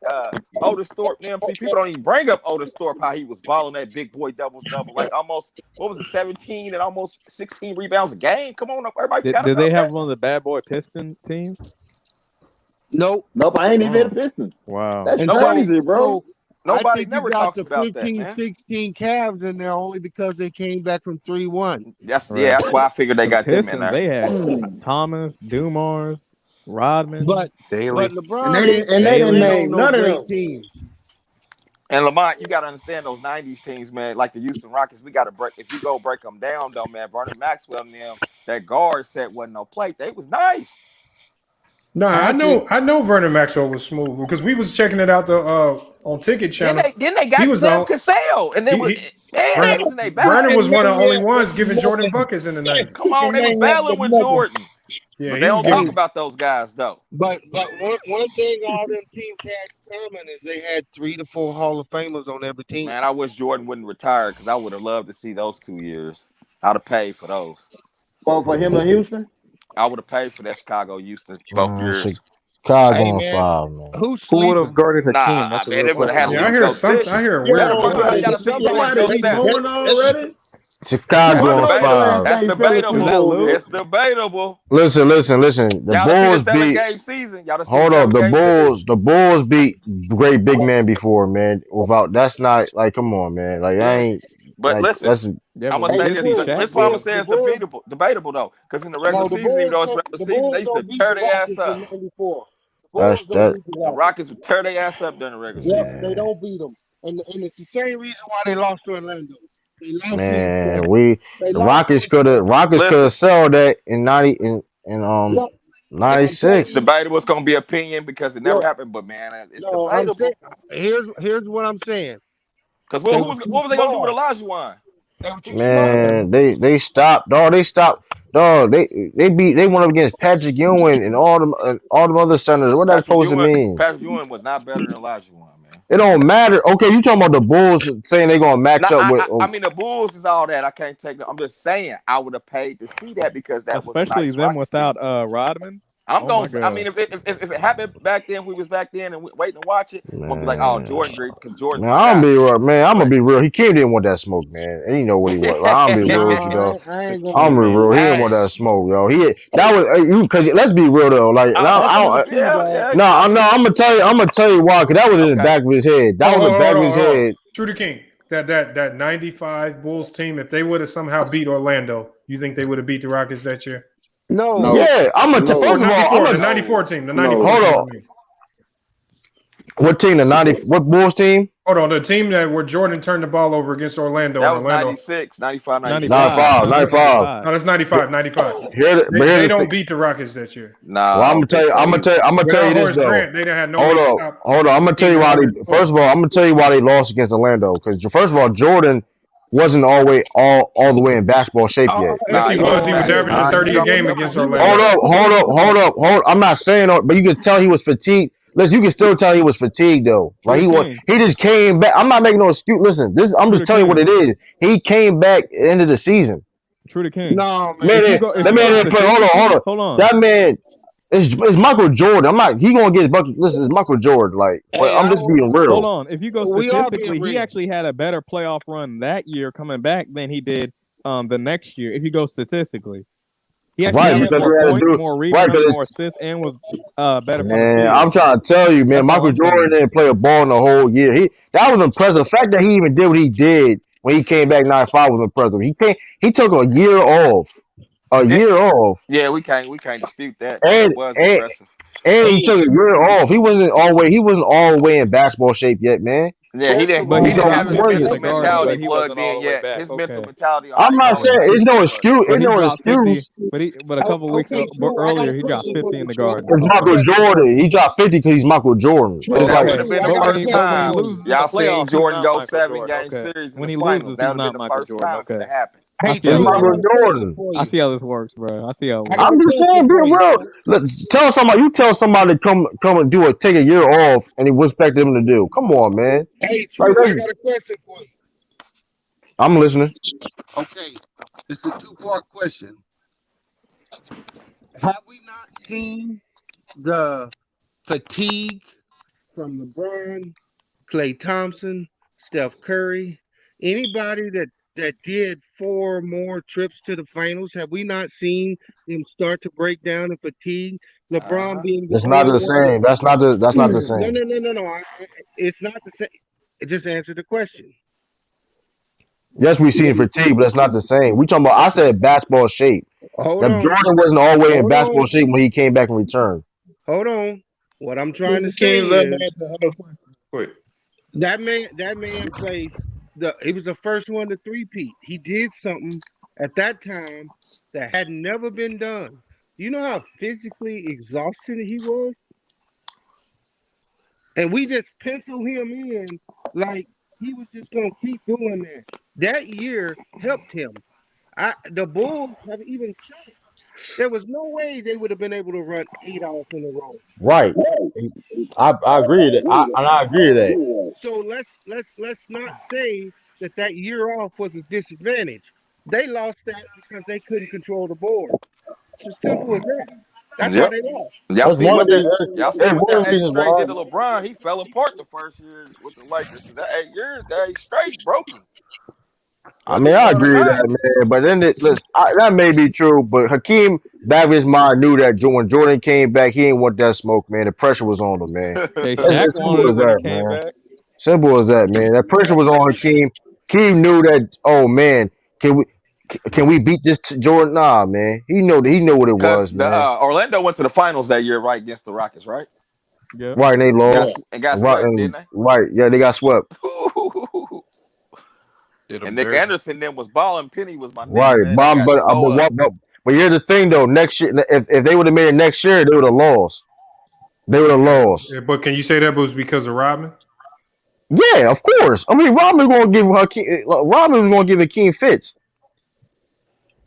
Otis Thorpe, them people don't even bring up Otis Thorpe how he was balling that big boy double, like almost 17 and almost 16 rebounds a game. Come on up, everybody. Did they have one of the bad boy Piston teams? Nope. I ain't even a Piston. Wow. That's crazy, bro. Nobody never talks about that, 15-16 Cavs in there only because they came back from 3-1. That's why I figured they got them in there. They had Thomas, Dumars, Rodman, Daly. But LeBron they didn't name none of them teams. And Lamont, you got to understand those '90s teams, man. Like the Houston Rockets, we got to break. If you go break them down, though, man, Vernon Maxwell and them, that guard set wasn't no plate. They was nice. No, I know Vernon Maxwell was smooth because we was checking it out on Ticket Channel. Then they got Sam Cassell, and then Vernon was one of the only ones giving Jordan buckets in the night. Come on, they was battling with Jordan. Yeah, but they don't talk about those guys though. But one thing all them teams had in common is they had 3 to 4 Hall of Famers on every team. Man, I wish Jordan wouldn't retire because I would have loved to see those 2 years. I'd have paid for those. Well, for him in Houston. I would have paid for that Chicago-Houston both years. Chicago on 5, man. Who would have guarded Hakeem? That's a real question. I hear something. I hear weird. Chicago on 5. That's debatable. It's debatable. Listen. The Bulls beat. Hold up, the Bulls beat great big man before, man. That's not like, come on, man. Like I ain't. But like, listen, I'm gonna say this. This why I'm gonna say it's debatable though, because in the regular season, even though it's regular season, they used to tear their ass up. The Rockets would tear their ass up during the regular season. Yes, they don't beat them, and it's the same reason why they lost to Orlando. Man, the Rockets could have sold that in 96. It's debatable. It's gonna be opinion because it never happened. But man, it's debatable. Here's what I'm saying. Because what was they gonna do with Olajuwon? Man, they stopped. Dog, they stopped. Dog, they went up against Patrick Ewing and all them other centers. What that supposed to mean? Patrick Ewing was not better than Elijah Wan, man. It don't matter. Okay, you talking about the Bulls saying they gonna match up with? I mean, the Bulls is all that. I can't take it. I'm just saying I would have paid to see that because that especially was a nice them Rockets without team. Rodman. I'm going. I mean, if it happened back then, if we was back then and waiting to watch it, I'm gonna be like, oh, Jordan great because Jordan's Man, my guy. I'm gonna be real. He came didn't want that smoke, man, and you know what he was. Like, I'm be real with you though. I'm be real. He didn't want that smoke, yo. That was you because let's be real though. Like I'm gonna tell you why. Because that was in the back of his head. That was the back of his head. True to King. That 95 Bulls team, if they would have somehow beat Orlando, you think they would have beat the Rockets that year? No. Yeah, first of all, the 94 team. The 94 Hold team. on. What team? What Bulls team? Hold on, the team where Jordan turned the ball over against Orlando. That was Orlando. 96, 95, 96. 95. No, that's 95. They don't beat the Rockets that year. Nah. Well, I'm gonna tell you this though. Grant, they had no hold on. I'm gonna tell you why first of all, I'm gonna tell you why they lost against Orlando. Because first of all, Jordan wasn't all the way in basketball shape yet. Yes, he was. He was averaging 30 a game against Orlando. Hold up. I'm not saying, but you can tell he was fatigued. Listen, you can still tell he was fatigued though. Like he just came back. I'm not making no excuse. Listen, I'm just telling you what it is. He came back at the end of the season. True to King. No, man. That man play. Hold on. That man is Michael Jordan. I'm not. He gonna get his bucket. Listen, it's Michael Jordan. Like, I'm just being real. Hold on. If you go statistically, he actually had a better playoff run that year coming back than he did the next year. If you go statistically. He actually had more points, more rebounds, more assists, and was better. Man, I'm trying to tell you, man. Michael Jordan didn't play a ball in the whole year. That was impressive. The fact that he even did what he did when he came back 95 was impressive. He took a year off. Yeah, we can't dispute that. And, that was impressive. And he took a year off. He wasn't all the way in basketball shape yet, man. Yeah, he didn't have his mental mentality plugged in yet. His mental mentality. I'm not saying it's no excuse. It's no excuse. But a couple weeks earlier, he dropped 50 in the Garden. It's Michael Jordan. He dropped 50 because he's Michael Jordan. That would have been the first time y'all seen Jordan go 7-game series in the finals. That would have been the first time it happened. It's Michael Jordan. I see how this works, bro. I see how. I'm just saying, be real. Look, tell somebody to come and take a year off, and he was expected him to do. Come on, man. Hey, Trey, I got a question for you. I'm listening. Okay, it's a 2-part question. Have we not seen the fatigue from LeBron, Klay Thompson, Steph Curry, anybody that did 4 more trips to the finals? Have we not seen them start to break down and fatigue? LeBron being That's not the same. That's not the same. No. It's not the same. Just answer the question. Yes, we seen fatigue, but that's not the same. We talking about. I said basketball shape. Jordan wasn't all the way in basketball shape when he came back and returned. Hold on. What I'm trying to say is that man played. He was the first one to three-peat. He did something at that time that had never been done. You know how physically exhausted he was? And we just pencil him in like he was just going to keep doing that. That year helped him. The Bulls have even said it. There was no way they would have been able to run 8 hours in a row. Right. I agree with that. I agree with that. So let's not say that year off was a disadvantage. They lost that because they couldn't control the board. It's as simple as that. That's why they lost. Y'all see what that 8 straight did to LeBron? He fell apart the first year with the Lakers. That 8 years, that 8 straight broke him. I mean, I agree with that, man. But then that may be true. But Hakeem, back of his mind, knew that when Jordan came back, he didn't want that smoke, man. The pressure was on him, man. It's simple as that, man. Simple as that, man. That pressure was on Hakeem. Hakeem knew that. Oh man, can we beat this Jordan? Nah, man. He knew what it was, man. Orlando went to the finals that year, right, against the Rockets, right? Yeah. Right, and they lost. And got swept, didn't they? Right, yeah, they got swept. And Nick Anderson then was balling. Penny was my name. Right, but here's the thing though. Next year, if they would have made it next year, they would have lost. Yeah, but can you say that was because of Rodman? Yeah, of course. I mean, Rodman was going to give Hakeem fits.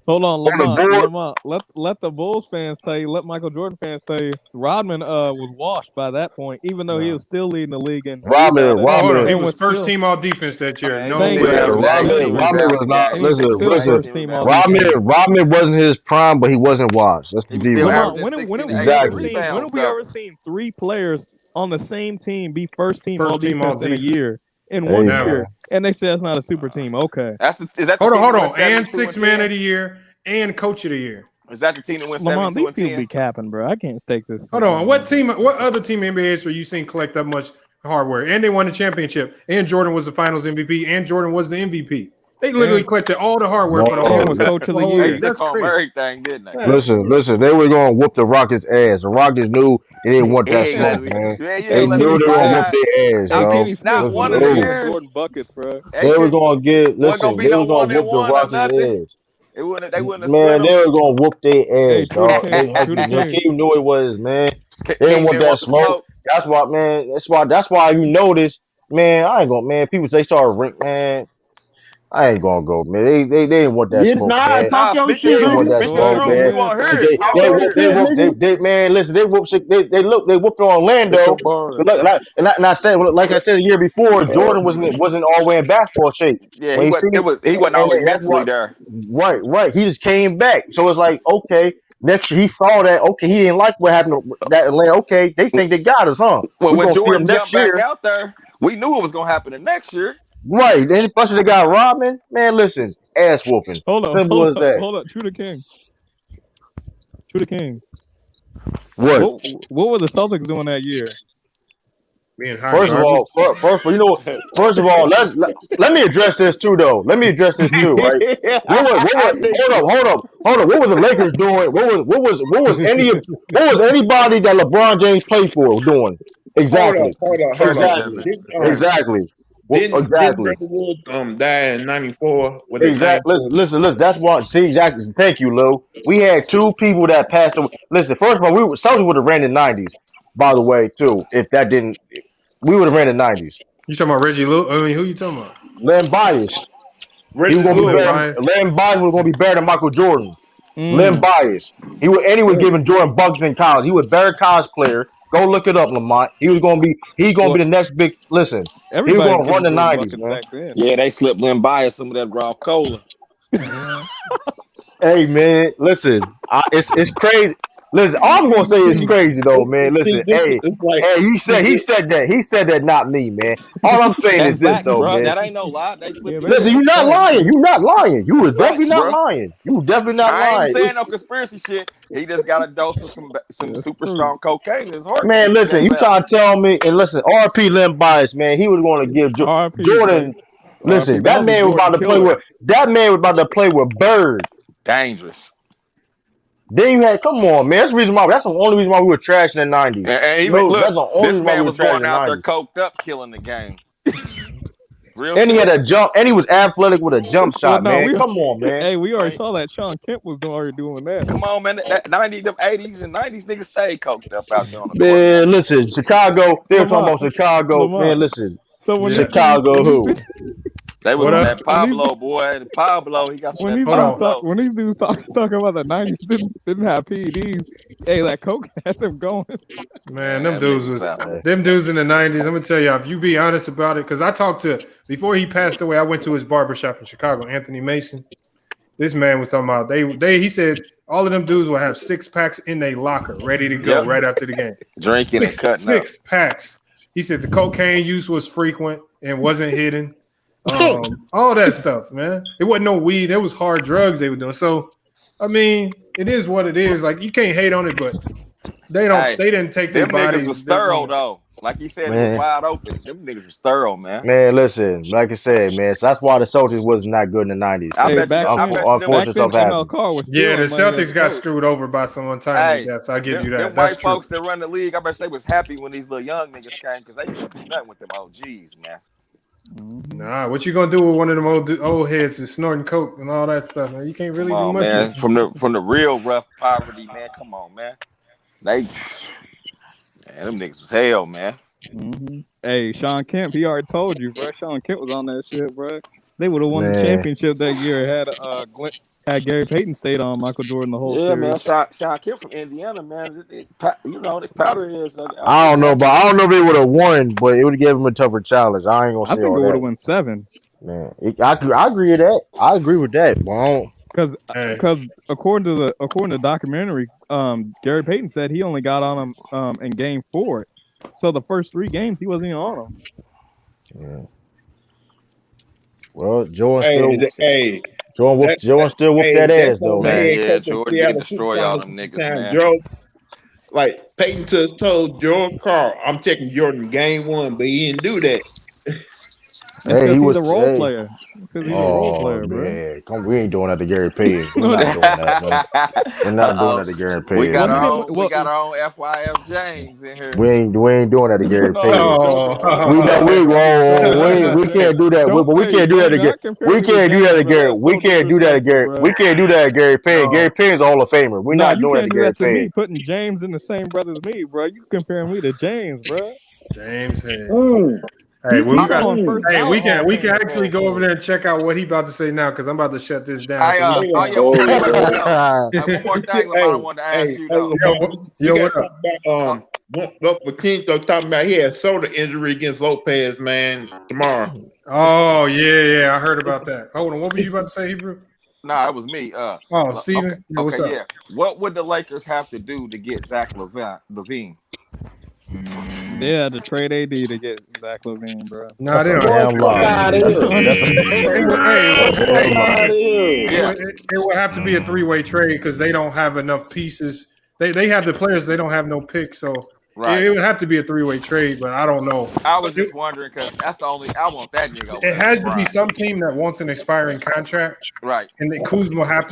Hold on, On the board. Lamont. Let the Bulls fans tell you. Let Michael Jordan fans tell you. Rodman was washed by that point, even though he was still leading the league in rebounding. Hold on. He And was first still, team all defense that year. Man, No he way. was Rodman was not. he was Listen, still first team all defense. Rodman wasn't his prime, but he wasn't washed. Let's just be real. Lamont, when have we ever seen 3 players on the same team be first team all defense in a year? In 1 year, and they say that's not a super team. Okay, Hold on, and 6 man of the year and coach of the year. Is that the team that went Lamont, 72 these and people be capping, bro. I can't stake this. Hold on, what other team in NBA history you seen collect that much hardware? And they won the championship. And Jordan was the Finals MVP. And Jordan was the MVP. They literally collected all the hardware for the whole. Was coach of the year. That's crazy. Everything, didn't they? Listen. They were going to whoop the Rockets' ass. The Rockets knew they didn't want that smoke, man. They knew they were going to whoop their ass, yo. Not one of the years. Jordan buckets, bro. They were going to get. Listen, they were going to whoop the Rockets' ass. They wouldn't have Man, they were going to whoop their ass, dog. King knew it was, man. They didn't want that smoke. That's why, man. That's why you notice, man. I ain't gonna, man. People they started ring, man. I ain't gonna go, man. They didn't want that smoke, man. They didn't want that smoke, man. They man, listen, they whooped on Orlando. And I said, like I said a year before, Jordan wasn't all the way in basketball shape. Yeah, he wasn't always mentally there. Right. He just came back. So it's like, okay, next year he saw that. Okay, he didn't like what happened to that Atlanta. Okay, they think they got us, huh? Well, when Jordan jumped back out there, we knew it was gonna happen the next year. Right. Then plus they got Rodman. Man, listen, ass whooping. Hold on. Simple as that. Hold on. True the King. What were the Celtics doing that year? First of all, let me address this too, though. Right? Hold up. What was the Lakers doing? What was anybody that LeBron James played for doing? Exactly. Hold on. Exactly. Didn't Bretton Woods die in '94? Exactly. Listen. That's what. See, exactly. Thank you, Lou. We had 2 people that passed away. Listen, first of all, Celtics would have ran the '90s. By the way, too. If that didn't, we would have ran the '90s. You talking about Reggie Lou? I mean, who you talking about? Len Bias. Len Bias was going to be better than Michael Jordan. Len Bias. He was giving Jordan buckets in college. He was a better college player. Go look it up, Lamont. He's gonna be the next big. Listen, he was gonna run the '90s, man. Yeah, they slipped Len Bias some of that raw cola. Hey, man, listen, it's crazy. Listen, all I'm gonna say is crazy though, man. Listen, he said that, not me, man. All I'm saying is this though, man. That ain't no lie. Listen, you're not lying. You was definitely not lying. I ain't saying no conspiracy shit. He just got a dose of some super strong cocaine in his heart. Man, listen, you trying to tell me? And listen, RP Len Bias, man. He was going to give Jordan. Listen, that man was about to play with. That man was about to play with Bird. Dangerous. Then you had, come on, man. That's the only reason why we were trashing in the '90s. And this man was going out there coked up, killing the game. He had a jump, and he was athletic with a jump shot, man. Come on, man. Hey, we already saw that. Sean Kemp was already doing that. Come on, man. That 90s, them 80s, and 90s niggas stayed coked up out there on the court. Man, listen, Chicago. They were talking about Chicago. Man, listen. Chicago who? They was on that Pablo, boy. Pablo, he got some when these dudes talking about the 90s didn't have PEDs. Hey, that coke had them going. Man, them dudes in the 90s. I'm gonna tell y'all, if you be honest about it, because I talked to before he passed away, I went to his barbershop in Chicago, Anthony Mason. This man was talking about he said all of them dudes will have 6-packs in their locker ready to go right after the game. Drinking and cutting up. 6-packs. He said the cocaine use was frequent and wasn't hidden. All that stuff, man. It wasn't no weed. It was hard drugs they were doing. So, I mean, it is what it is. Like, you can't hate on it, but they didn't take their bodies. Them niggas was thorough, though. Like you said, it was wide open. Them niggas was thorough, man. Man, listen, like I said, man, so that's why the Celtics was not good in the '90s. Yeah, the Celtics got screwed over by some untimely deaths. I give you that. Them white folks that run the league, I bet they was happy when these little young niggas came because they couldn't do nothing with them OGs, man. Nah, what you gonna do with one of them old heads that's snorting coke and all that stuff, man? You can't really do much. Man. From the real rough poverty, man. Come on, man. Them niggas was hell, man. Mm-hmm. Hey, Sean Kemp, he already told you, bro. Sean Kemp was on that shit, bro. They would have won the championship that year had Gary Payton stayed on Michael Jordan the whole series. Man. Sean Kemp from Indiana, man. The powder is. I don't know, but I don't know if they would have won, but it would have given them a tougher challenge. I ain't gonna say I think all it would that. have won 7. Man, I agree with that. I agree with that. Because according to the documentary, Gary Payton said he only got on him in Game 4. So the first 3 games he wasn't even on him. Yeah. Well, Jordan still whooped that ass though, man. Jordan did destroy all them niggas, man. Joe, like Peyton told Jordan Carl, I'm taking Jordan game 1, but he didn't do that. Hey, he was the role player. Because he's a role player, man. Come, we ain't doing that to Gary Payton. We're not doing that, man. We're not doing that to Gary Payton. We got our own FYF James in here. We ain't doing that to Gary Payton. We can't do that. But we can't do that to Gary. We can't do that to Gary. We can't do that to Gary. We can't do that to Gary Payton. Gary Payton's a Hall of Famer. We're not doing that to Gary Payton. Me putting James in the same breath as me, bro. You comparing me to James, bro. James. Hey, we can actually go over there and check out what he about to say now because I'm about to shut this down. One more thing, I wanted to ask you though. What up? Quinto talking about he had a shoulder injury against Lopez, man, tomorrow. Oh yeah, I heard about that. Hold on, what were you about to say, Hebrew? Nah, it was me. Steven. What's up? Yeah. What would the Lakers have to do to get Zach LaVine? They had to trade AD to get Zach LaVine, bro. No, they don't. It will have to be a 3-way trade because they don't have enough pieces. They have the players, they don't have no picks, so it would have to be a 3-way trade. But I don't know. I was just wondering because that's the only I want that nigga. It has to be some team that wants an expiring contract, right? And then Kuzma will have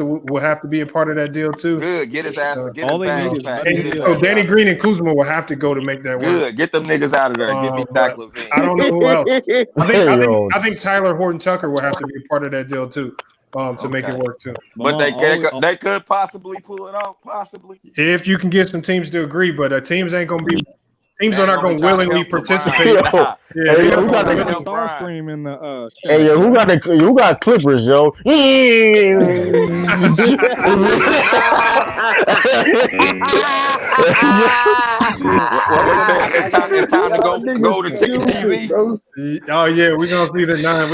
to be a part of that deal too. Good, get his ass, get his bags back. So Danny Green and Kuzma will have to go to make that work. Good, get them niggas out of there. Get me Zach LaVine. I don't know who else. I think Tyler Horton Tucker will have to be a part of that deal too. To make it work too. But they could possibly pull it off, possibly. If you can get some teams to agree, but teams ain't gonna be. Teams are not going to willingly participate. Who got Clippers, yo? It's time to go to Ticket TV. Oh yeah, we're gonna see the 9. I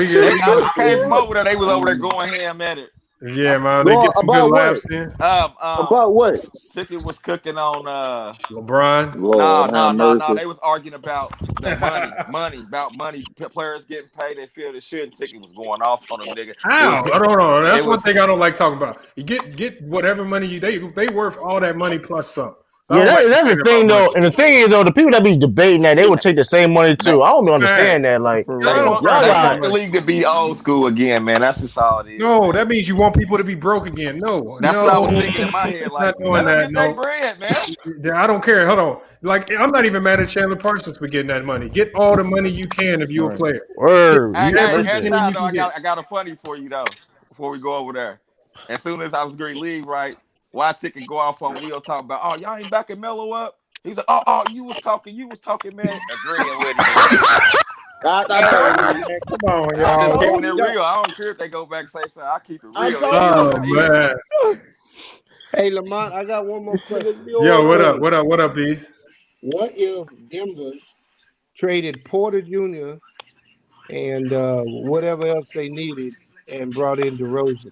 just came from over there. They was over there going ham at it. Yeah, man, they get some good laughs in. About what? Ticket was cooking on LeBron. No. They was arguing about the money. Players getting paid. They feel they should. Ticket was going off on them nigga. How? I don't know. That's one thing I don't like talking about. You get whatever money they worth all that money plus some. Yeah, that's the thing though. And the thing is though, the people that be debating that, they would take the same money too. I don't even understand that. Like, they want the league to be old school again, man. That's just all it is. No, that means you want people to be broke again. No, that's what I was thinking in my head. Like, not doing that. No, bread, man. I don't care. Hold on. Like, I'm not even mad at Chandler Parsons for getting that money. Get all the money you can if you're a player. I got a funny for you though. Before we go over there, as soon as I was going to leave, right. Why Ticket go off on Will talking about, oh, y'all ain't backing Melo up? He's like, oh, you was talking, man. Agreeing with him. Come on, y'all. I'm just keeping it real. I don't care if they go back and say something. I keep it real. Oh, man. Hey, Lamont, I got one more question. Yo, what up, Bees? What if Denver traded Porter Jr. and whatever else they needed and brought in DeRozan?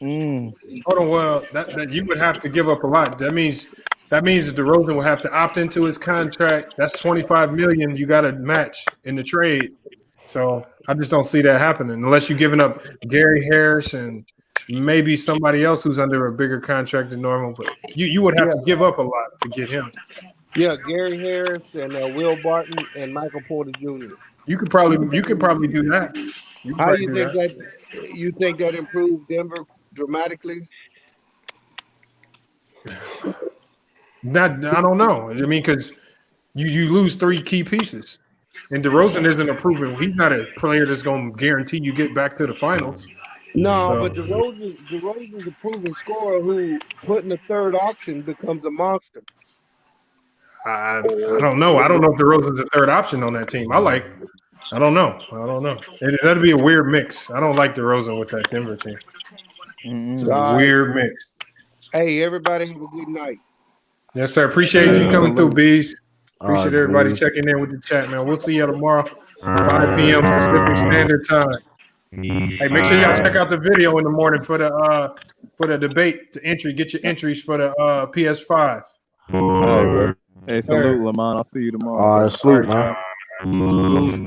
Hold on, well, that you would have to give up a lot. That means DeRozan will have to opt into his contract. That's $25 million you got to match in the trade. So I just don't see that happening unless you're giving up Gary Harris and maybe somebody else who's under a bigger contract than normal. But you would have to give up a lot to get him. Yeah, Gary Harris and Will Barton and Michael Porter Jr. You could probably do that. How do you think that? You think that improved Denver dramatically? I don't know. I mean, because you lose 3 key pieces, and DeRozan isn't a proven. He's not a player that's going to guarantee you get back to the finals. No, but DeRozan's a proven scorer who, putting the third option, becomes a monster. I don't know. I don't know if DeRozan's a third option on that team. I like I don't know. That'd be a weird mix. I don't like DeRozan with that Denver team. It's a weird mix. Hey, everybody have a good night. Yes, sir. Appreciate you coming through, Bees. Appreciate everybody checking in with the chat, man. We'll see you tomorrow, 5 p.m. Pacific Standard Time. Hey, make sure y'all check out the video in the morning for the debate, the entry. Get your entries for the PS5. Hey, salute, Lamont. I'll see you tomorrow. All right, salute, man.